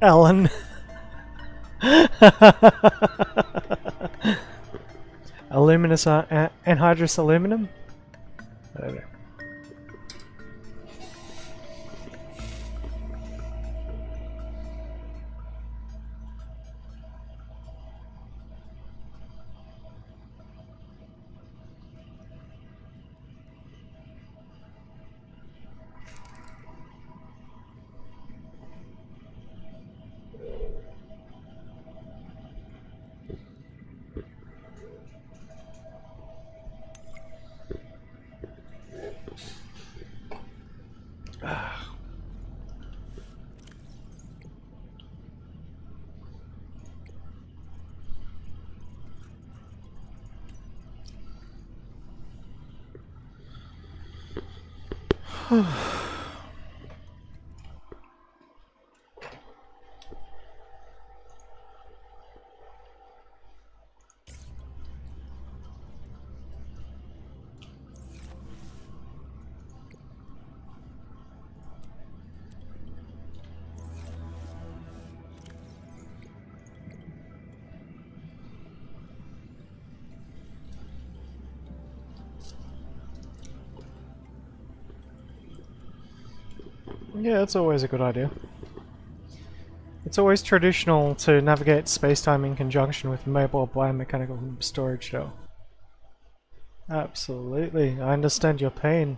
Ellen. Aluminous anhydrous aluminum? I don't know. Yeah, that's always a good idea. It's always traditional to navigate space-time in conjunction with mobile biomechanical storage, though. Absolutely, I understand your pain.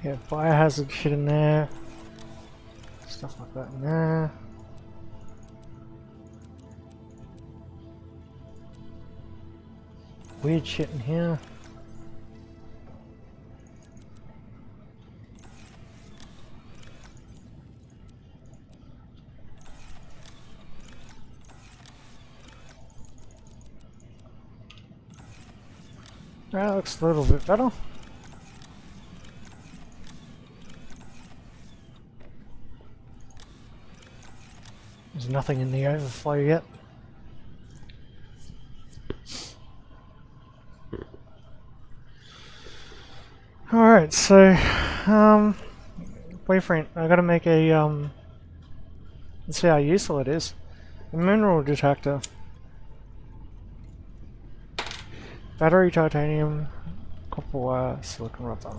Yeah, biohazard shit in there. Stuff like that in there. Weird shit in here. That looks a little bit better. There's nothing in the overflow yet. Alright, so waypoint, I gotta make a let's see how useful it is. A mineral detector. Battery titanium, copper wire, silicon rubber.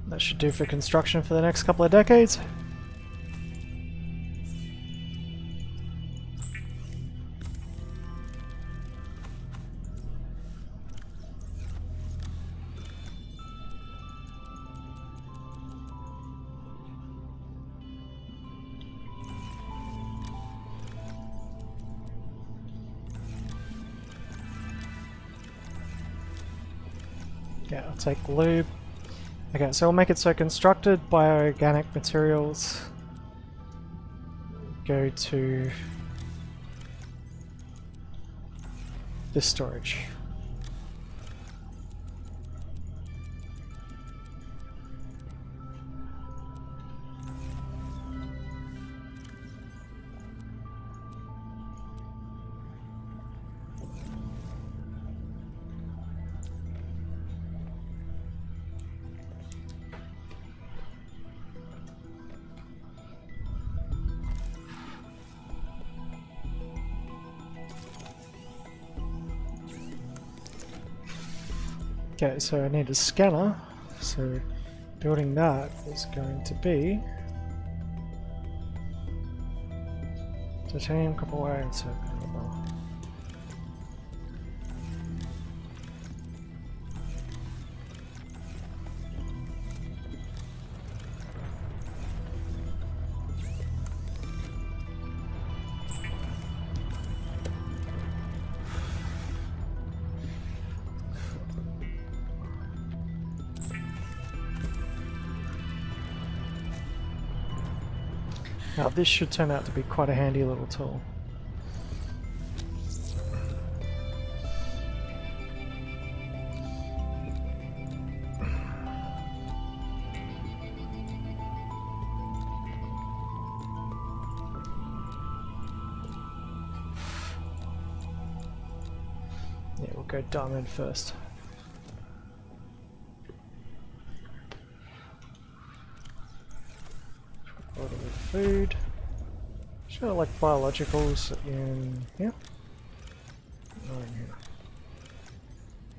That should do for construction for the next couple of decades. Yeah, I'll take lube. Okay, so we'll make it so constructed by organic materials. Go to this storage. Okay, so I need a scanner, so building that is going to be titanium, copper wire, and silicon rubber. Now this should turn out to be quite a handy little tool. Yeah, we'll go diamond first. Order of food. Sure, like biologicals in here. Oh, in here.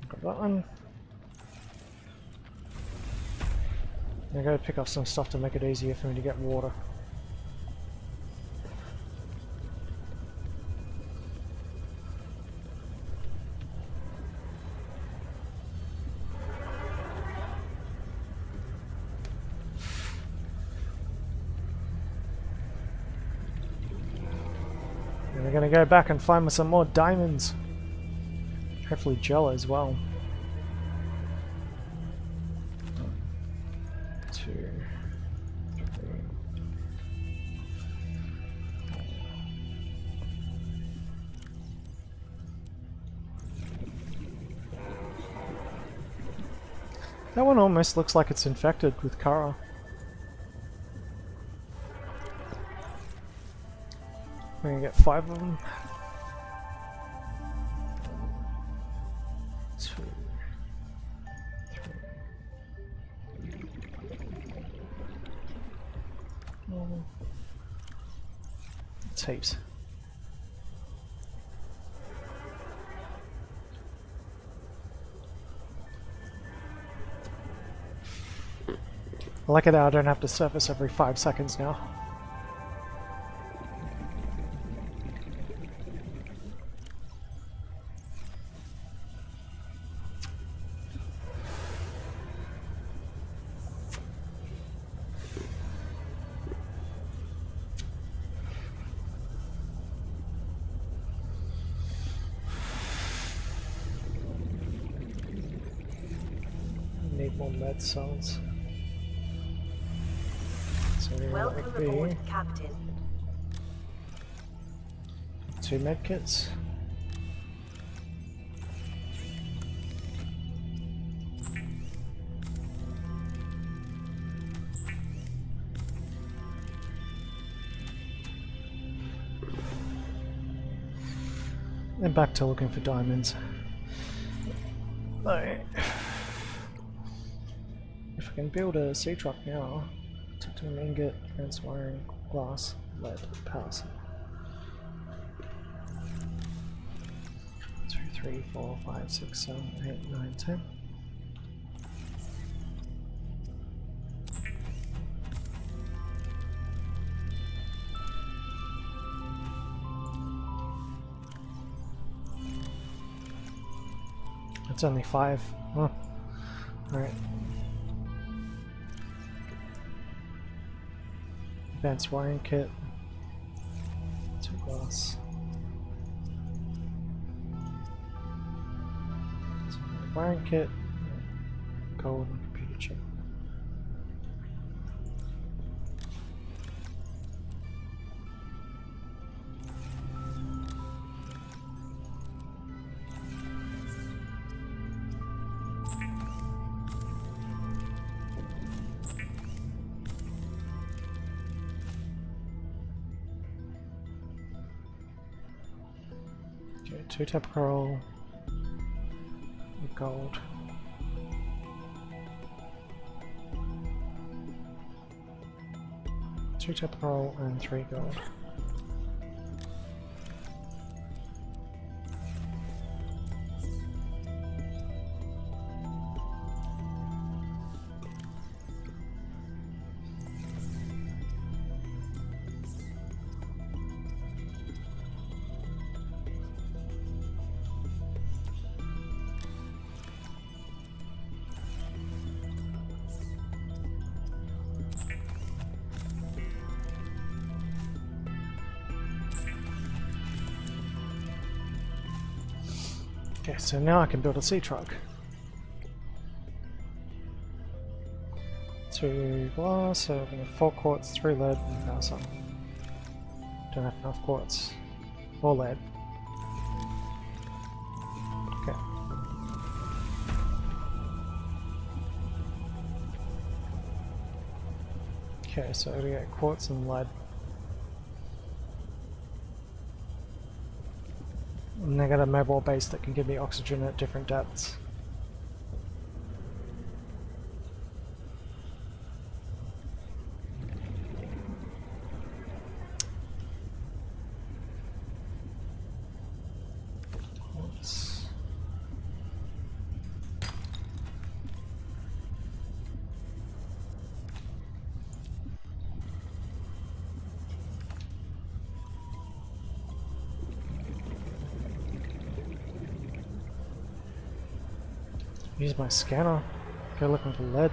Got that one. I'm gonna go pick up some stuff to make it easier for me to get water. gonna go back and find some more diamonds. Hopefully gel as well. 2, 3. That one almost looks like it's infected with Kara. We're gonna get 5 of them. 2, 3. Tapes. I like it how I don't have to surface every 5 seconds now. Need more med cells. So that Welcome would be aboard, Captain. 2 med kits. And back to looking for diamonds. Right. If I can build a sea truck now, titanium ingot, advanced wiring, glass, lead, power cell. 2, 3, 4, 5, 6, 7, 8, 9, 10. It's only 5. Huh. Alright. Advanced wiring kit. 2 glass. Wiring kit. Gold and computer chip. Okay, 2 temporal with gold. Two temporal and 3 gold. Okay, so now I can build a sea truck. 2 glass, so I'm gonna 4 quartz, 3 lead, and power cell. Don't have enough quartz. Or lead. Okay. Okay, so we get quartz and lead. And I got a mobile base that can give me oxygen at different depths. Let's use my scanner. Go looking for lead.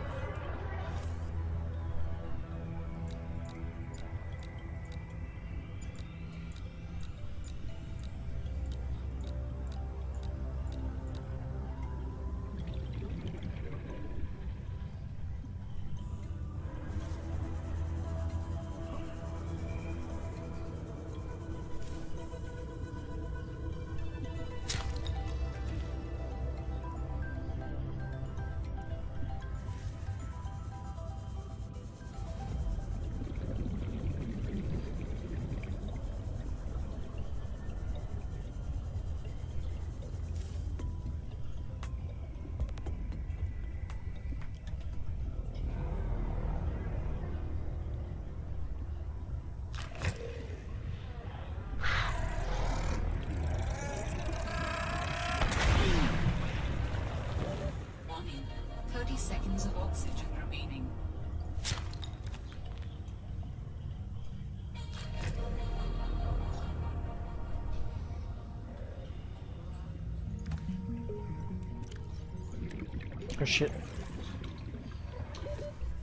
Oh shit.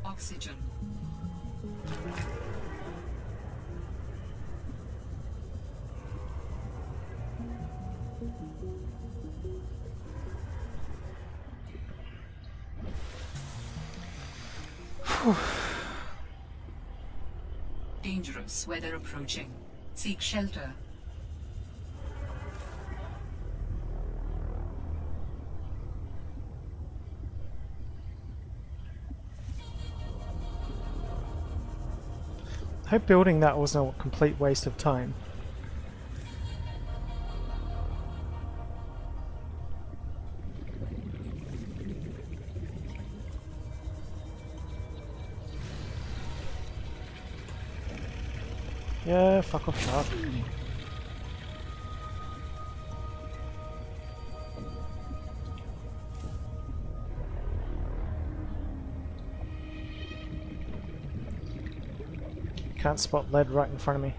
Oxygen. Dangerous weather approaching. Seek shelter. I hope building that wasn't a complete waste of time. Yeah, fuck off, shark. Can't spot lead right in front of me.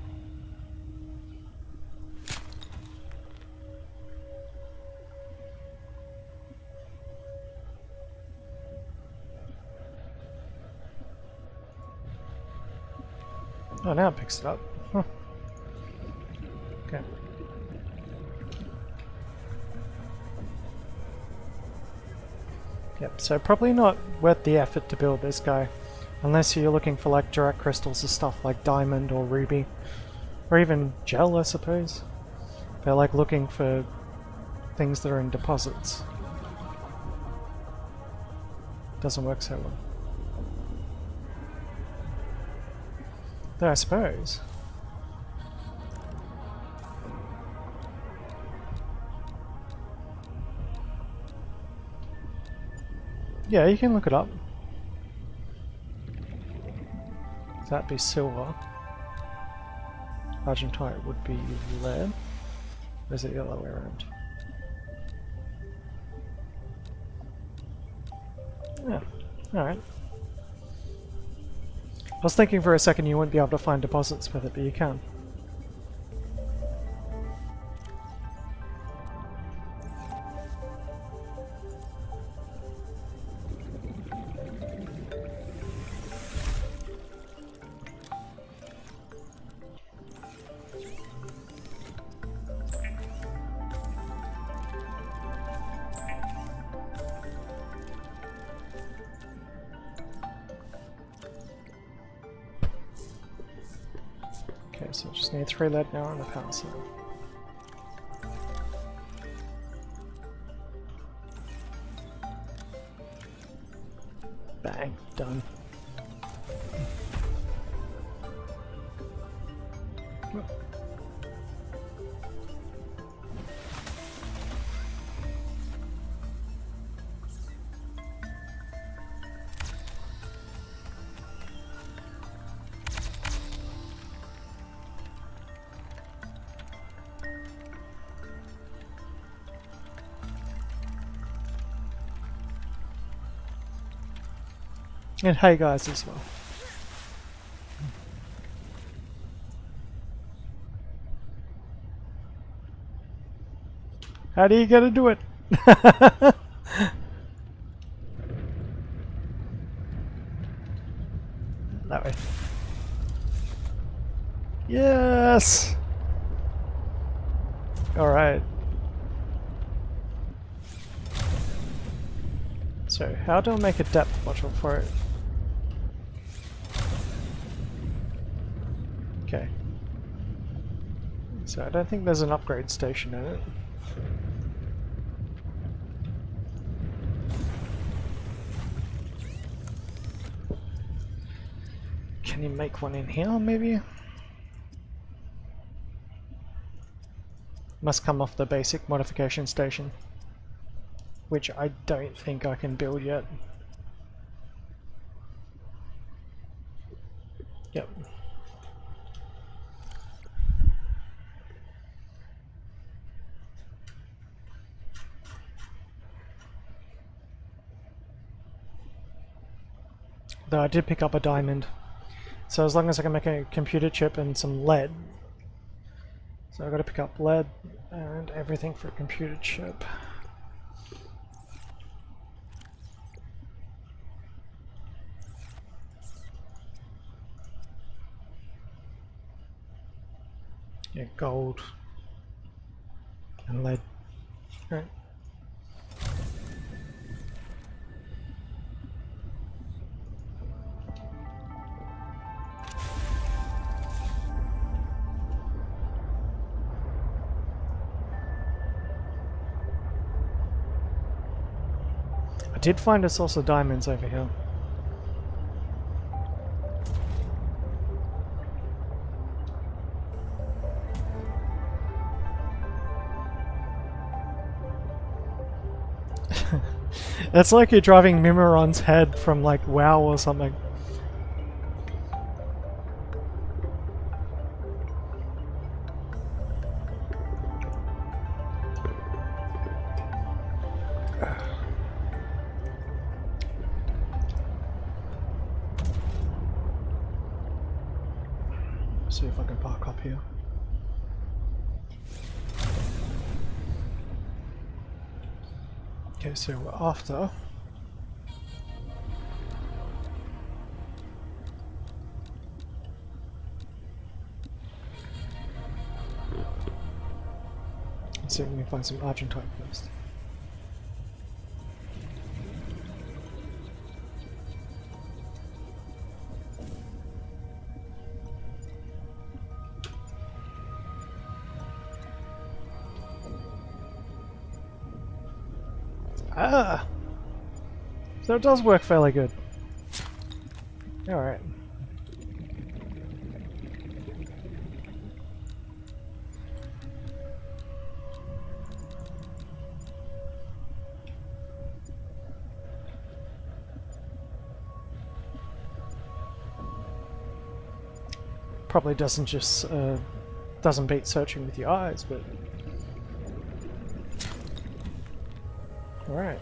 Oh, now it picks it up. Huh. Okay. Yep, so probably not worth the effort to build this guy. Unless you're looking for like direct crystals or stuff like diamond or ruby. Or even gel, I suppose. They're like looking for things that are in deposits. Doesn't work so well. Though I suppose. Yeah, you can look it up. That'd be silver. Argentite would be lead. Or is it the other way around? Yeah, alright. I was thinking for a second you wouldn't be able to find deposits with it, but you can. Okay, so just need 3 lead now and a power cell. Bang, done. And hey guys as well. How do you gotta do it? That way. Yes! Alright. So, how do I make a depth module for it? Okay. So I don't think there's an upgrade station in it. Can you make one in here, maybe? Must come off the basic modification station, which I don't think I can build yet. Yep. Though I did pick up a diamond. So as long as I can make a computer chip and some lead. So I've got to pick up lead and everything for a computer chip. Yeah, gold and lead. Right. I did find a source of diamonds over here. It's like you're driving Mimiron's head from like WoW or something. See if I can park up here. Okay, so we're after. Let's see if we can find some Argentine first. Ah! So it does work fairly good. Alright. Probably doesn't just doesn't beat searching with your eyes, but alright.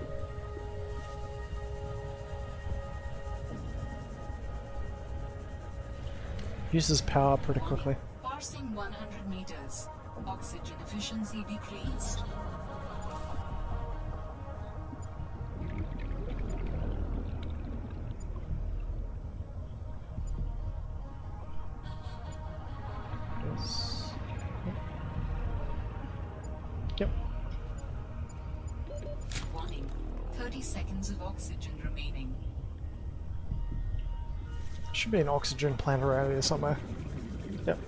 Uses power pretty quickly. Passing 100 meters. Oxygen efficiency decreased. Yes. Yep. Warning. 30 seconds of oxygen remaining. Should be an oxygen plant around here somewhere. Yep.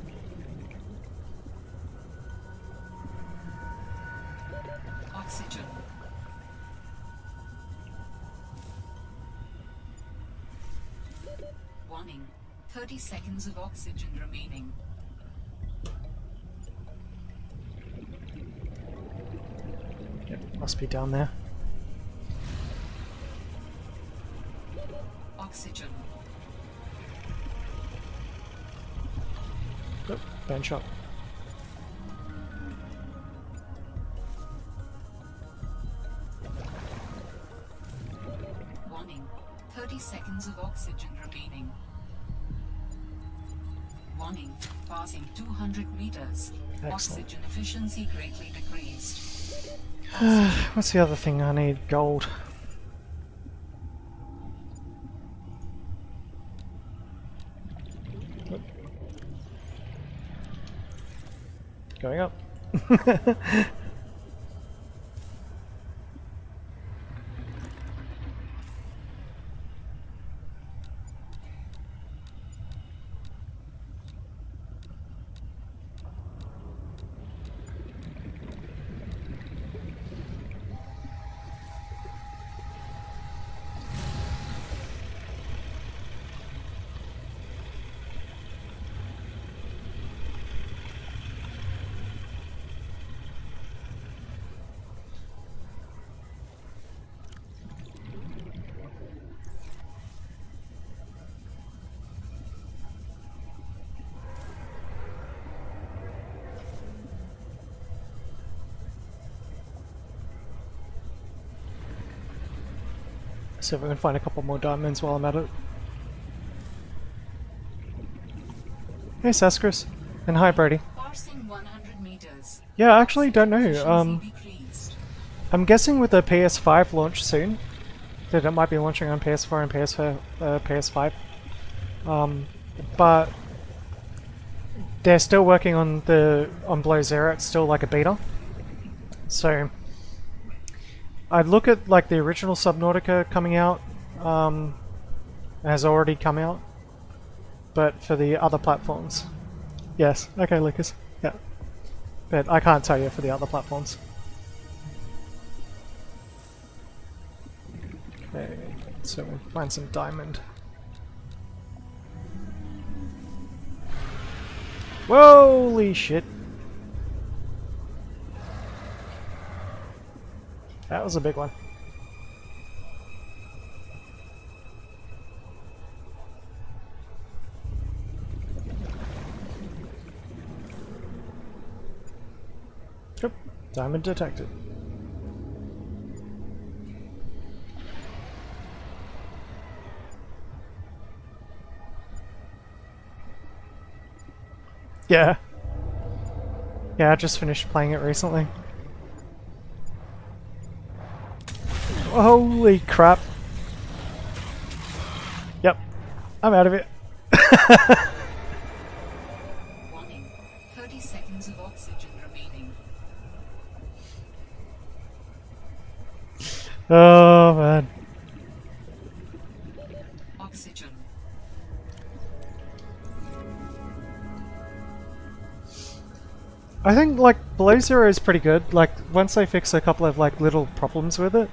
Oxygen. Warning. 30 seconds of oxygen remaining. Yep, must be down there. Oxygen. Yep, bench up. Warning. 30 seconds of oxygen remaining. Warning. Passing 200 meters. Excellent. Oxygen efficiency greatly decreased. What's the other thing I need? Gold. Oop. Going up. See if we can find a couple more diamonds while I'm at it. Hey Saskris. And hi Brady. Passing 100 meters. Yeah, I actually don't know. Efficiency decreased. I'm guessing with the PS5 launch soon, that it might be launching on PS4 and PS5. But they're still working on Below Zero. It's still like a beta. So I'd look at like the original Subnautica coming out. Has already come out, but for the other platforms, yes. Okay, Lucas. Yeah, but I can't tell you for the other platforms. Okay, so we'll find some diamond. Holy shit! That was a big one. Yep, diamond detected. Yeah. Yeah, I just finished playing it recently. Holy crap. Yep, I'm out of it. Warning. 30 seconds of oxygen remaining. Oh man. Oxygen. I think like Below Zero is pretty good. Like once they fix a couple of like little problems with it,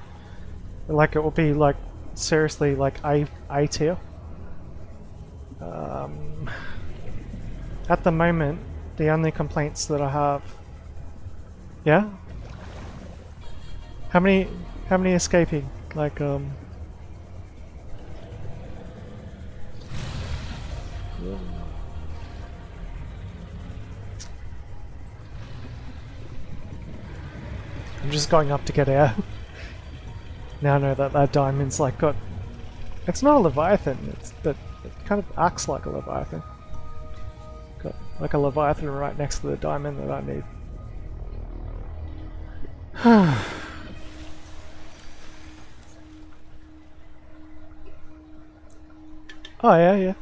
like it will be like seriously like A tier. At the moment, the only complaints that I have. Yeah. How many escaping? Like I'm just going up to get air. Now I know that that diamond's like got... It's not a Leviathan, but it kind of acts like a Leviathan. Got like a Leviathan right next to the diamond that I need. Oh yeah, yeah.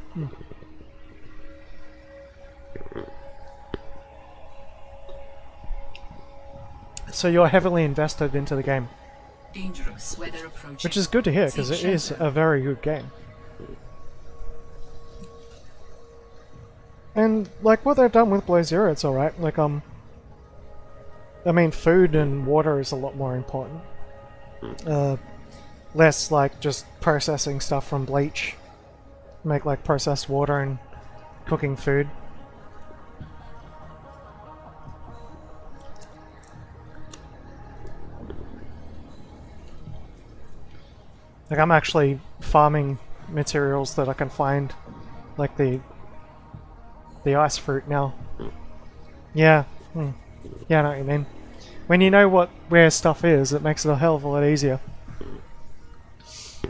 So you're heavily invested into the game. Dangerous weather approaching. Which is good to hear, because it is a very good game. And, like, what they've done with Below Zero, it's alright. Like, I mean, food and water is a lot more important. Less, like, just processing stuff from bleach. Make, like, processed water and cooking food. Like, I'm actually farming materials that I can find, like the ice fruit now. Yeah, yeah, I know what you mean. When you know where stuff is, it makes it a hell of a lot easier.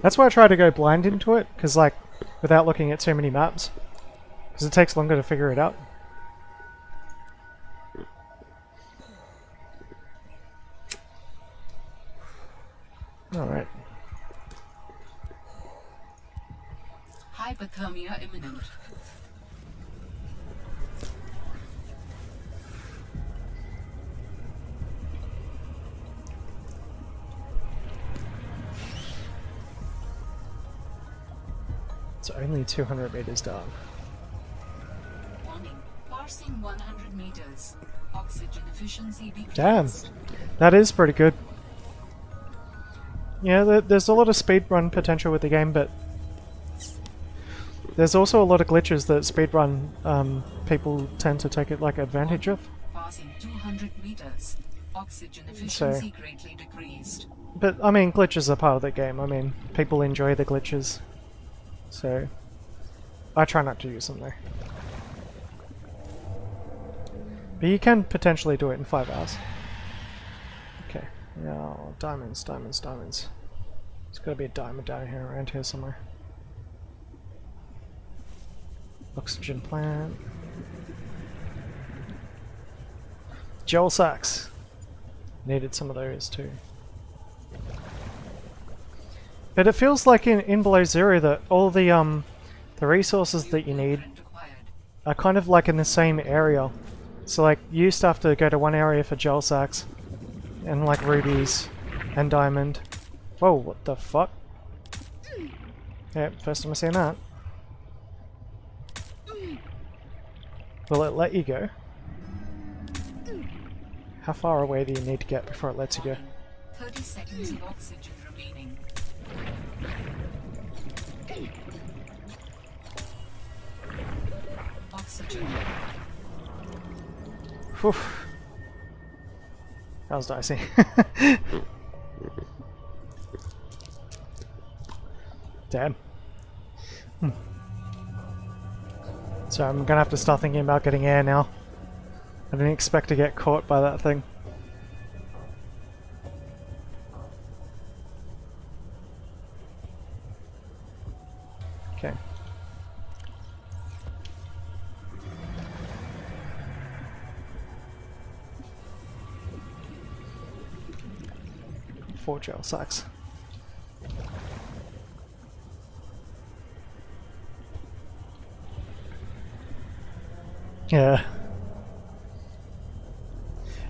That's why I try to go blind into it, because like, without looking at too many maps, because it takes longer to figure it out. Alright. Hypothermia imminent. It's only 200 meters down. Warning. Passing 100 meters. Oxygen efficiency decreased. Damn, that is pretty good. Yeah, there's a lot of speedrun potential with the game, but there's also a lot of glitches that speedrun people tend to take it like advantage of. Passing 200 meters. Oxygen efficiency greatly decreased. But I mean, glitches are part of the game. I mean, people enjoy the glitches, so I try not to use them though. But you can potentially do it in 5 hours. Okay, now diamonds, diamonds, diamonds. There's got to be a diamond down here, around here somewhere. Oxygen plant. Gel sacks. Needed some of those too. But it feels like in Below Zero that all the resources that you need are kind of like in the same area. So like you used to have to go to one area for gel sacks and like rubies and diamond. Whoa, what the fuck? Yeah, first time I've seen that. Will it let you go? How far away do you need to get before it lets you go? 30 seconds of oxygen remaining. Oxygen. Whew. That was dicey. Damn. So I'm gonna have to start thinking about getting air now. I didn't expect to get caught by that thing. Okay. Four gel sacks. Yeah.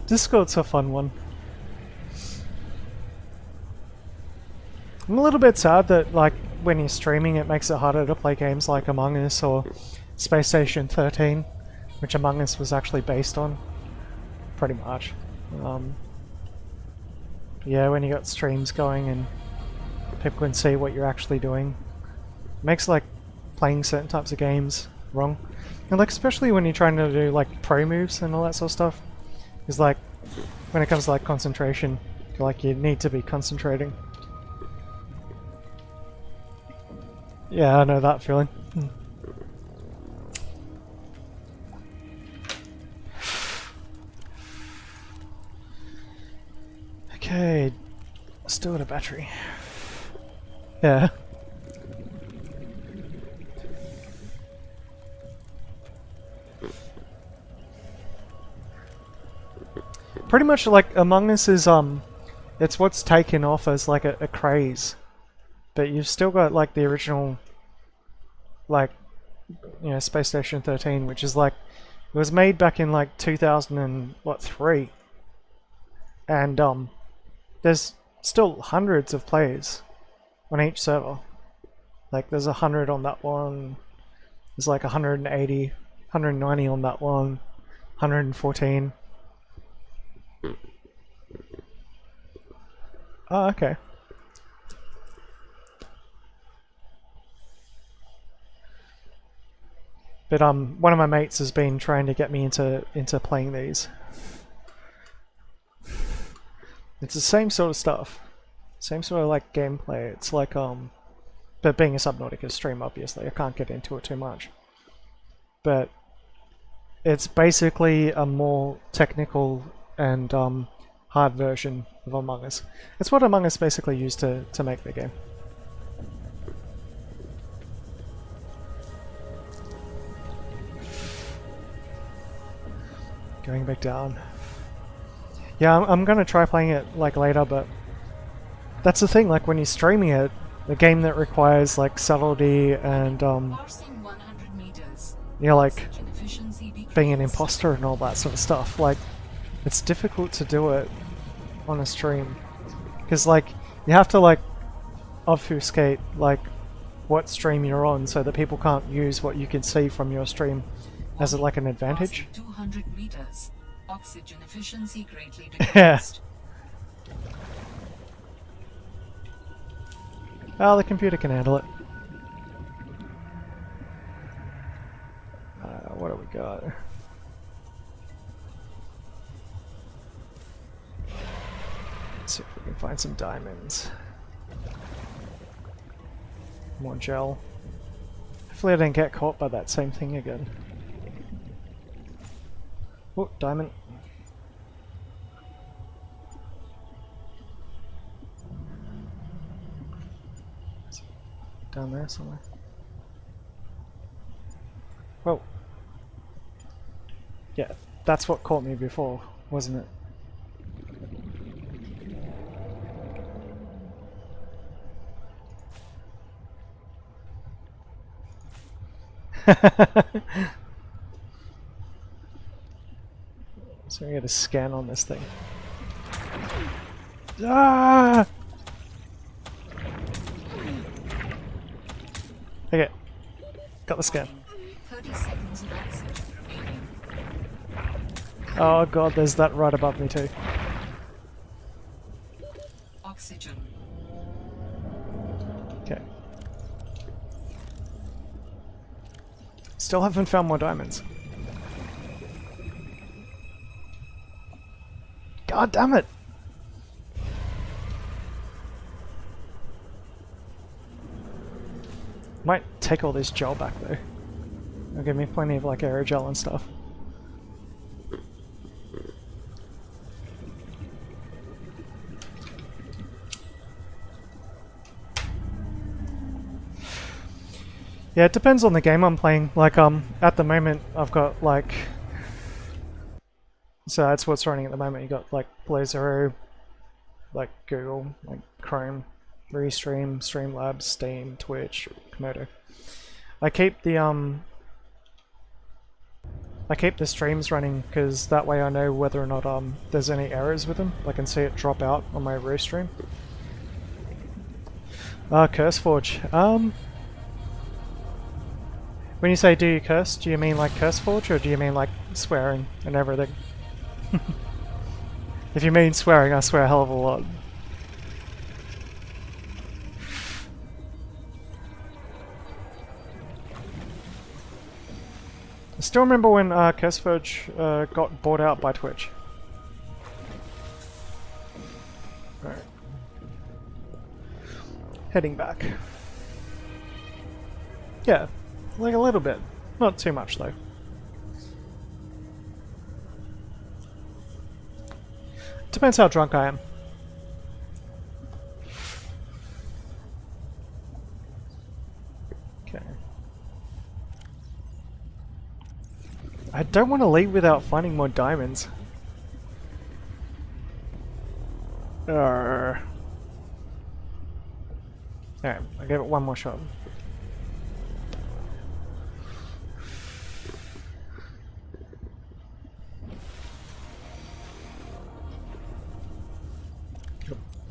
Discord's a fun one. I'm a little bit sad that, like, when you're streaming it makes it harder to play games like Among Us or Space Station 13, which Among Us was actually based on, pretty much. Yeah, when you got streams going and people can see what you're actually doing, it makes, like, playing certain types of games wrong. And, like, especially when you're trying to do, like, pro moves and all that sort of stuff. Is like, when it comes to like concentration, like you need to be concentrating. Yeah, I know that feeling. Okay, still got a battery. Yeah. Pretty much like Among Us is it's what's taken off as like a craze, but you've still got like the original, like, you know, Space Station 13, which is like, it was made back in like 2003, and there's still hundreds of players on each server. Like there's 100 on that one, there's like 180, 190 on that one, 114. Oh, okay. But one of my mates has been trying to get me into playing these. It's the same sort of stuff. Same sort of like gameplay. It's like but being a Subnautica stream, obviously, I can't get into it too much. But it's basically a more technical and hard version of Among Us. It's what Among Us basically used to make the game. Going back down. Yeah, I'm gonna try playing it like later, but that's the thing, like when you're streaming it, a game that requires like subtlety and Passing 100 meters. you know, like Oxygen efficiency being an decreased. imposter and all that sort of stuff, like it's difficult to do it on a stream because like you have to like obfuscate like what stream you're on so that people can't use what you can see from your stream as like an advantage. Passing 200 meters. Oxygen efficiency greatly Yeah. decreased. Oh, the computer can handle it. What do we got? Let's see if we can find some diamonds. More gel. Hopefully I didn't get caught by that same thing again. Oh, diamond. Down there somewhere. Whoa. Yeah, that's what caught me before, wasn't it? So we get a scan on this thing. Ah! Okay. Got the scan. 30 seconds of oxygen remaining. Oh god, there's that right above me too. Oxygen. Okay. Still haven't found more diamonds. God damn it! Might take all this gel back though. It'll give me plenty of like aerogel and stuff. Yeah, it depends on the game I'm playing. Like, at the moment I've got like... So that's what's running at the moment. You got like Blazero, like Google, like Chrome, Restream, Streamlabs, Steam, Twitch, Komodo. I keep the streams running because that way I know whether or not there's any errors with them. I can see it drop out on my Restream. CurseForge. When you say do you curse, do you mean like CurseForge or do you mean like swearing and everything? If you mean swearing, I swear a hell of a lot. I still remember when CurseForge got bought out by Twitch. Alright. Heading back. Yeah, like a little bit. Not too much though. Depends how drunk I am. Okay. I don't want to leave without finding more diamonds. Alright, I gave it one more shot.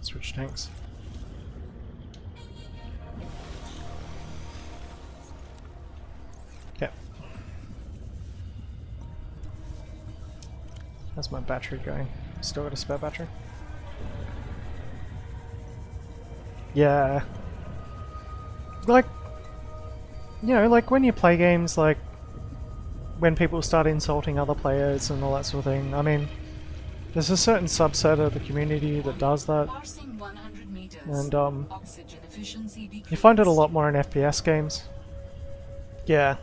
Switch tanks. Okay. How's my battery going? Still got a spare battery? Yeah. Like, you know, like when you play games, like when people start insulting other players and all that sort of thing, I mean, there's a certain subset of the community that does that, Passing 100 meters. and Oxygen efficiency decreased. you find it a lot more in FPS games. Yeah.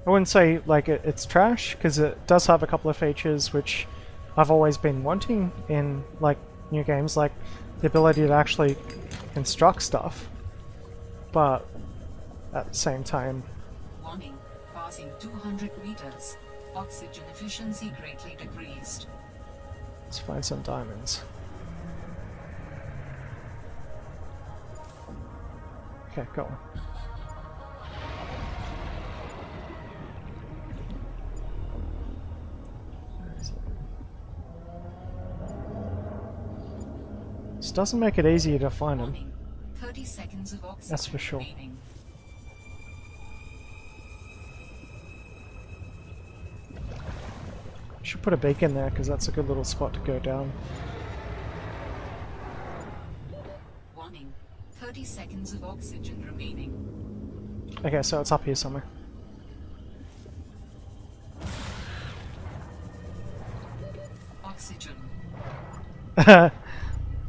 I wouldn't say like it's trash, because it does have a couple of features which I've always been wanting in like new games, like the ability to actually construct stuff, but at the same time... Warning. Passing 200 meters. Oxygen efficiency greatly decreased. Let's find some diamonds. Okay, go on. This doesn't make it easier to find them. Warning. 30 seconds of oxygen That's for sure. remaining. Should put a beacon there because that's a good little spot to go down. Warning. 30 seconds of oxygen remaining. Okay, so it's up here somewhere. Oxygen.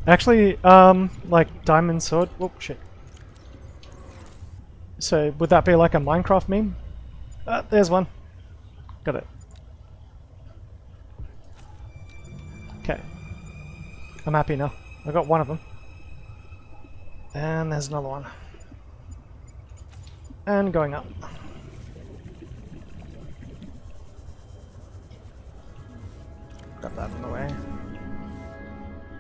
Actually, like diamond sword. Whoop, shit. So would that be like a Minecraft meme? There's one. Got it. Okay. I'm happy now. I got one of them. And there's another one. And going up. Got that in the way.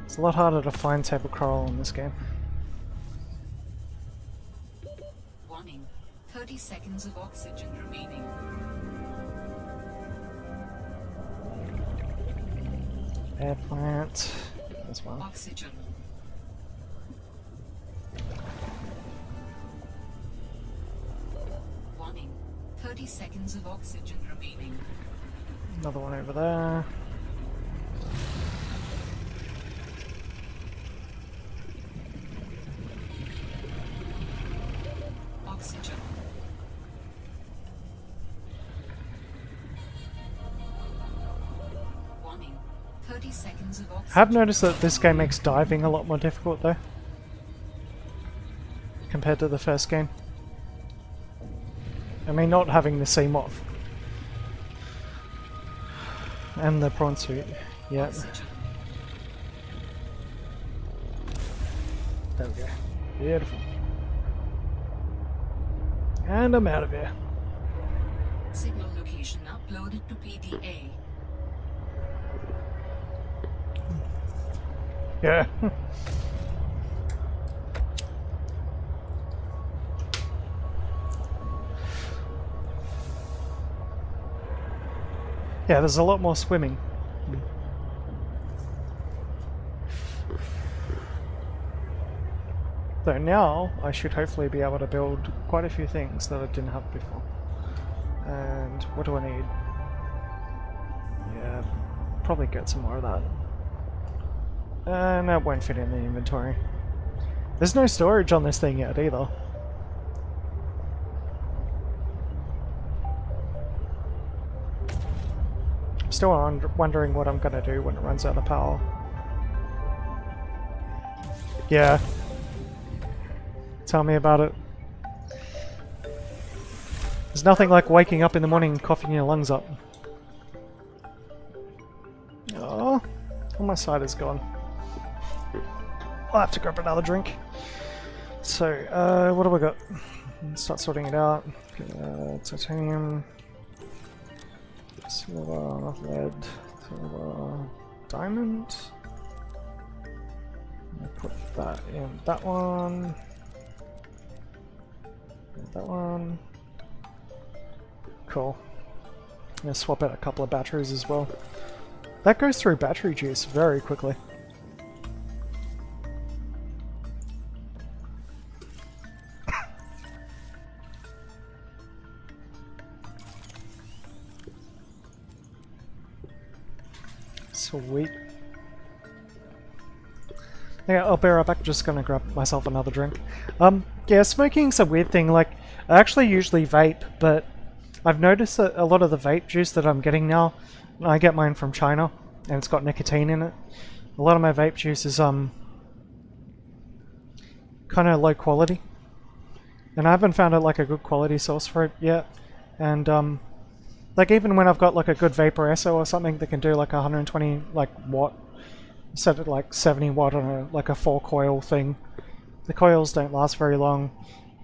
It's a lot harder to find table coral in this game. Warning. 30 seconds of oxygen remaining. Air plant as well. Oxygen. Warning. 30 seconds of oxygen remaining. Another one over there. Oxygen. Warning. 30 seconds of oxygen. I have noticed that this game makes diving a lot more difficult though, compared to the first game. I mean, not having the same off. And the prawn suit. Yeah. Oxygen. There we go. Beautiful. And I'm out of here. Signal location uploaded to PDA. Yeah. Yeah, there's a lot more swimming. So now I should hopefully be able to build quite a few things that I didn't have before. And what do I need? Yeah, probably get some more of that. And that won't fit in the inventory. There's no storage on this thing yet either. I'm still wondering what I'm gonna do when it runs out of power. Yeah. Tell me about it. There's nothing like waking up in the morning and coughing your lungs up. Oh, all my cider's gone. I'll have to grab another drink. So, what have we got? Let's start sorting it out. Titanium, silver, lead, silver, diamond. I'll put that in that one. That one. Cool. I'm gonna swap out a couple of batteries as well. That goes through battery juice very quickly. Sweet. Yeah, I'll be right back. Just gonna grab myself another drink. Yeah, smoking's a weird thing. Like, I actually usually vape, but I've noticed that a lot of the vape juice that I'm getting now, I get mine from China, and it's got nicotine in it. A lot of my vape juice is kind of low quality, and I haven't found like a good quality source for it yet. And like even when I've got like a good vapor Esso or something that can do like 120 like watt, set it like 70 watt on a like a 4 coil thing, the coils don't last very long.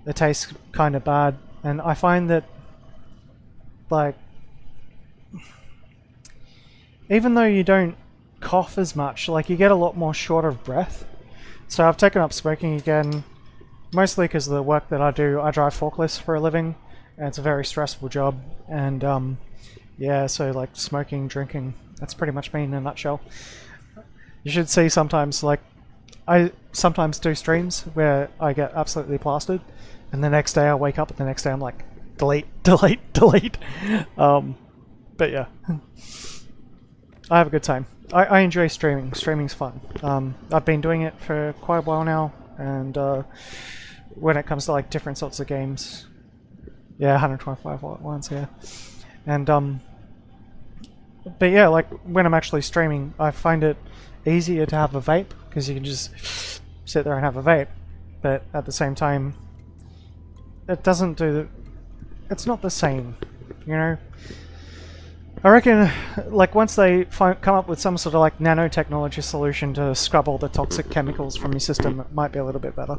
They taste kind of bad, and I find that like even though you don't cough as much, like you get a lot more short of breath. So I've taken up smoking again, mostly because of the work that I do. I drive forklifts for a living, and it's a very stressful job. And yeah, so like smoking, drinking, that's pretty much me in a nutshell. You should see sometimes, like, I sometimes do streams where I get absolutely plastered, and the next day I wake up and the next day I'm like, delete, delete, delete. But yeah, I have a good time. I enjoy streaming. Streaming's fun. I've been doing it for quite a while now, and when it comes to like different sorts of games, yeah, 125 watt ones, yeah. And but yeah, like when I'm actually streaming, I find it easier to have a vape because you can just sit there and have a vape. But at the same time, it doesn't do the. It's not the same, you know. I reckon, like, once they come up with some sort of, like, nanotechnology solution to scrub all the toxic chemicals from your system, it might be a little bit better.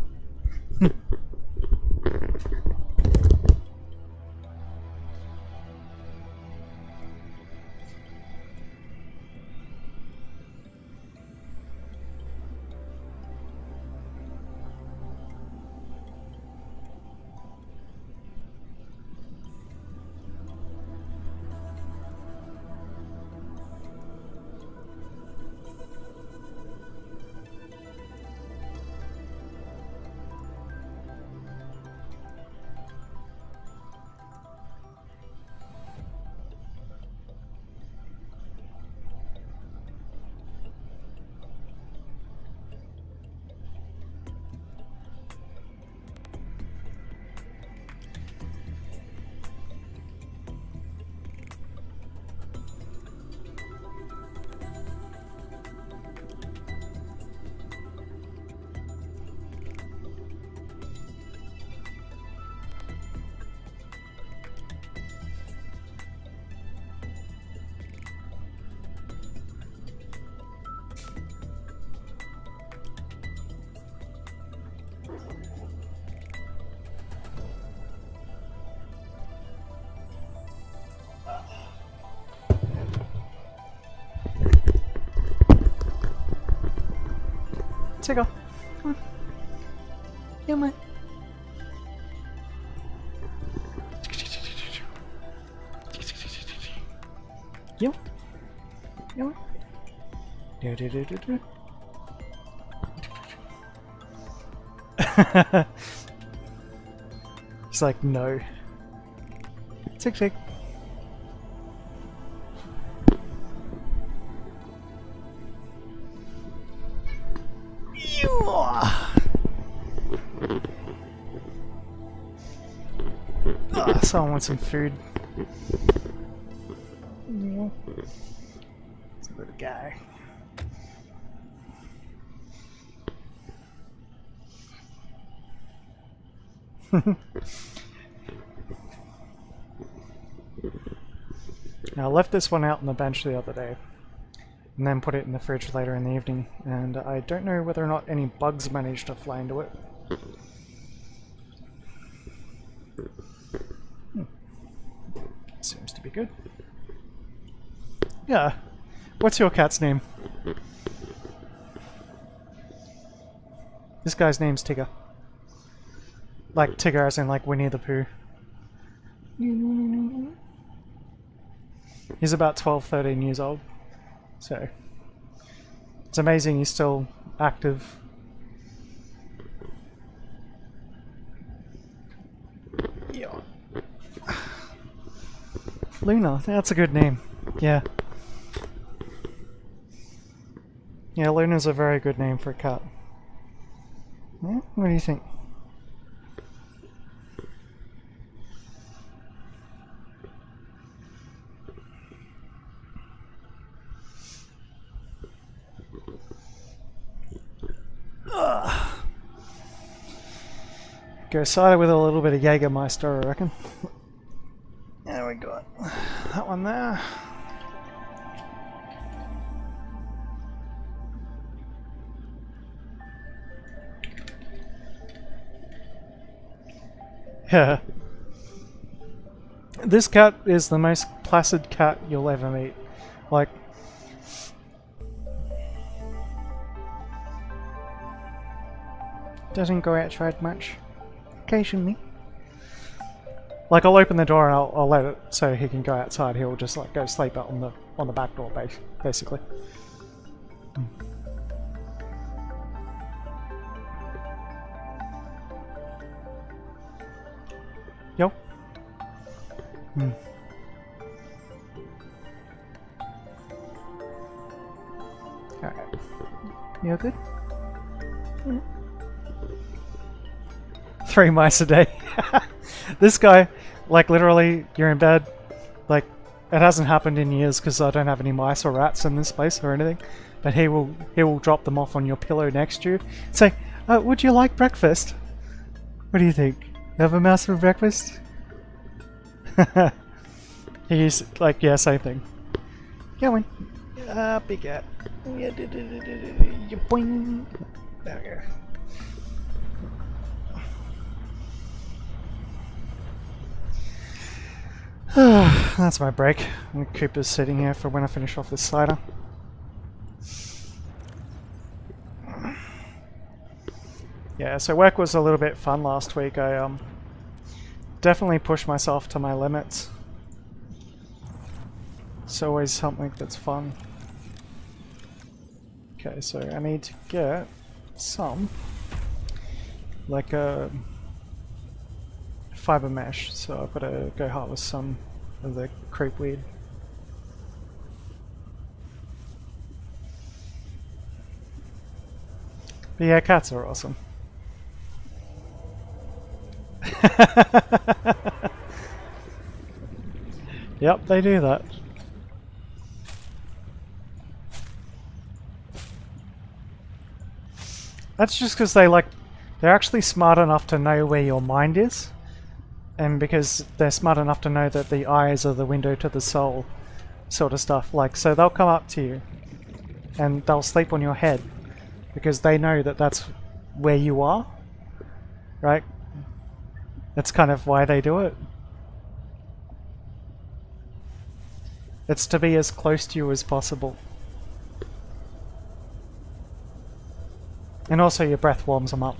Tigger. Come on. Come on. Yo. Yo. Do do do do do. He's like, no. Tick tick. Oh, someone wants some food. Yeah. It's a good guy. Now, I left this one out on the bench the other day and then put it in the fridge later in the evening, and I don't know whether or not any bugs managed to fly into it. Seems to be good. Yeah. What's your cat's name? This guy's name's Tigger. Like Tigger as in like Winnie the Pooh. He's about 12, 13 years old. So it's amazing he's still active. Yeah. Luna, that's a good name. Yeah. Yeah, Luna's a very good name for a cat. Yeah? What do you think? Go cider with a little bit of Jägermeister, I reckon. There we go. That one there. Yeah. This cat is the most placid cat you'll ever meet. Like, doesn't go outside much. Occasionally. Like, I'll open the door and I'll let it so he can go outside. He'll just like go sleep out on the back door, basically. Yo. Alright. You good? 3 mice a day. This guy, like literally, you're in bed, like it hasn't happened in years because I don't have any mice or rats in this place or anything, but he will drop them off on your pillow next to you. Say, would you like breakfast? What do you think? Have a mouse for breakfast? He's like, yeah, same thing. Go on. Big cat. Boing. There we go. That's my break. Cooper's sitting here for when I finish off this cider. Yeah, so work was a little bit fun last week. I definitely pushed myself to my limits. It's always something that's fun. Okay, so I need to get some, like a fiber mesh, so I've got to go harvest some of the creepweed. But yeah, cats are awesome. Yep, they do that. That's just because they're actually smart enough to know where your mind is. And because they're smart enough to know that the eyes are the window to the soul, sort of stuff. Like, so they'll come up to you and they'll sleep on your head because they know that that's where you are, right? That's kind of why they do it. It's to be as close to you as possible. And also your breath warms them up.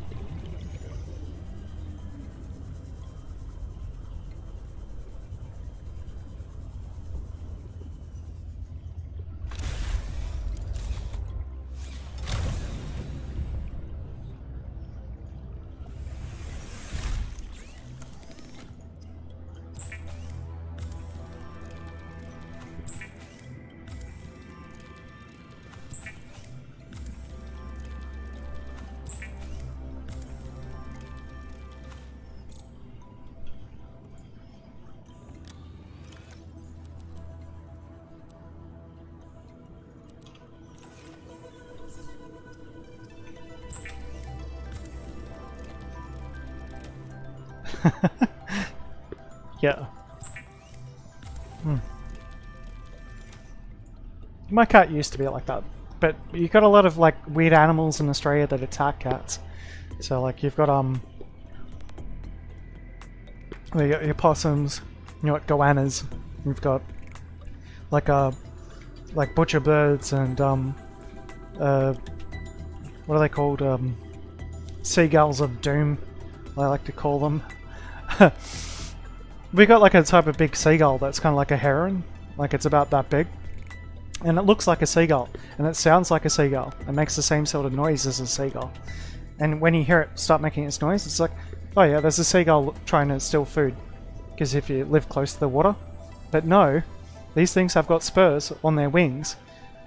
Yeah. My cat used to be like that, but you got a lot of like weird animals in Australia that attack cats. So like you've got you got your possums, you got goannas, you've got like like butcher birds and what are they called? Seagulls of doom, I like to call them. We got like a type of big seagull that's kind of like a heron, like it's about that big. And it looks like a seagull, and it sounds like a seagull. It makes the same sort of noise as a seagull. And when you hear it start making its noise, it's like, oh yeah, there's a seagull trying to steal food. Because if you live close to the water. But no, these things have got spurs on their wings,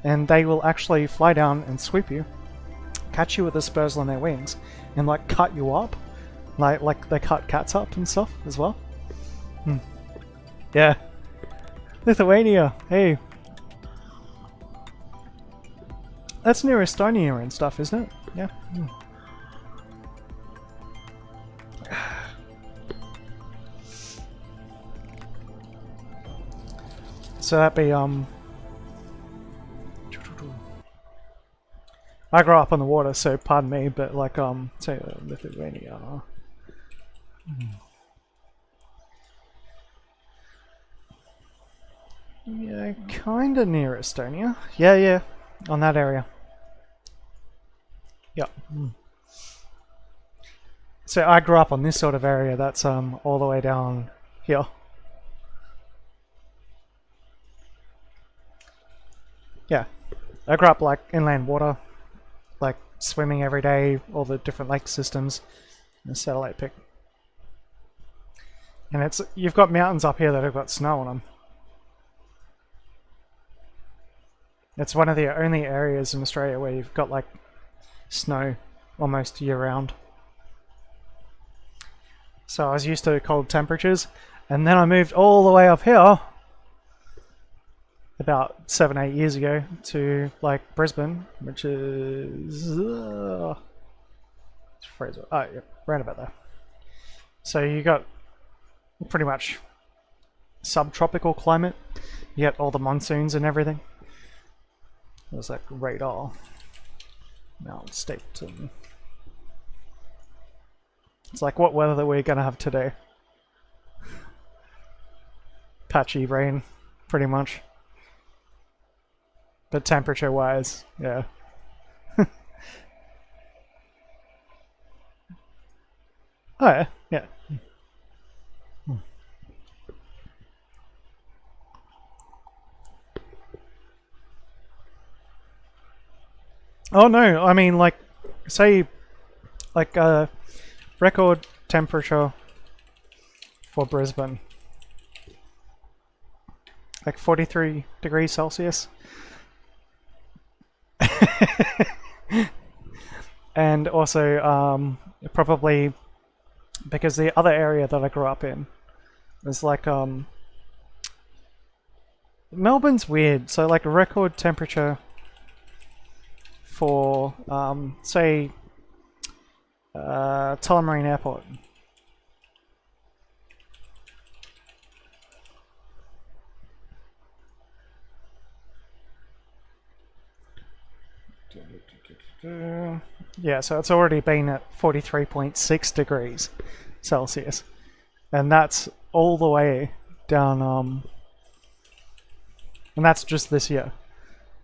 and they will actually fly down and sweep you, catch you with the spurs on their wings, and like cut you up. Like they cut cats up and stuff as well. Yeah. Lithuania, hey. That's near Estonia and stuff, isn't it? Yeah. So that'd be I grew up on the water, so pardon me, but like say Lithuania. Yeah, kinda near Estonia. Yeah. On that area. Yep. So I grew up on this sort of area that's all the way down here. Yeah. I grew up like inland water, like swimming every day, all the different lake systems, and a satellite pic. And it's you've got mountains up here that have got snow on them. It's one of the only areas in Australia where you've got like snow almost year round. So I was used to cold temperatures, and then I moved all the way up here about 7-8 years ago to like Brisbane, which is Fraser. Oh yeah, right about there. So you got pretty much subtropical climate. You get all the monsoons and everything. There's like radar. Mount Stapleton. It's like what weather that we're gonna have today. Patchy rain, pretty much. But temperature wise, yeah. Oh yeah, yeah. Oh no, I mean like, say, like record temperature for Brisbane, like 43 degrees Celsius. And also probably because the other area that I grew up in is like Melbourne's weird, so like record temperature for say Tullamarine Airport. Yeah, so it's already been at 43.6 degrees Celsius, and that's all the way down and that's just this year.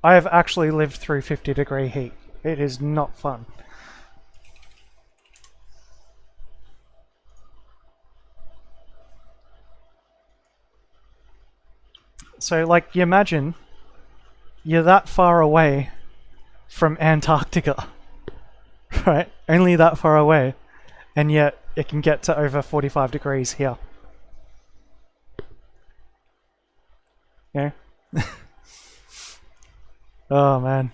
I have actually lived through 50-degree heat. It is not fun. So, like, you imagine you're that far away from Antarctica, right? Only that far away, and yet it can get to over 45 degrees here. Yeah. Oh man.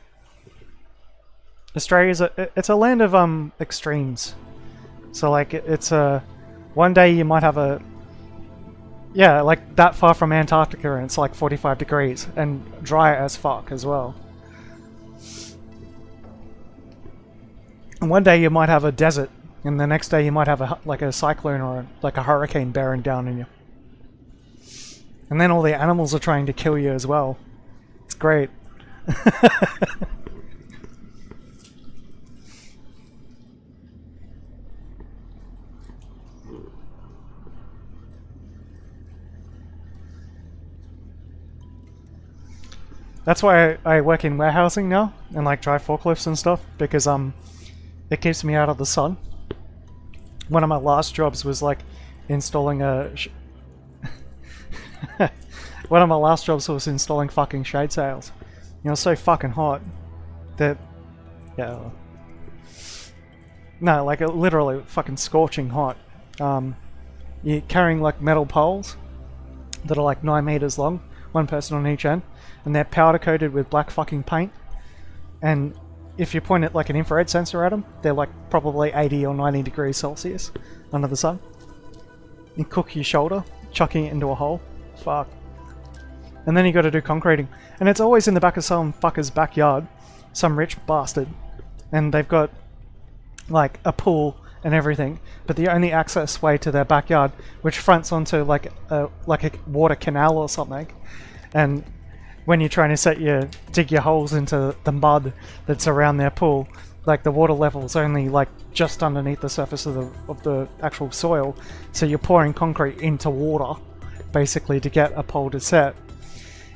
Australia's it's a land of extremes. So like it's a one day you might have a like that far from Antarctica and it's like 45 degrees and dry as fuck as well. And one day you might have a desert and the next day you might have like a cyclone or like a hurricane bearing down on you. And then all the animals are trying to kill you as well. It's great. That's why I work in warehousing now and like drive forklifts and stuff because it keeps me out of the sun. One of my last jobs was like installing a one of my last jobs was installing fucking shade sails. You know, it's so fucking hot that yeah. No, like literally fucking scorching hot. You're carrying like metal poles that are like 9 meters long, one person on each end, and they're powder coated with black fucking paint. And if you point it like an infrared sensor at them, they're like probably 80 or 90 degrees Celsius under the sun. You cook your shoulder, chucking it into a hole. Fuck. And then you got to do concreting, and it's always in the back of some fucker's backyard, some rich bastard, and they've got like a pool and everything, but the only access way to their backyard, which fronts onto like a water canal or something, and when you're trying to dig your holes into the mud that's around their pool, like the water level is only like just underneath the surface of the actual soil, so you're pouring concrete into water basically to get a pole to set.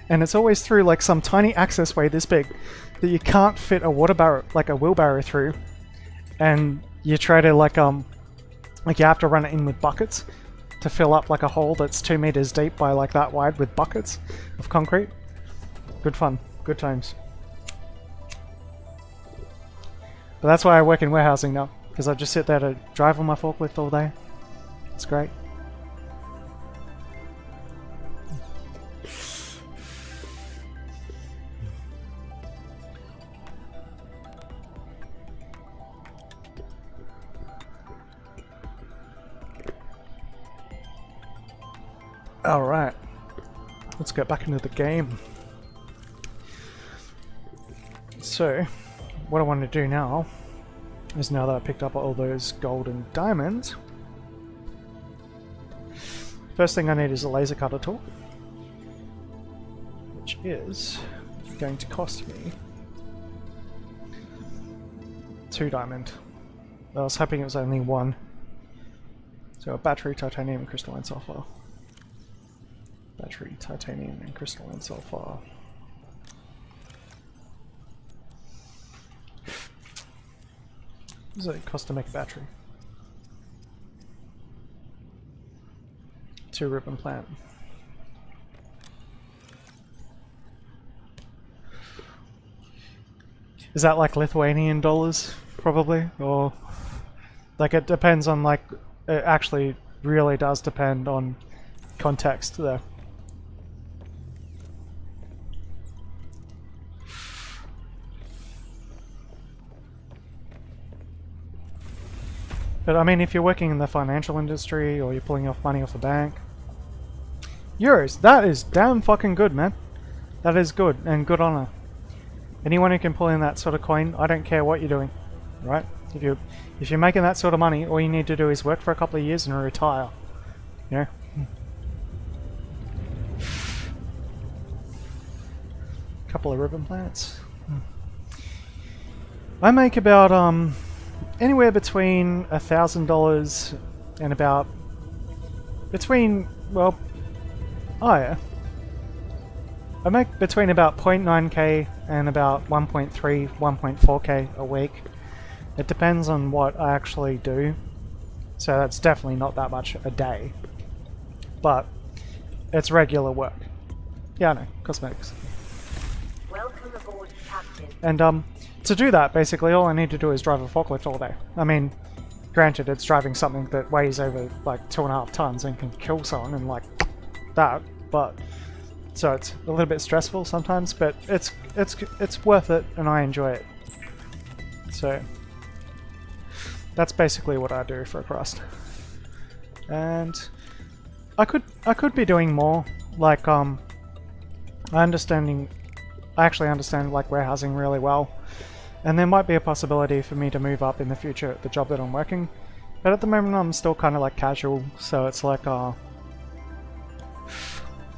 And it's always through like some tiny access way this big that you can't fit a water barrel, like a wheelbarrow through, and you try to like you have to run it in with buckets to fill up like a hole that's 2 meters deep by like that wide with buckets of concrete. Good fun, good times. But that's why I work in warehousing now, because I just sit there to drive on my forklift all day. It's great. Alright, let's get back into the game. So, what I want to do now is, now that I picked up all those gold and diamonds, first thing I need is a laser cutter tool, which is going to cost me 2 diamond. I was hoping it was only 1. So a battery, titanium, and crystalline sulfur. Battery, titanium, and crystalline sulfur. What does it cost to make a battery? 2 ribbon plant. Is that like Lithuanian dollars, probably? Or like it depends on like, it actually really does depend on context there. But I mean, if you're working in the financial industry or you're pulling off money off the bank, euros, that is damn fucking good, man. That is good, and good honor. Anyone who can pull in that sort of coin, I don't care what you're doing, right? If you're making that sort of money, all you need to do is work for a couple of years and retire. You know? Couple of ribbon plants. I make about anywhere between $1,000 and about I make between about 0.9k and about 1.3, 1.4k a week. It depends on what I actually do, so that's definitely not that much a day, but it's regular work. Yeah, I know, cosmetics. Welcome aboard, Captain. And to do that, basically, all I need to do is drive a forklift all day. I mean, granted, it's driving something that weighs over like 2.5 tons and can kill someone and like that, but so it's a little bit stressful sometimes, but it's worth it, and I enjoy it. So that's basically what I do for a crust. And I could be doing more, like I actually understand like warehousing really well, and there might be a possibility for me to move up in the future at the job that I'm working, but at the moment I'm still kind of like casual, so it's like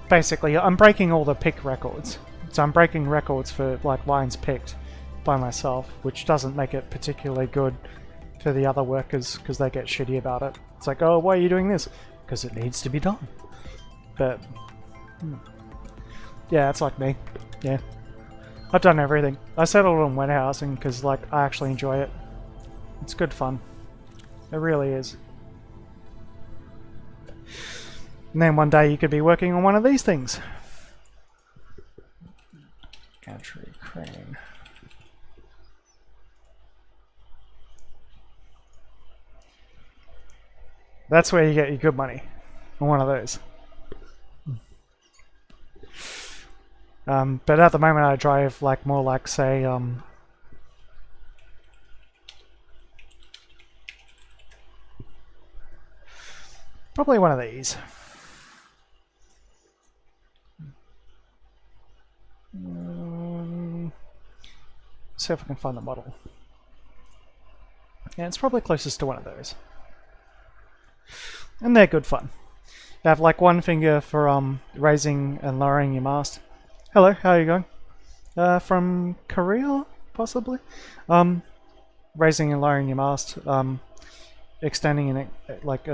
basically I'm breaking all the pick records, so I'm breaking records for like lines picked by myself, which doesn't make it particularly good for the other workers because they get shitty about it. It's like, oh, why are you doing this? Because it needs to be done. But yeah, it's like me. Yeah, I've done everything. I settled on warehousing because like I actually enjoy it. It's good fun. It really is. And then one day you could be working on one of these things. Gantry crane. That's where you get your good money on one of those. But at the moment I drive like more like say probably one of these. See if I can find the model. Yeah, it's probably closest to one of those. And they're good fun. You have like one finger for raising and lowering your mast. Hello, how are you going? From Korea, possibly? Raising and lowering your mast. Extending and like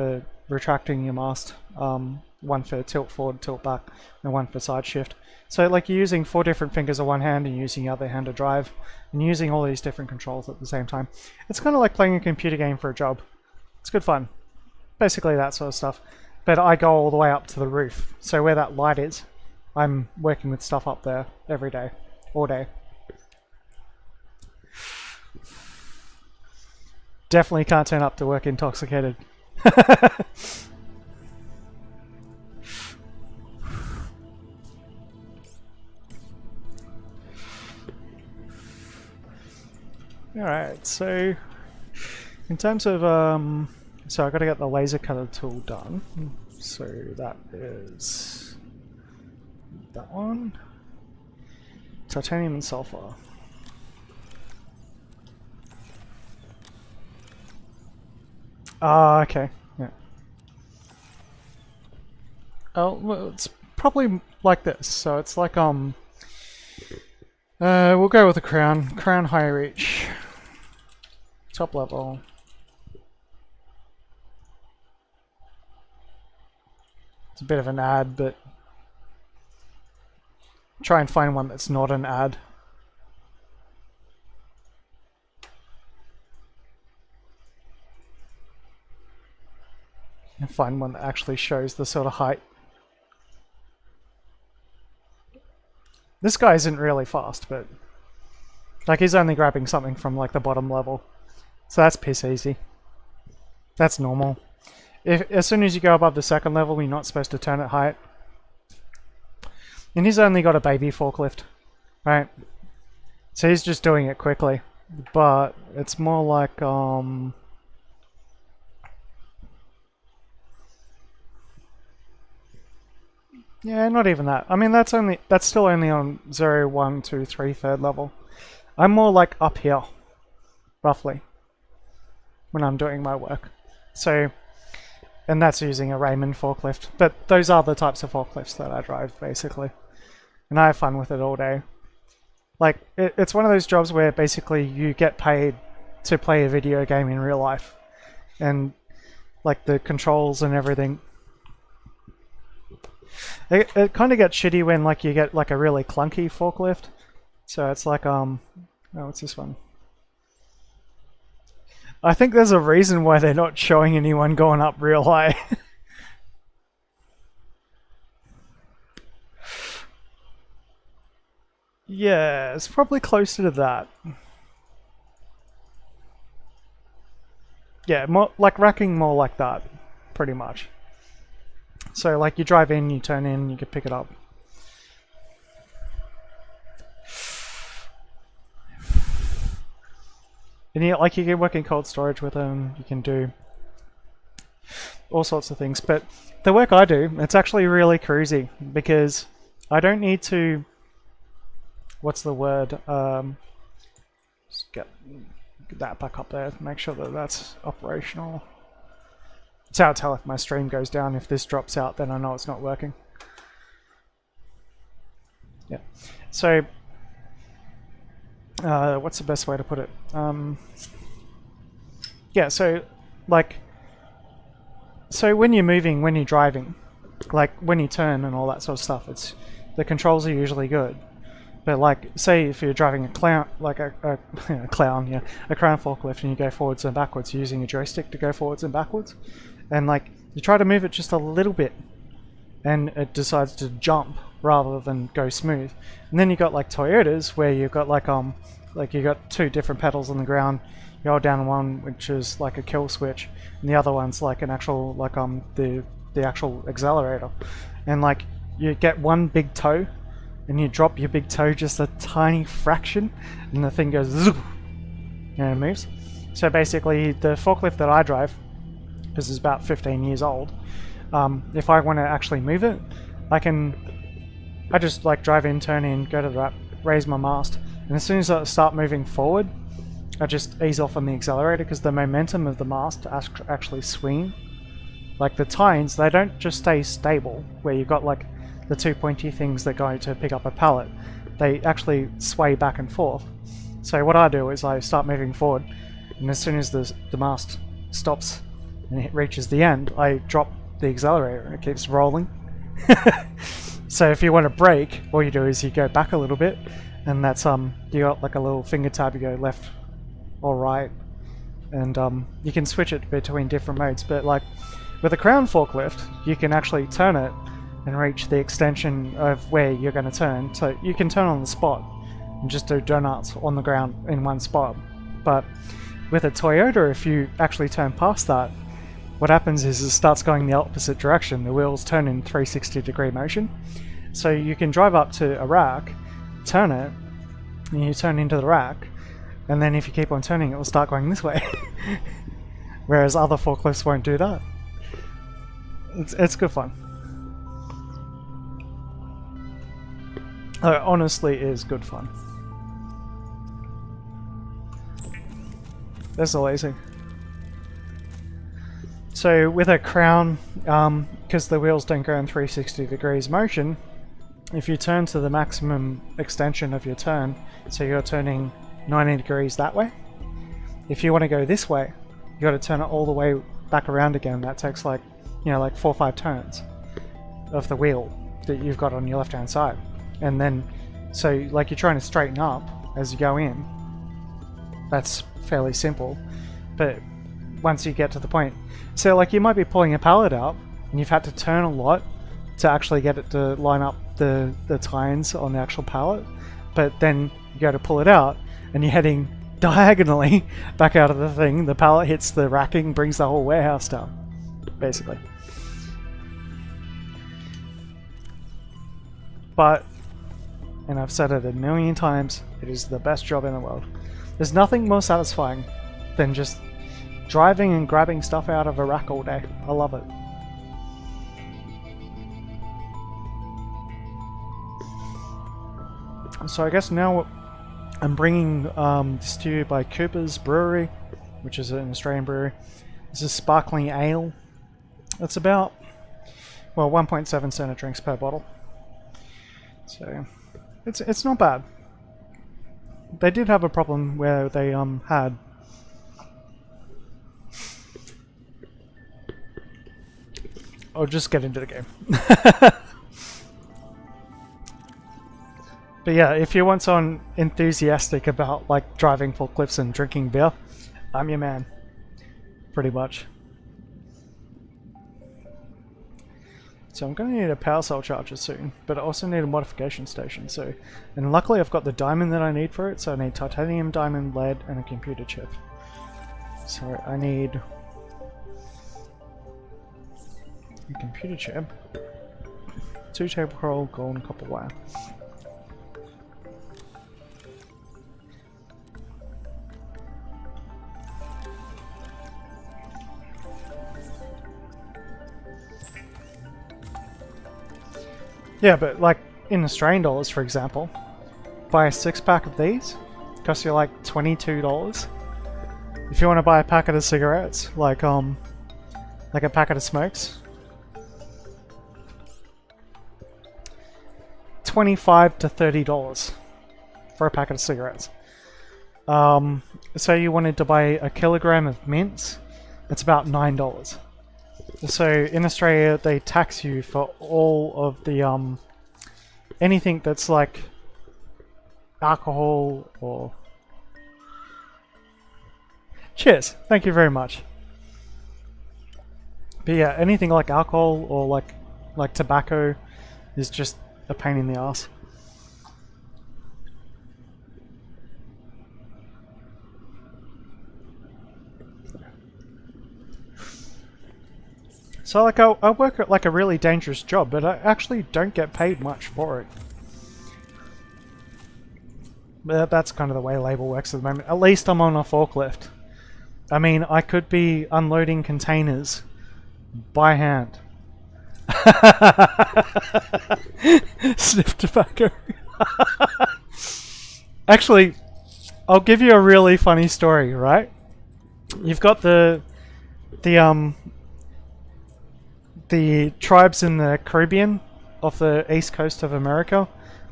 retracting your mast. One for tilt forward, tilt back, and one for side shift. So like you're using 4 different fingers of one hand and using the other hand to drive, and using all these different controls at the same time. It's kind of like playing a computer game for a job. It's good fun. Basically that sort of stuff. But I go all the way up to the roof. So where that light is, I'm working with stuff up there every day, all day. Definitely can't turn up to work intoxicated. Alright, so in terms of so I gotta get the laser cutter tool done. So that is that one. Titanium and sulfur. Ah, okay. Yeah. Oh, well, it's probably like this. So it's like we'll go with the crown. Crown high reach. Top level. It's a bit of an ad, but try and find one that's not an ad. And find one that actually shows the sort of height. This guy isn't really fast, but like he's only grabbing something from like the bottom level. So that's piss easy. That's normal. As soon as you go above the second level, you're not supposed to turn at height. And he's only got a baby forklift, right? So he's just doing it quickly. But it's more like yeah, not even that. I mean, that's still only on 0, 1, 2, 3, third level. I'm more like up here, roughly, when I'm doing my work. So, and that's using a Raymond forklift. But those are the types of forklifts that I drive, basically. And I have fun with it all day. Like, it's one of those jobs where basically you get paid to play a video game in real life. And, like, the controls and everything. It kind of gets shitty when like you get like a really clunky forklift. So it's like oh, what's this one? I think there's a reason why they're not showing anyone going up real high. Yeah, it's probably closer to that. Yeah, more like racking, more like that, pretty much. So like you drive in, you turn in, you can pick it up. And like you can work in cold storage with them, you can do all sorts of things. But the work I do, it's actually really cruisy because I don't need to, what's the word, just get that back up there, make sure that that's operational. It's how I tell if my stream goes down. If this drops out, then I know it's not working. Yeah. So, what's the best way to put it? Yeah, so, like, so when you're moving, when you're driving, like when you turn and all that sort of stuff, it's the controls are usually good. But like, say if you're driving a clown, like a clown, yeah, a crown forklift, and you go forwards and backwards using a joystick to go forwards and backwards, and like you try to move it just a little bit, and it decides to jump rather than go smooth. And then you got like Toyotas where you've got like you got two different pedals on the ground. You hold down one which is like a kill switch, and the other one's like an actual like the actual accelerator, and like you get one big toe. And you drop your big toe just a tiny fraction, and the thing goes zoop, and it moves. So basically, the forklift that I drive, because it's about 15 years old, if I want to actually move it, I just like drive in, turn in, go to the wrap, raise my mast, and as soon as I start moving forward, I just ease off on the accelerator because the momentum of the mast actually swing. Like the tines, they don't just stay stable, where you've got like the two pointy things that go to pick up a pallet. They actually sway back and forth. So what I do is I start moving forward, and as soon as the mast stops and it reaches the end, I drop the accelerator and it keeps rolling. So if you want to brake, all you do is you go back a little bit, and that's you got like a little finger tab, you go left or right, and you can switch it between different modes. But like with a crown forklift, you can actually turn it and reach the extension of where you're going to turn. So you can turn on the spot and just do donuts on the ground in one spot. But with a Toyota, if you actually turn past that, what happens is it starts going the opposite direction. The wheels turn in 360-degree motion. So you can drive up to a rack, turn it, and you turn into the rack, and then if you keep on turning, it will start going this way. Whereas other forklifts won't do that. It's good fun. It honestly is good fun. That's the lazy. So with a crown, because the wheels don't go in 360 degrees motion, if you turn to the maximum extension of your turn, so you're turning 90 degrees that way, if you want to go this way, you got to turn it all the way back around again. That takes like, you know, like 4 or 5 turns of the wheel that you've got on your left hand side. And then, so like you're trying to straighten up as you go in. That's fairly simple. But once you get to the point, so like you might be pulling a pallet out and you've had to turn a lot to actually get it to line up the tines on the actual pallet. But then you go to pull it out and you're heading diagonally back out of the thing. The pallet hits the racking, brings the whole warehouse down, basically. But, and I've said it a million times, it is the best job in the world. There's nothing more satisfying than just driving and grabbing stuff out of a rack all day. I love it. So I guess now I'm bringing this to you by Cooper's Brewery, which is an Australian brewery. This is sparkling ale. It's about, well, 1.7 cent of drinks per bottle. So it's not bad. They did have a problem where they had I'll just get into the game. But yeah, if you want someone enthusiastic about like driving forklifts and drinking beer, I'm your man. Pretty much. So I'm going to need a power cell charger soon, but I also need a modification station. So, and luckily I've got the diamond that I need for it. So I need titanium, diamond, lead, and a computer chip. So I need a computer chip, 2 table coral, gold, and copper wire. Yeah, but like in Australian dollars, for example, buy a 6-pack of these, costs you like $22. If you want to buy a packet of cigarettes, like a packet of smokes, $25 to $30 for a packet of cigarettes. So you wanted to buy a kilogram of mints, it's about $9. So in Australia, they tax you for all of the anything that's like alcohol or. Cheers! Thank you very much. But yeah, anything like alcohol or like tobacco is just a pain in the ass. So like I work at like a really dangerous job, but I actually don't get paid much for it. But that's kind of the way labor works at the moment. At least I'm on a forklift. I mean, I could be unloading containers by hand. Sniff tobacco. Actually, I'll give you a really funny story, right? You've got the tribes in the Caribbean off the east coast of America,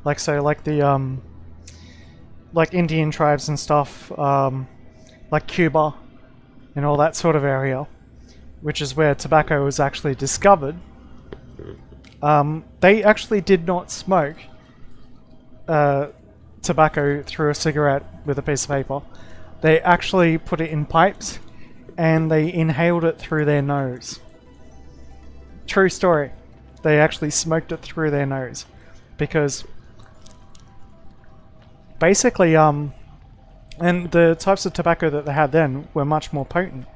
like the like Indian tribes and stuff, like Cuba and all that sort of area, which is where tobacco was actually discovered. They actually did not smoke tobacco through a cigarette with a piece of paper. They actually put it in pipes and they inhaled it through their nose. True story. They actually smoked it through their nose because basically and the types of tobacco that they had then were much more potent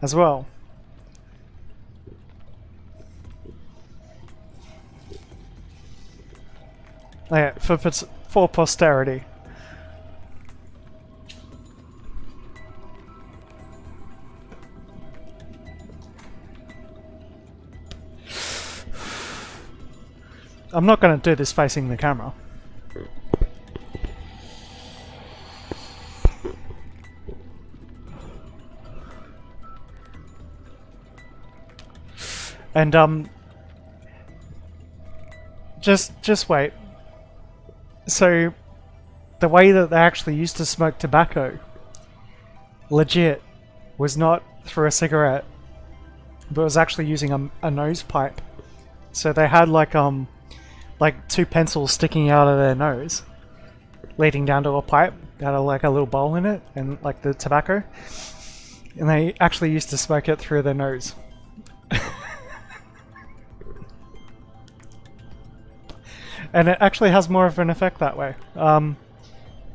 as well. Yeah, for posterity. I'm not going to do this facing the camera. And just wait. So the way that they actually used to smoke tobacco, legit, was not through a cigarette, but was actually using a nose pipe. So they had like 2 pencils sticking out of their nose, leading down to a pipe that had like a little bowl in it, and like the tobacco, and they actually used to smoke it through their nose. And it actually has more of an effect that way.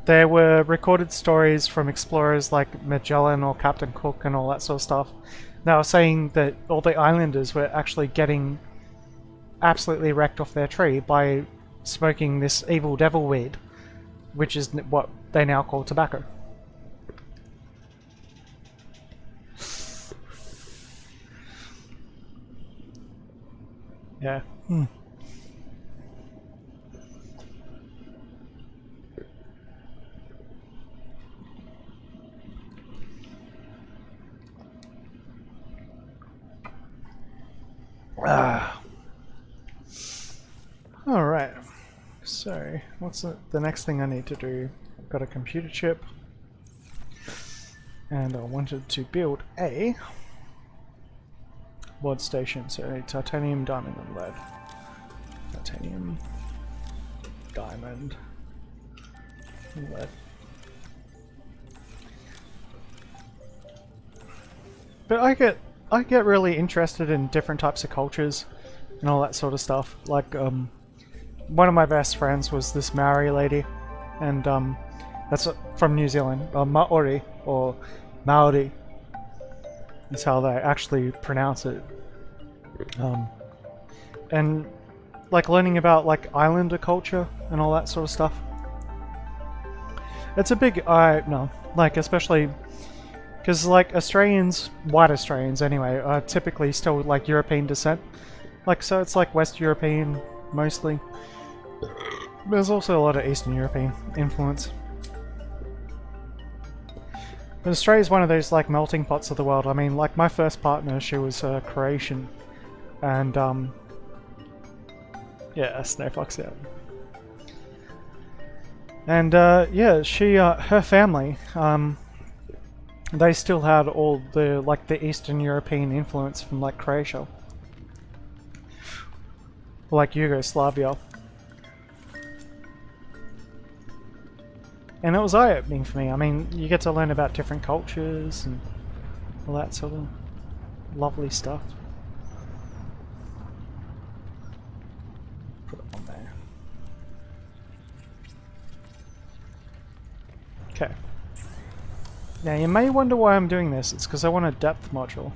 There were recorded stories from explorers like Magellan or Captain Cook and all that sort of stuff. They were saying that all the islanders were actually getting absolutely wrecked off their tree by smoking this evil devil weed, which is what they now call tobacco. Yeah. Alright, so what's the next thing I need to do? I've got a computer chip, and I wanted to build a mod station, so a titanium, diamond, and lead. Titanium, diamond, and lead. But I get really interested in different types of cultures. and all that sort of stuff. Like, one of my best friends was this Maori lady, and that's from New Zealand, Maori, or Maori, is how they actually pronounce it. And like learning about like islander culture and all that sort of stuff. It's a big eye-opener, like especially because like Australians, white Australians anyway, are typically still like European descent. Like, so it's like West European mostly. There's also a lot of Eastern European influence. But Australia's one of those like melting pots of the world. I mean, like my first partner, she was Croatian, and yeah, Snow Fox, yeah. And yeah, she, her family, they still had all the like the Eastern European influence from like Croatia, like Yugoslavia. And it was eye-opening for me. I mean, you get to learn about different cultures and all that sort of lovely stuff. Put it on there. Okay. Now you may wonder why I'm doing this. It's because I want a depth module.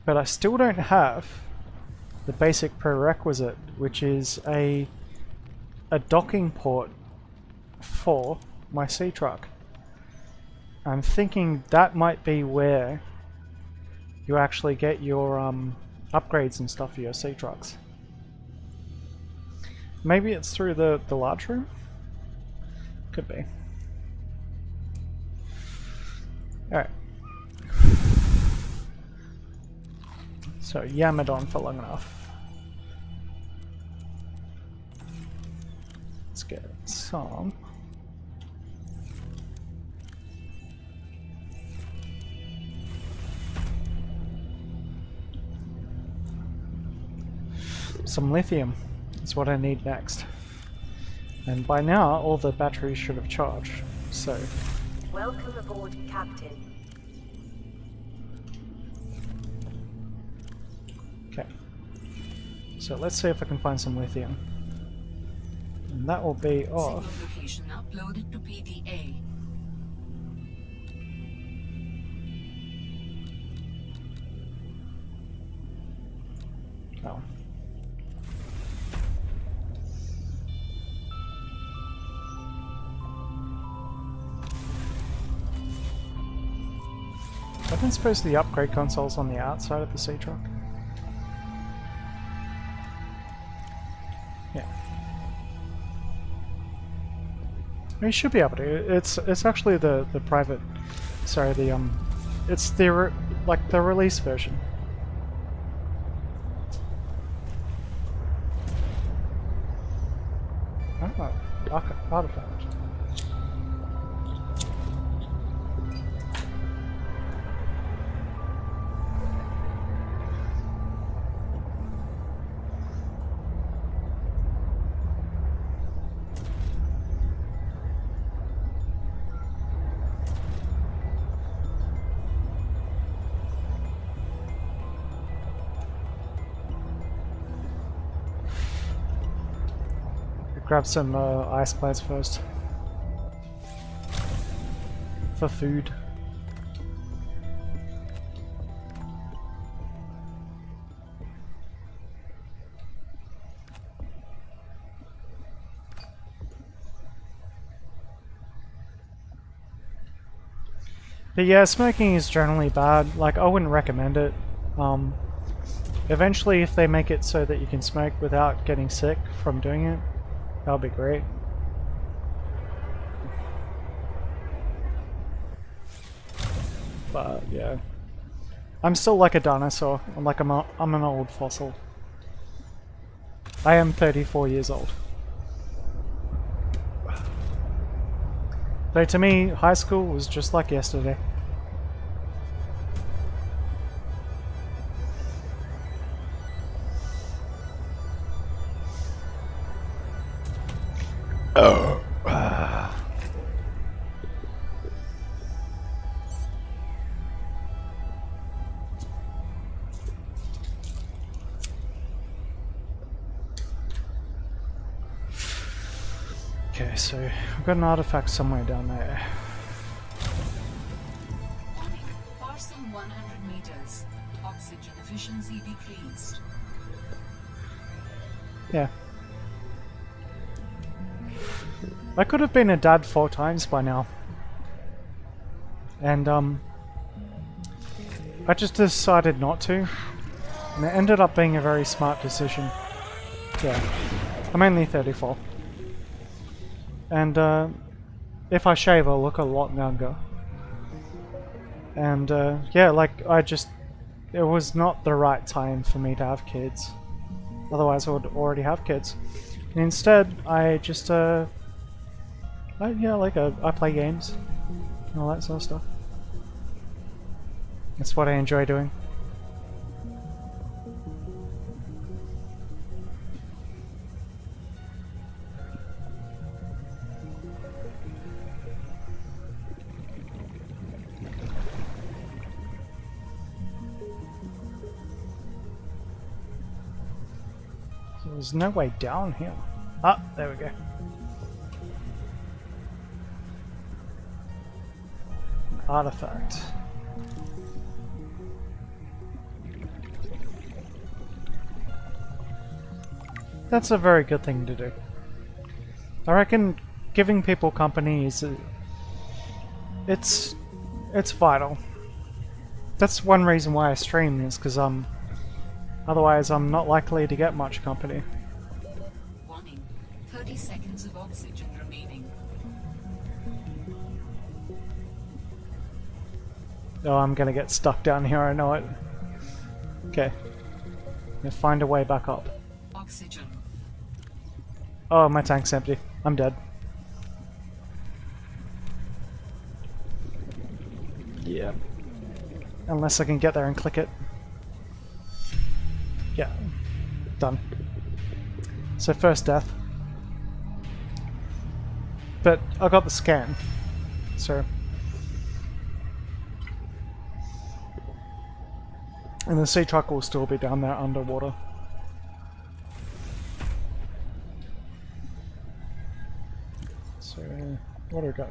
But I still don't have the basic prerequisite, which is a docking port for my sea truck. I'm thinking that might be where you actually get your upgrades and stuff for your sea trucks. Maybe it's through the large room? Could be. Alright. So yammered on for long enough. Let's get some. Some lithium is what I need next. And by now, all the batteries should have charged, so... Welcome aboard, Captain. Okay. So let's see if I can find some lithium. And that will be off. Signal location uploaded to PDA. Oh. I don't suppose the upgrade console's on the outside of the sea truck. Yeah. You should be able to. It's actually the private, sorry, the it's the like the release version. Oh, artifact. Grab some ice plants first. For food. But yeah, smoking is generally bad. Like, I wouldn't recommend it. Eventually, if they make it so that you can smoke without getting sick from doing it, that'll be great. But yeah, I'm still like a dinosaur. I'm like I'm an old fossil. I am 34 years old. Though to me, high school was just like yesterday. so we've got an artifact somewhere down there. Warning. Passing 100 meters. Oxygen efficiency decreased. Yeah. I could have been a dad 4 times by now. And I just decided not to. And it ended up being a very smart decision. Yeah. I'm only 34. And if I shave, I'll look a lot younger. And yeah, like it was not the right time for me to have kids. Otherwise, I would already have kids. And instead, I just I play games and all that sort of stuff. That's what I enjoy doing. So there's no way down here. Ah, there we go. Artifact. That's a very good thing to do. I reckon giving people company is it's vital. That's one reason why I stream, is because otherwise I'm not likely to get much company. Warning. 30 seconds of oxygen remaining. Oh, I'm gonna get stuck down here, I know it. Okay. Gonna find a way back up. Oxygen. Oh, my tank's empty. I'm dead. Yeah. Unless I can get there and click it. Yeah. Done. So first death. But I got the scan. So... and the sea truck will still be down there underwater. So, what do we got?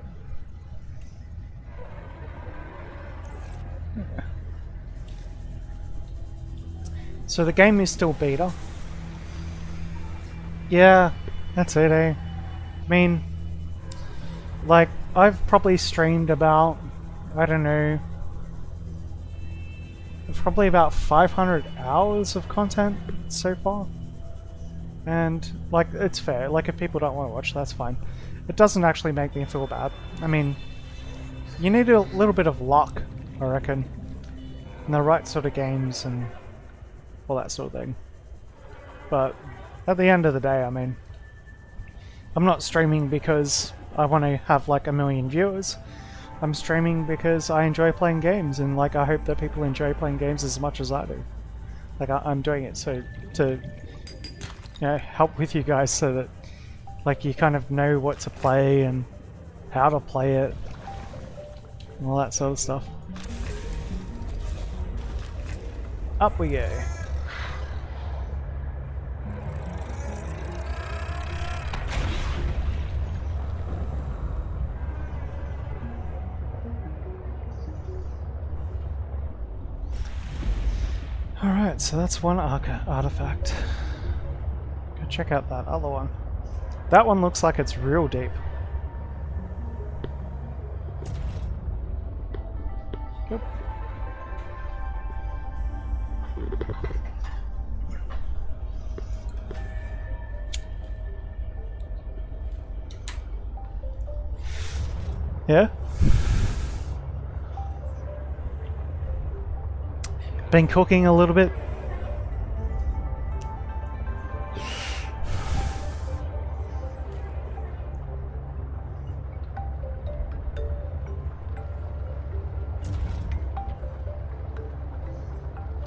Yeah. So the game is still beta. Yeah, that's it, eh? I mean, like, I've probably streamed about, I don't know, probably about 500 hours of content so far. And, like, it's fair. Like, if people don't want to watch, that's fine. It doesn't actually make me feel bad. I mean, you need a little bit of luck, I reckon. And the right sort of games and all that sort of thing. But at the end of the day, I mean, I'm not streaming because I want to have like 1 million viewers. I'm streaming because I enjoy playing games, and like I hope that people enjoy playing games as much as I do. Like I'm doing it so to, you know, help with you guys so that like you kind of know what to play and how to play it and all that sort of stuff. Up we go. Alright, so that's one artifact. Go check out that other one. That one looks like it's real deep. Yep. Yeah? Been cooking a little bit.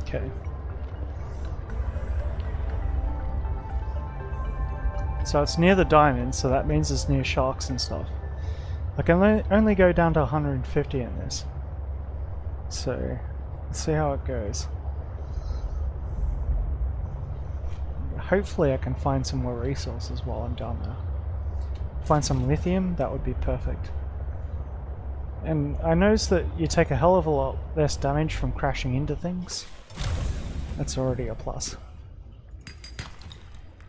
Okay. So it's near the diamond, so that means it's near sharks and stuff. I can only go down to 150 in this. So... let's see how it goes. Hopefully I can find some more resources while I'm down there. find some lithium, that would be perfect. And I noticed that you take a hell of a lot less damage from crashing into things. That's already a plus.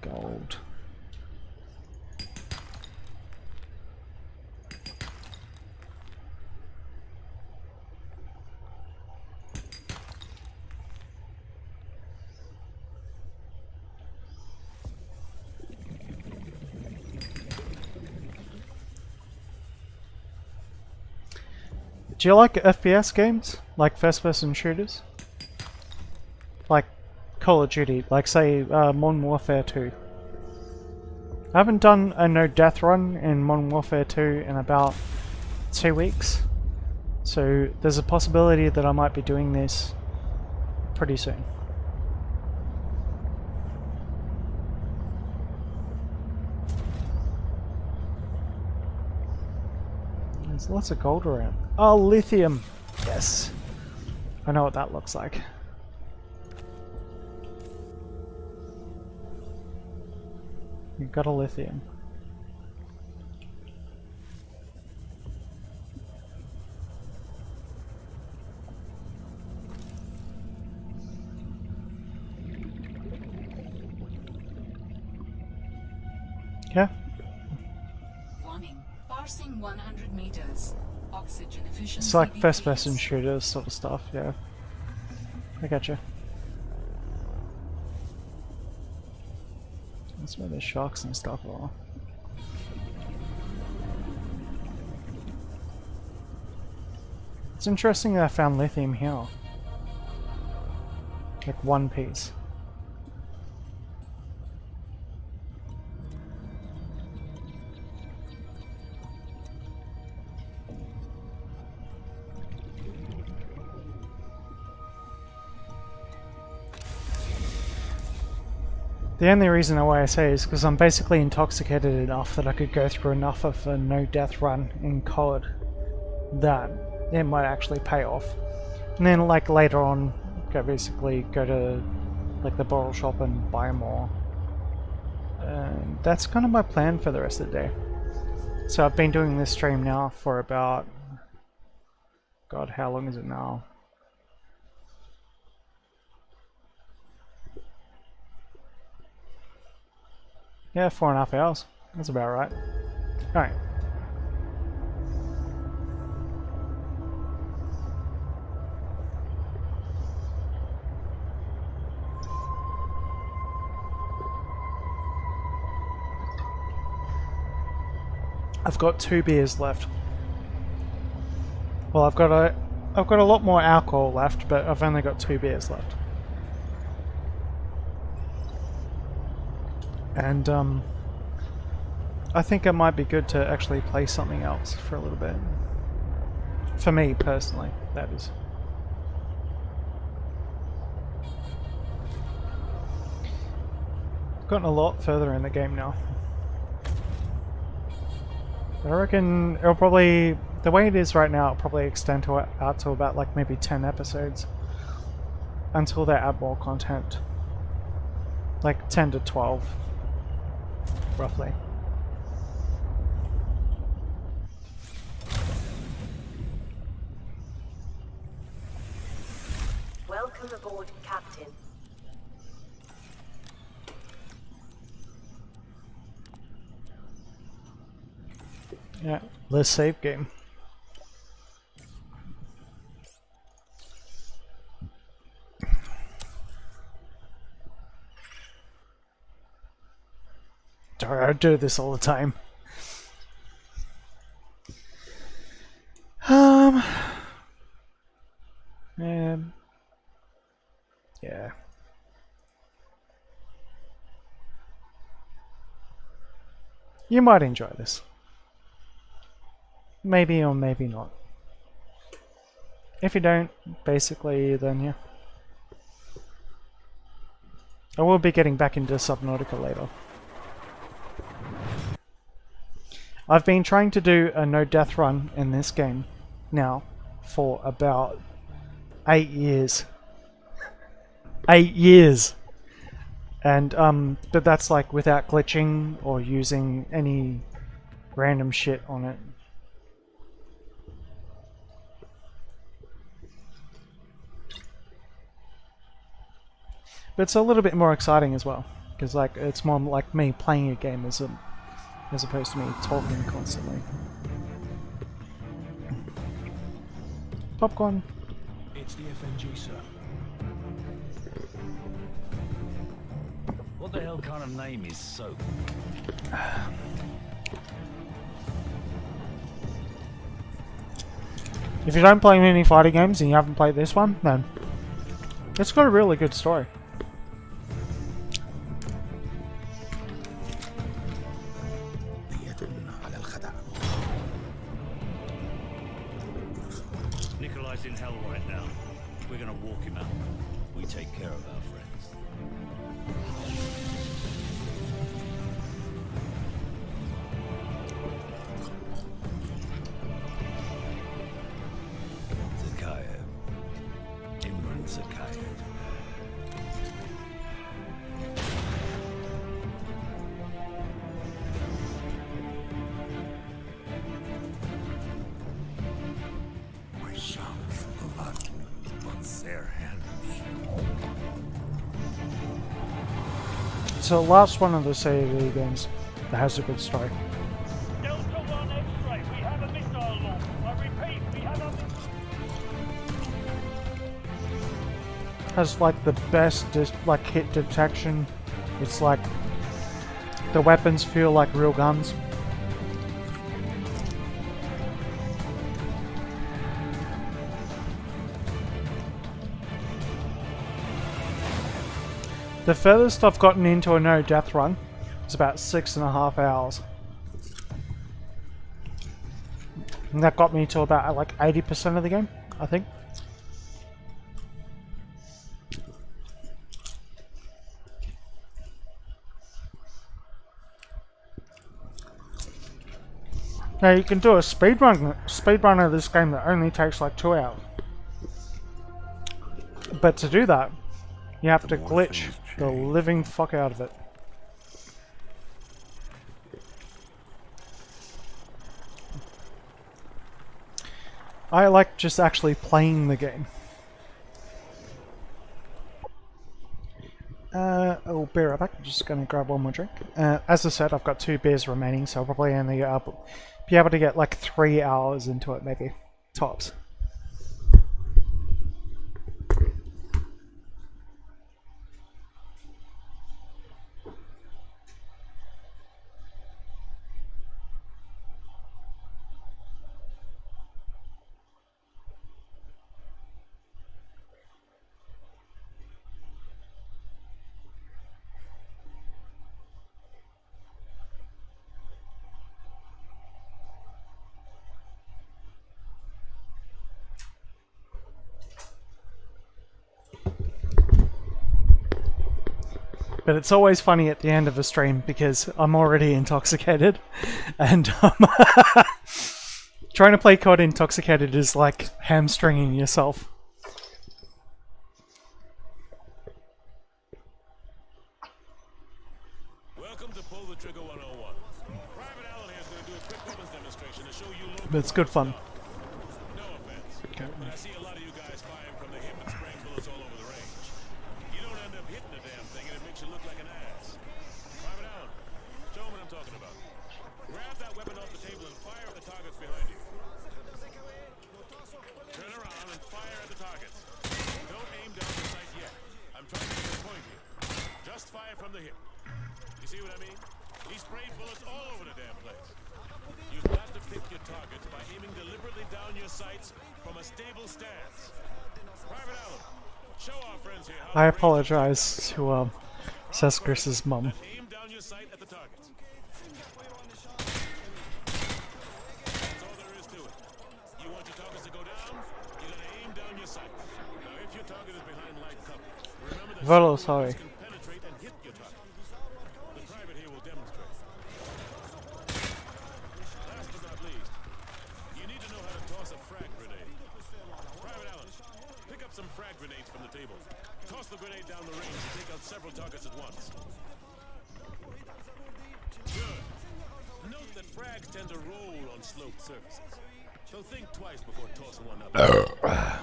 Gold. Do you like FPS games? Like first-person shooters? Like Call of Duty, like say Modern Warfare 2. I haven't done a no death run in Modern Warfare 2 in about 2 weeks. So there's a possibility that I might be doing this pretty soon. There's lots of gold around. Oh, lithium! Yes. I know what that looks like. You've got a lithium. Yeah. Warning. Parsing 100 meters. Oxygen efficiency It's like first-person decreased. shooters sort of stuff, yeah. I gotcha. That's where the sharks and stuff are. It's interesting that I found lithium here. Like one piece. The only reason why I say is because I'm basically intoxicated enough that I could go through enough of a no-death run in COD that it might actually pay off. And then like later on, basically go to like the bottle shop and buy more. And that's kind of my plan for the rest of the day. So I've been doing this stream now for about... God, how long is it now? Yeah, 4.5 hours. That's about right. Alright. I've got 2 beers left. Well, I've got a lot more alcohol left, but I've only got 2 beers left. And I think it might be good to actually play something else for a little bit. For me personally, that is. I've gotten a lot further in the game now. I reckon it'll probably, the way it is right now, it'll probably extend to out to about like maybe 10 episodes until they add more content. Like 10 to 12. Roughly. Welcome aboard, Captain. Yeah, let's save game. I do this all the time. Yeah. You might enjoy this. Maybe or maybe not. If you don't, basically, then yeah. I will be getting back into Subnautica later. I've been trying to do a no-death run in this game now for about 8 years. 8 years! And, but that's like without glitching or using any random shit on it. But it's a little bit more exciting as well, because like it's more like me playing a game as opposed to me talking constantly. Popcorn. It's the FNG, sir. What the hell kind of name is Soap? If you don't play any fighting games and you haven't played this one, then it's got a really good story. Nikolai's in hell right now. We're gonna walk him out. We take care of our friends. Zakayev. Imran Zakayev. My son's blood on their hands. It's the last one of the CAV games that has a good story. Delta 1 X-ray, we have a missile launch. I repeat, we have a Has like the best like hit detection. It's like the weapons feel like real guns. The furthest I've gotten into a no death run is about 6.5 hours. And that got me to about like 80% of the game, I think. Now you can do a speedrun of this game that only takes like 2 hours. But to do that, you have to glitch the living fuck out of it. I like just actually playing the game. Oh, beer right back. I'm just gonna grab one more drink. As I said, I've got 2 beers remaining, so I'll probably only be able to get like 3 hours into it, maybe. Tops. But it's always funny at the end of a stream because I'm already intoxicated, and trying to play COD intoxicated is like hamstringing yourself. Welcome to Pull the Trigger 101. Private Allen here is going to do a quick weapons demonstration to show you local. But it's good fun. No offense. Okay. But I see a lot of you guys firing from the hip and spraying bullets all over the range. You don't end up hitting the damn thing and it makes you look like an ass. Private Allen, show 'em what I'm talking about. Grab that weapon off the table and fire at the targets behind you. Turn around and fire at the targets. Don't aim down the sight yet. I'm trying to get a point here. Just fire from the hip. You see what I mean? He sprayed bullets all over the damn place. You've got to pick your targets by aiming deliberately down your sights from a stable stance. Private Allen, show our friends here how I apologize to Seskris's mum. aim down your sight at the targets. That's all there is to it. You want your targets to go down, you're gonna aim down your sights. Now if your target is behind light cover, remember that Volo, some sorry. bullets can penetrate and hit your target. The private here will demonstrate. Last but not least, you need to know how to toss a frag grenade. Private Allen, pick up some frag grenades from the table. Toss the grenade down the range and take out several targets at once. Good. Note that frags tend to roll on sloped surfaces. So think twice before tossing one up. Alright.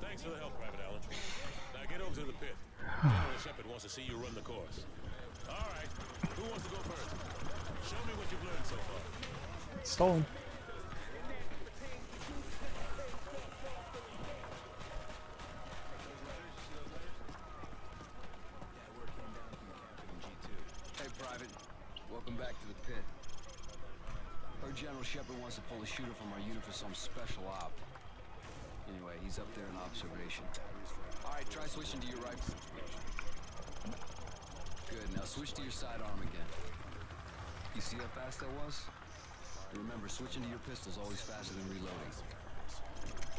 Thanks for the help, Private Allen. Now get over to the pit. General Shepard wants to see you run the course. Alright. Who wants to go first? Show me what you've learned so far. Stolen. Hey, Private. Welcome back to the pit. Heard General Shepard wants to pull a shooter from our unit for some special op. Anyway, he's up there in observation. Alright, try switching to your rifle. Good, now switch to your sidearm again. You see how fast that was? Remember, switching to your pistol's always faster than reloading.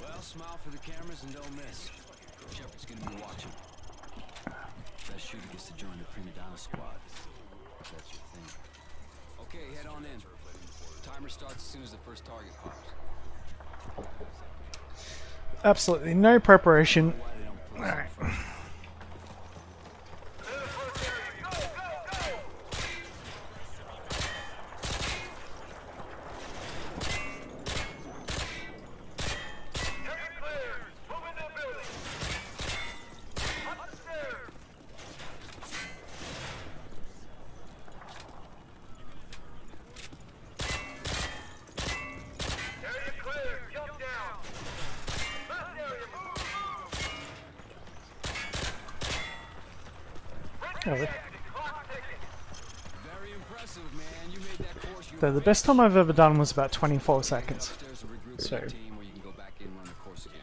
Well, smile for the cameras and don't miss. Shepard's gonna be watching. That shooter gets to join the Prima Donna squad. If that's your thing. Okay, head on in. Timer starts as soon as the first target pops. Absolutely no preparation. Alright. Very impressive, man. You made that course. So the best time I've ever done was about 24 seconds. So,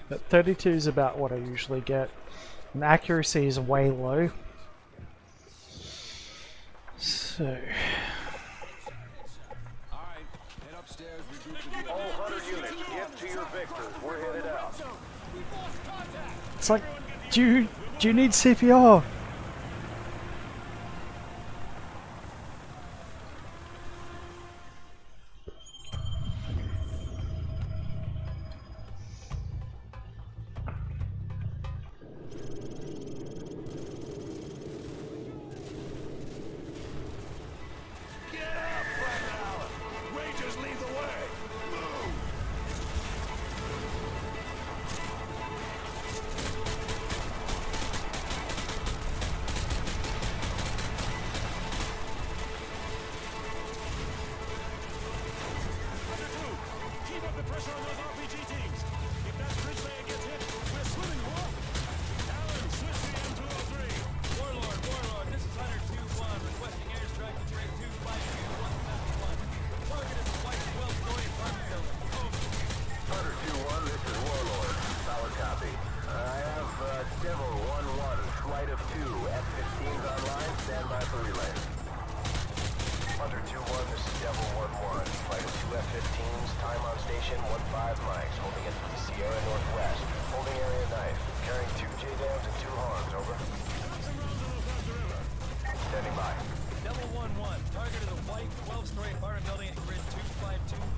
but 32 is about what I usually get. And accuracy is way low. So, Alright, head upstairs, regroup with the All Hunter units, get to your victors. We're headed out. it's like, do you need CPR? Rangers lead the way. Move. Keep up the pressure on those RPG teams. If that bridge layer gets hit, we're swimming, boy. Allen, switch to M203. Warlord, this is Hunter 2-1, requesting airstrike to grade 252-171. Target is a white 12-story apartment building. Over. Hunter 2-1, this is Warlord. Solid copy. I have Devil 1-1, flight of 2, F-15s online, stand by for relay. Hunter 2-1, this is Devil 1-1, flight of 2 F-15s, time on station 15 mics, holding it to the Sierra Northwest, holding area knife, carrying 2 J-dams and 2 Harms, over. Standing by. Devil 1-1, target is a white 12-story apartment building at grid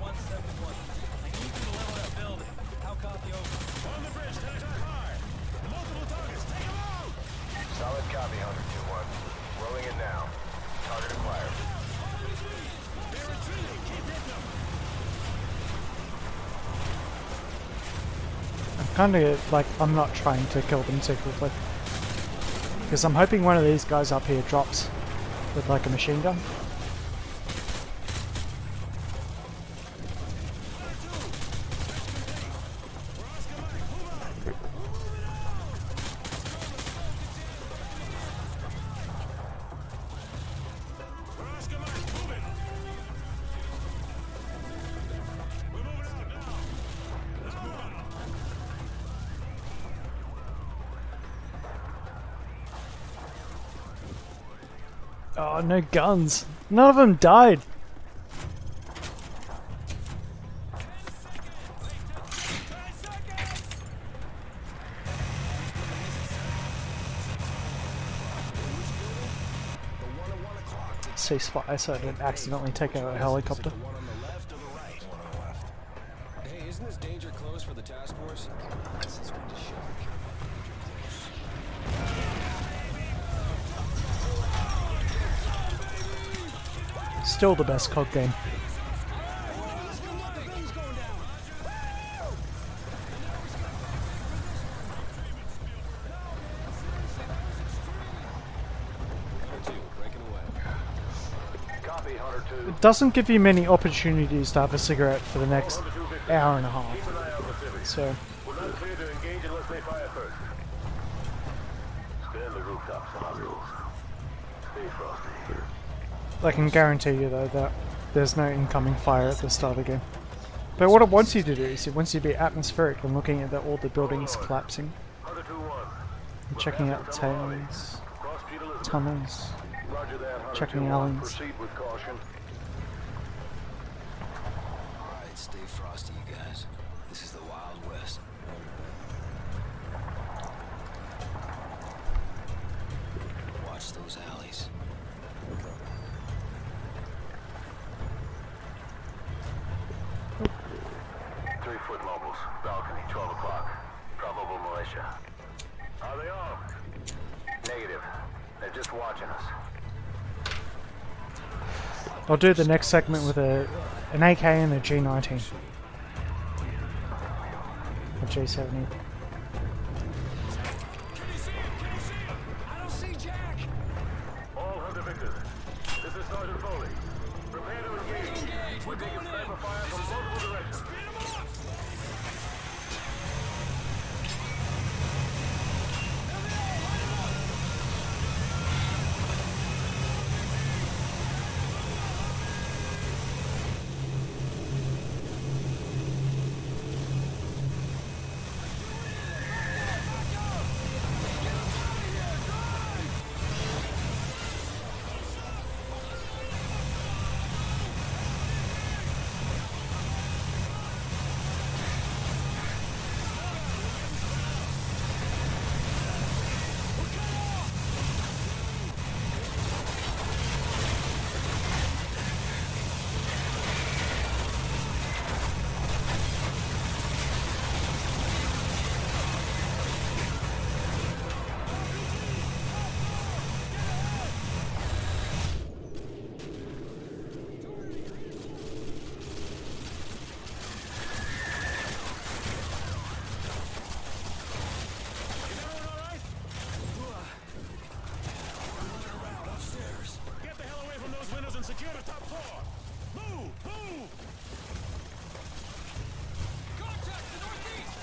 252-171. I need you to level that building. How copy over? On the bridge, 10 o'clock high. Multiple targets, take them out. Solid copy, Hunter 2-1. Rolling in now. Target acquired. They're retreating, keep hitting them. I'm kind of like, I'm not trying to kill them too quickly. Because I'm hoping one of these guys up here drops with like a machine gun. Oh, no guns. None of them died. Ceasefire so I didn't accidentally take out a helicopter. Hey, isn't this danger close for the task force? Since when does Shepard care about danger close? Still the best COD game. Copy, Hunter 2. It doesn't give you many opportunities to have a cigarette for the next hour and a half. Keep an eye out the city. So, We're not clear to engage unless they fire first. Scan the rooftops and hospitals. Stay frosty. I can guarantee you though that there's no incoming fire at the start of the game. But what it wants you to do is it wants you to be atmospheric and looking at all the buildings collapsing. Hunter 2-1. And checking out tails, Cross Street Elizabeth. tunnels. Roger that, Hunter Checking 2-1. alleys. Proceed with caution. Alright, stay frosty, you guys. This is the Wild West. Watch those alleys. 3-foot mobiles. Balcony, 12 o'clock. Probable militia. Are they armed? Negative. They're just watching us. I'll do the next segment with an AK and a G19. A G70. All Hunter Victors. This is Sergeant Foley. Prepare to engage. We're taking sniper fire from multiple directions. Get the hell away from those windows and secure the top floor. Move! Move! Contact the northeast!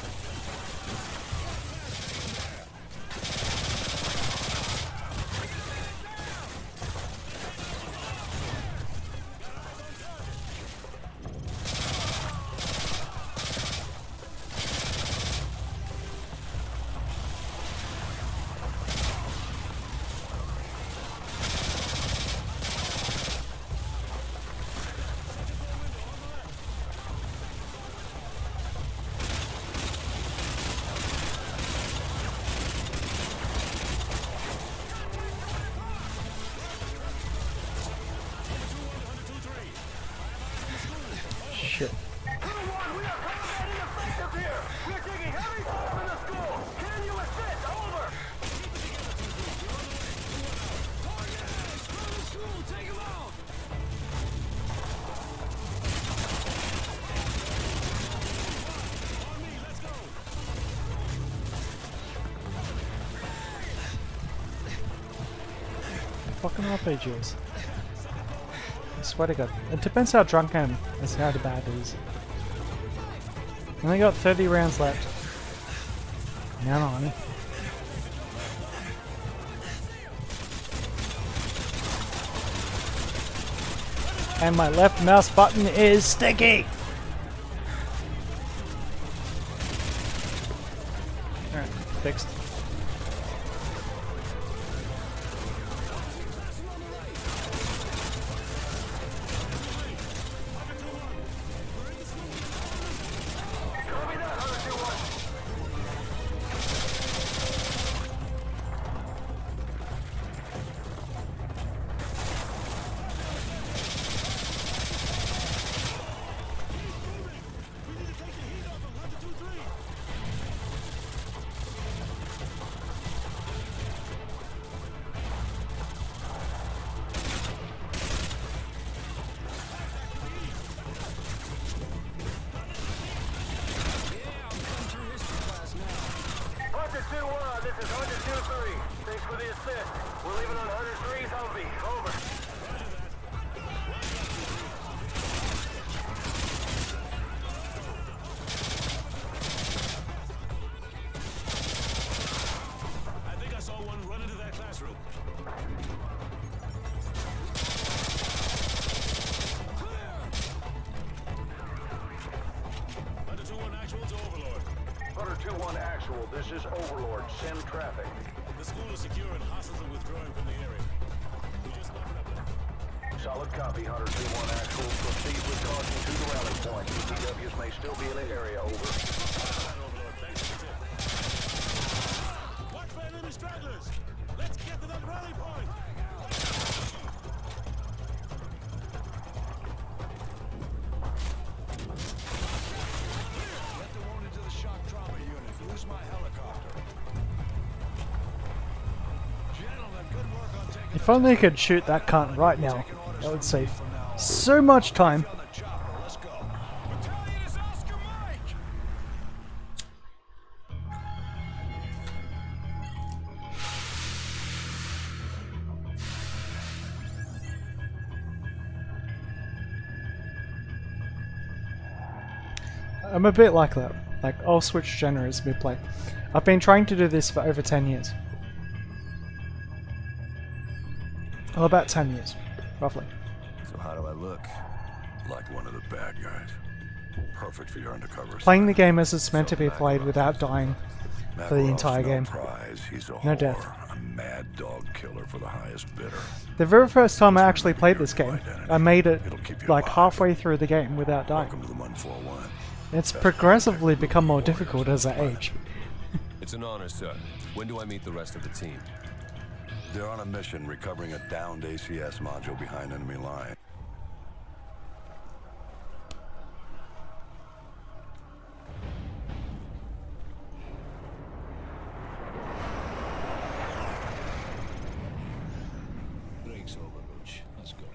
Shit. We are combat ineffective here! We're taking heavy fire from the school! Can you assist? Over! Take him out! On me, let's go! Fucking RPGs. I swear to God. It depends how drunk I am as to how bad it is. Only got 30 rounds left. Now on. And my left mouse button is sticky! Alright, fixed. Copy that, Hunter 2-1. Actual, this is Overlord. Send traffic. The school is secure and hostiles are withdrawing from the area. We just knocked it up. Solid copy, Hunter 2-1 Actual. Proceed with caution to the rally point. EPWs may still be in the area. Over. Overlord, thanks for the tip. Watch for enemy stragglers. Let's get to that rally point. Get the wounded to the shock trauma unit. Use my helicopter. Gentlemen, good work on taking If only I could shoot that cunt right now, that would save so much time. on the chopper. Let's go. Battalion is Oscar Mike. I'm a bit like that. Like, I'll switch genres mid-play. I've been trying to do this for over 10 years. Well, about 10 years, roughly. So how do I look? Like one of the bad guys. Perfect for your undercover. Playing the game as it's meant to be played without dying for the entire game. Prize. He's a No whore, death. a mad dog killer for the highest bidder. The very first time I actually played this game, I made it It'll keep you like alive. halfway through the game without dying. Welcome to the 141. It's progressively become more difficult as I age. It's an honor, sir. When do I meet the rest of the team? They're on a mission recovering a downed ACS module behind enemy line. Break's over, Roach. Let's go.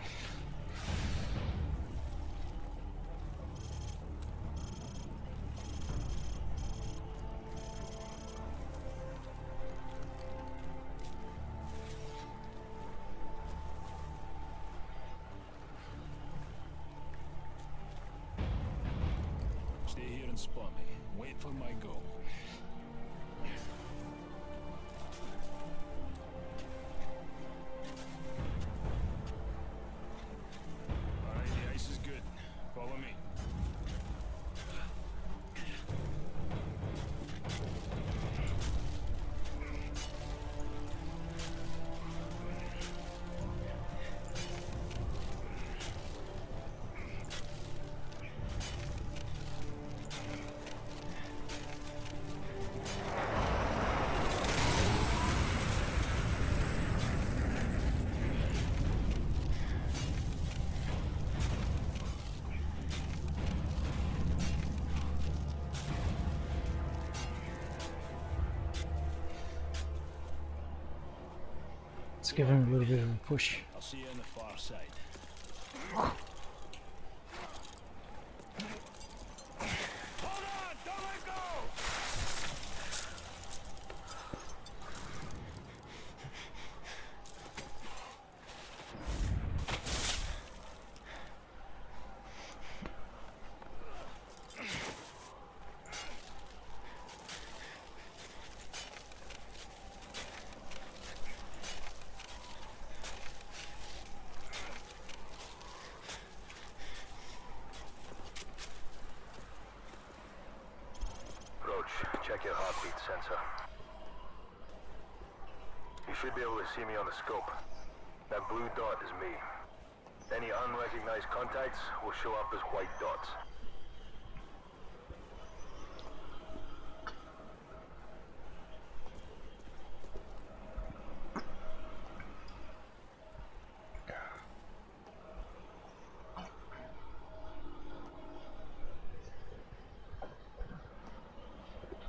Stay here and spawn me. Wait for my go. Alright, the ice is good. Follow me. Let's give him a little bit of a push. I'll see you on the far side. Hold on! Don't let go! Roach, check your heartbeat sensor. You should be able to see me on the scope. That blue dot is me. Any unrecognized contacts will show up as white dots.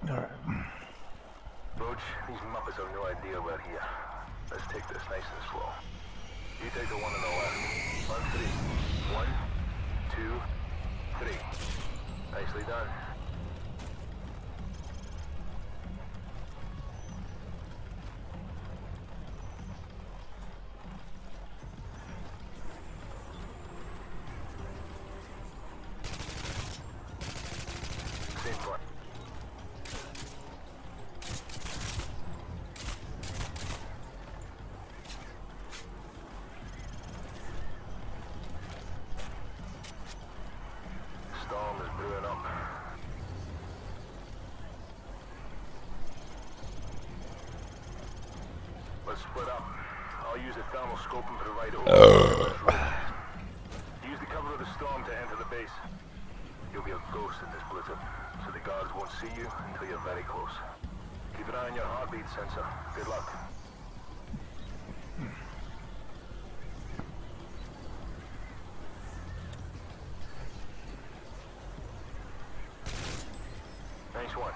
Alright. Roach, these Muppets have no idea we're here. Let's take this nice and slow. You take the one on the left. On three. 1, 2, 3. Nicely done. Same point. us split up. I'll use a thermal scope and provide overview. Use the cover of the storm to enter the base. You'll be a ghost in this blizzard, so the guards won't see you until you're very close. Keep an eye on your heartbeat sensor. Good luck. Nice one.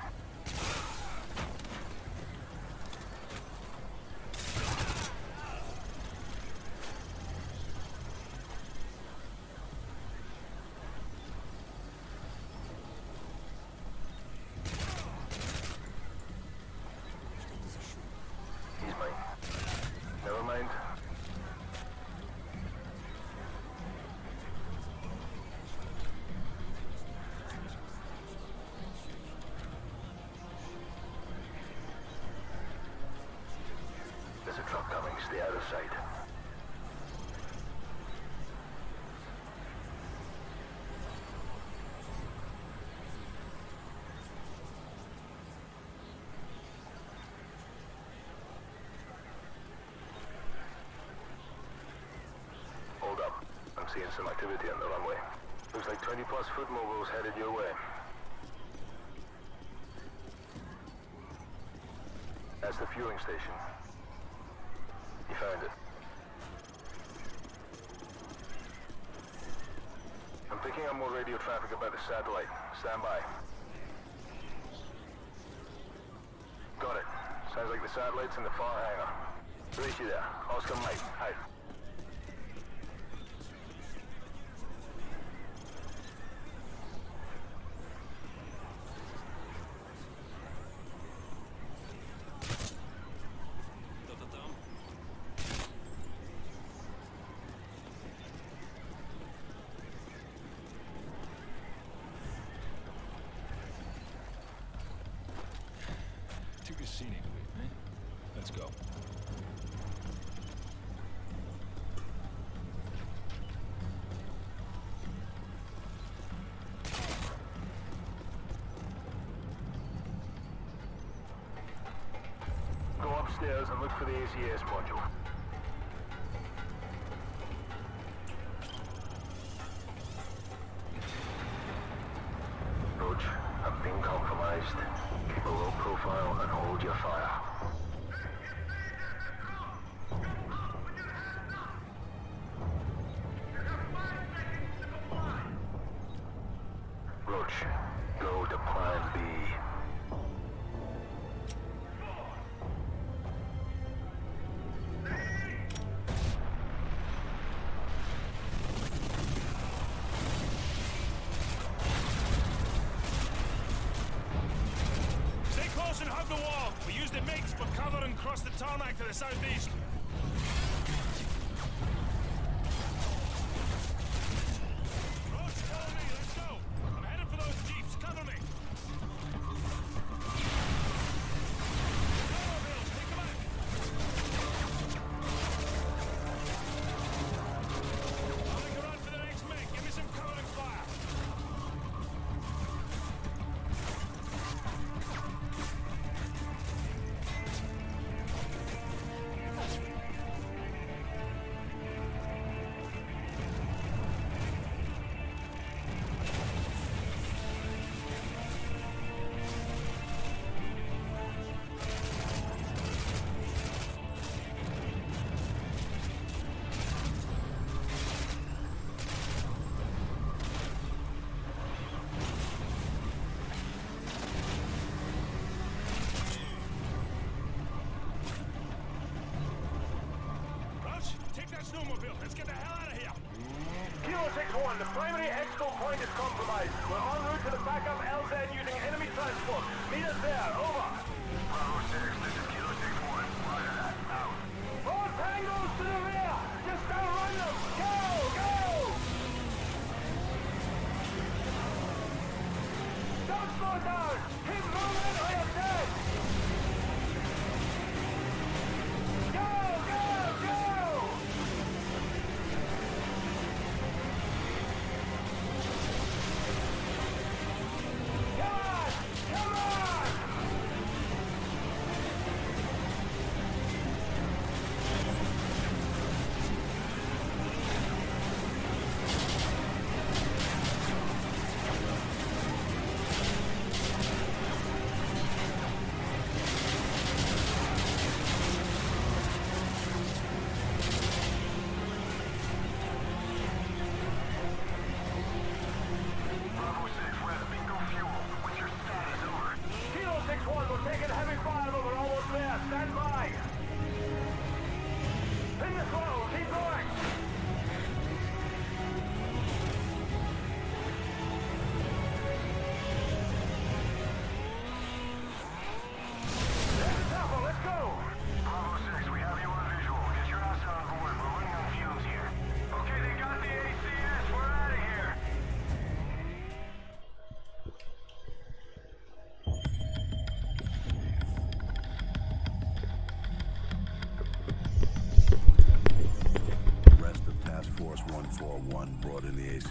He's mine. Never mind. There's a truck coming. Stay out of sight. Hold up. I'm seeing some activity on the runway. Looks like 20+ foot mobiles headed your way. That's the fueling station. You found it. I'm picking up more radio traffic about the satellite. Stand by. Got it. Sounds like the satellite's in the far hangar. Brace you there. Oscar Mike. Out. Too scenic, eh? Let's go. Go upstairs and look for the ACS module. Roach, I'm being compromised. Keep a low profile and hold your fire. Roach, go to plan B. Stay close and hug the wall. We use the MiGs for cover and cross the tarmac to the southeast. Roach, follow me. Let's go. I'm headed for those jeeps. Cover me. Power bills, take them out. I'll make a run for the next MiG. Give me some cover and fire. Roach, take that snowmobile. Let's get the hell out of here. Kilo 6-1, the primary expo point is compromised. We're en route to the backup LZ using enemy transport. Meet us there, over. Bravo 6, this is Kilo 6-1. Roger that. Out. Four tangos to the rear! Just outrun them! Go! Go! Don't slow down! Keep moving or you're dead! Go! Go! Go! Come on! Come on!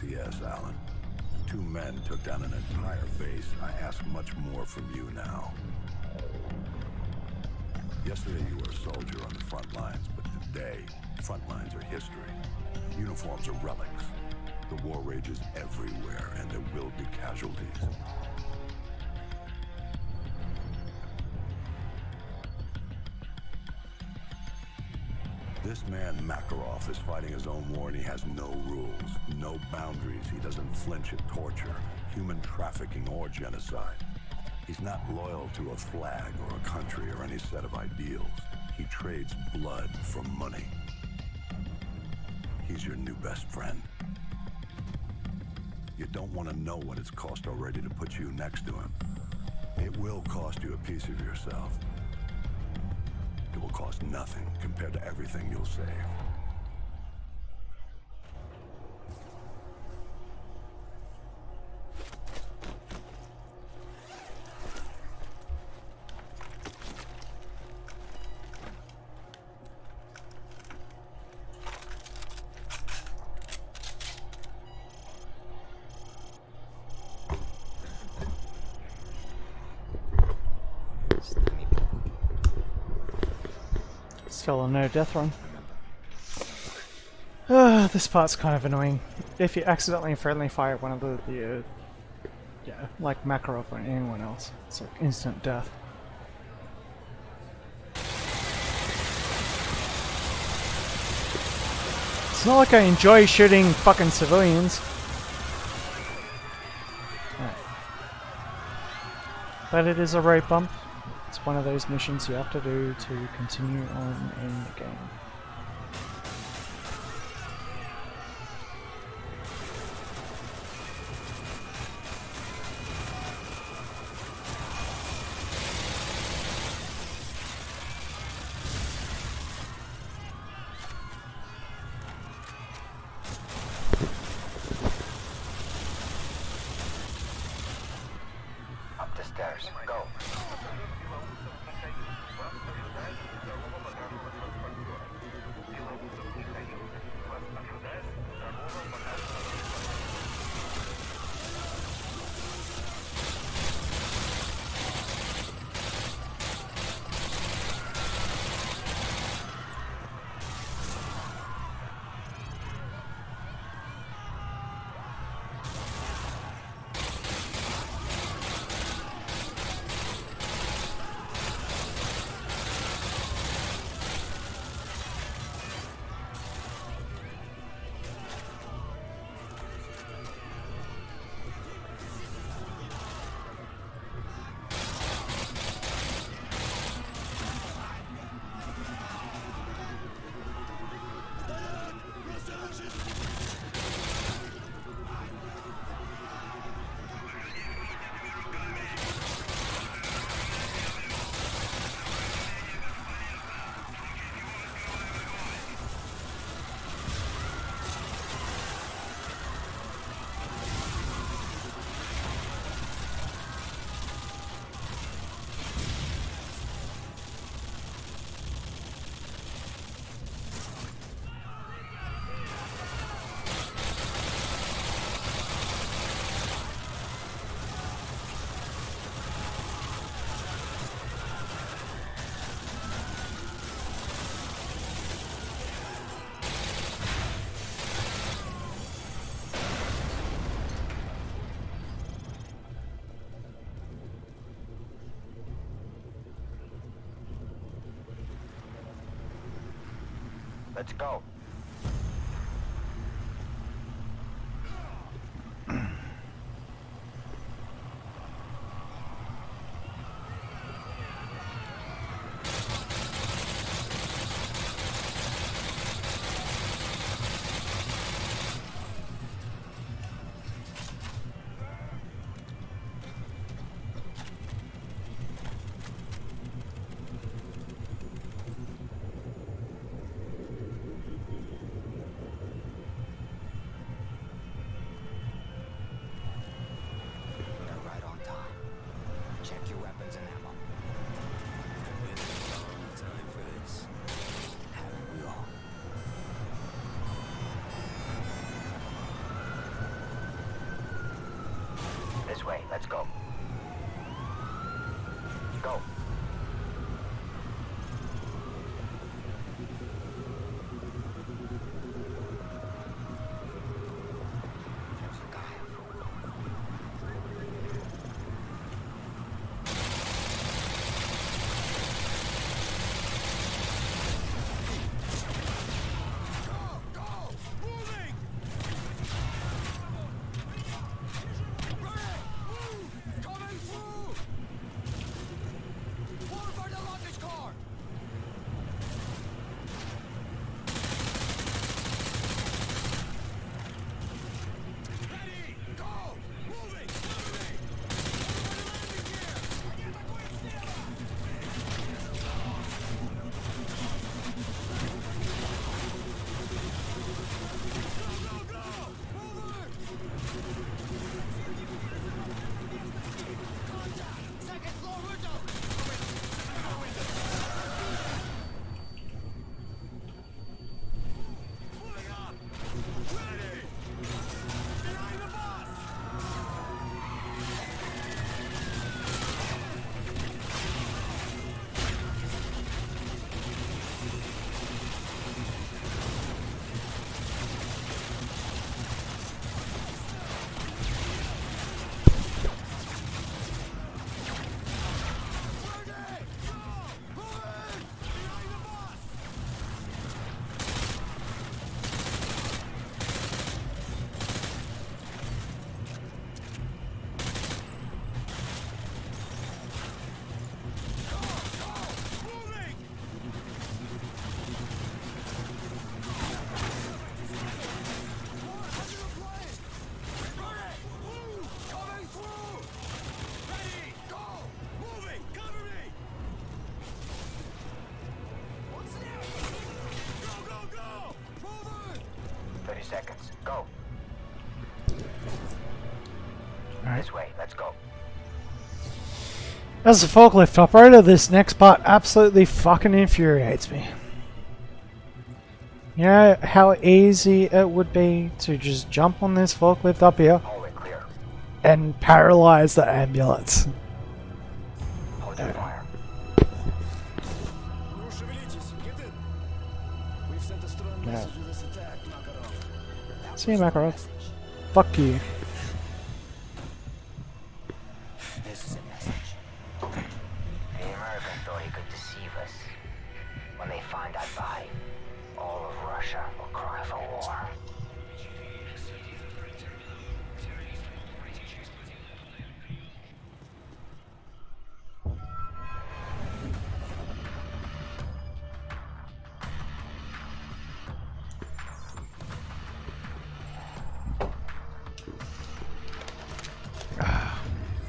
ACS, Alan. 2 men took down an entire base. I ask much more from you now. Yesterday you were a soldier on the front lines, but today, front lines are history. Uniforms are relics. The war rages everywhere, and there will be casualties. This man, Makarov, is fighting his own war and he has no rules, no boundaries. He doesn't flinch at torture, human trafficking, or genocide. He's not loyal to a flag or a country or any set of ideals. He trades blood for money. He's your new best friend. You don't want to know what it's cost already to put you next to him. It will cost you a piece of yourself. It will cost nothing compared to everything you'll save. Still a no death run. This part's kind of annoying. If you accidentally friendly fire one of the yeah, like Makarov or anyone else, it's like instant death. It's not like I enjoy shooting fucking civilians. Right. But it is a road bump. It's one of those missions you have to do to continue on in the game. Up the stairs. Go. Let's go. Let's go. Go. Seconds. Go. This way. Let's go. As a forklift operator, this next part absolutely fucking infuriates me. You know how easy it would be to just jump on this forklift up here and paralyze the ambulance. Hold your fire. Yeah. See you, Makarov. Fuck you. This is a message. The Americans thought he could deceive us. When they find that body, all of Russia will cry for war.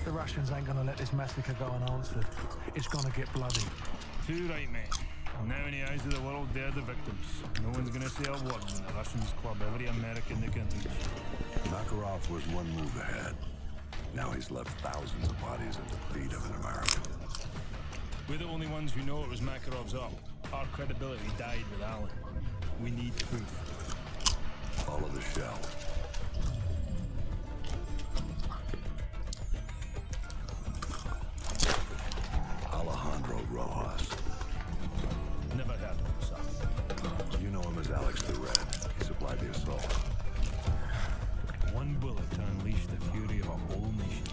The Russians ain't gonna let this massacre go unanswered. It's gonna get bloody. Too right, mate. Now in the eyes of the world, they're the victims. No one's gonna say a word when the Russians club every American they can reach. Makarov was one move ahead. Now he's left thousands of bodies at the feet of an American. We're the only ones who know it was Makarov's up. Our credibility died with Allen. We need proof. Follow the shell. Alejandro Rojas. Never heard of him, sir. You know him as Alex the Red. He supplied the assault. One bullet to unleash the fury of a whole nation.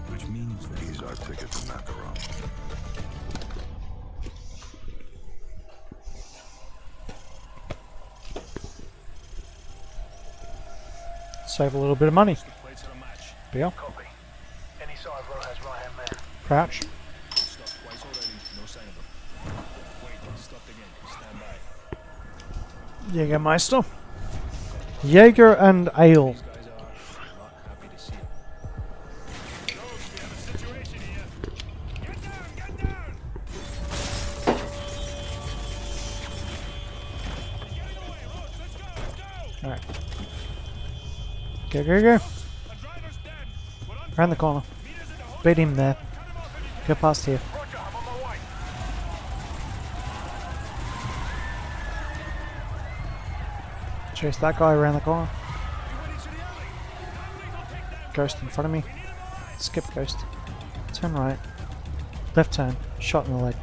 Which means that he's our ticket to Makarov. Save a little bit of money. Bill. Any side Rojas right-hand man. Crouch. Stopped twice already. No sign of him. Wait, stopped again. Stand by. Jägermeister. Jaeger and Ale. These guys are not happy to see him. Jones, we have a situation here. Get down! Get down! He's getting away. Look, let's go! Let's go! Alright. Go, go, go. Around the corner. Beat him there. Go past here. Chase that guy around the corner. Ghost in front of me. Skip ghost. Turn right. Left turn. Shot in the leg.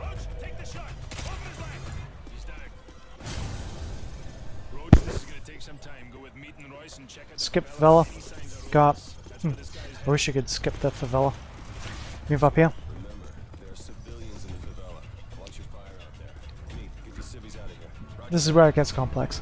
Skip favela. Go up. I wish you could skip that favela. Move up here. This is where it gets complex.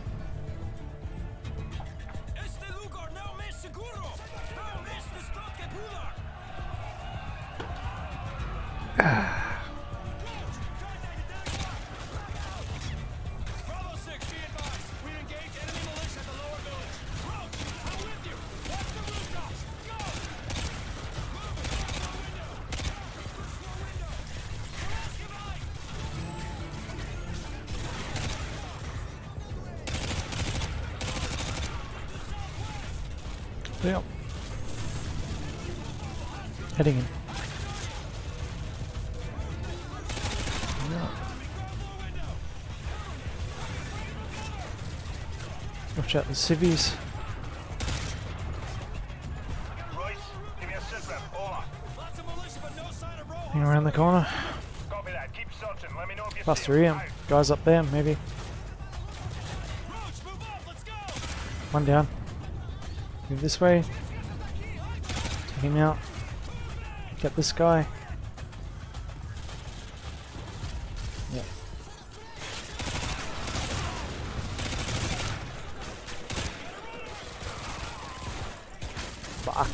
Yep. Heading in. Yeah. Watch out the civvies. Hang around the corner. Buster Ian. Guys up there, maybe. One down. Move this way. Take him out. Get this guy. Yep. Fuck.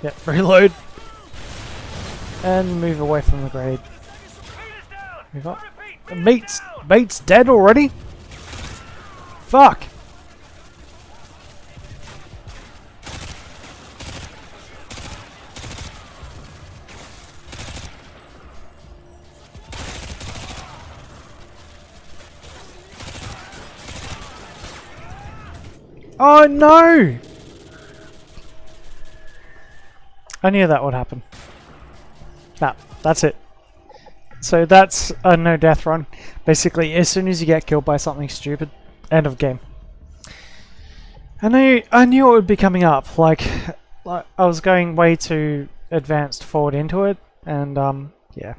Yep, reload. And move away from the grade. Move up. Mate's dead already? Fuck! Oh no! I knew that would happen. Nah, that's it. So that's a no death run. Basically, as soon as you get killed by something stupid, end of game. I knew it would be coming up. Like I was going way too advanced forward into it, and yeah.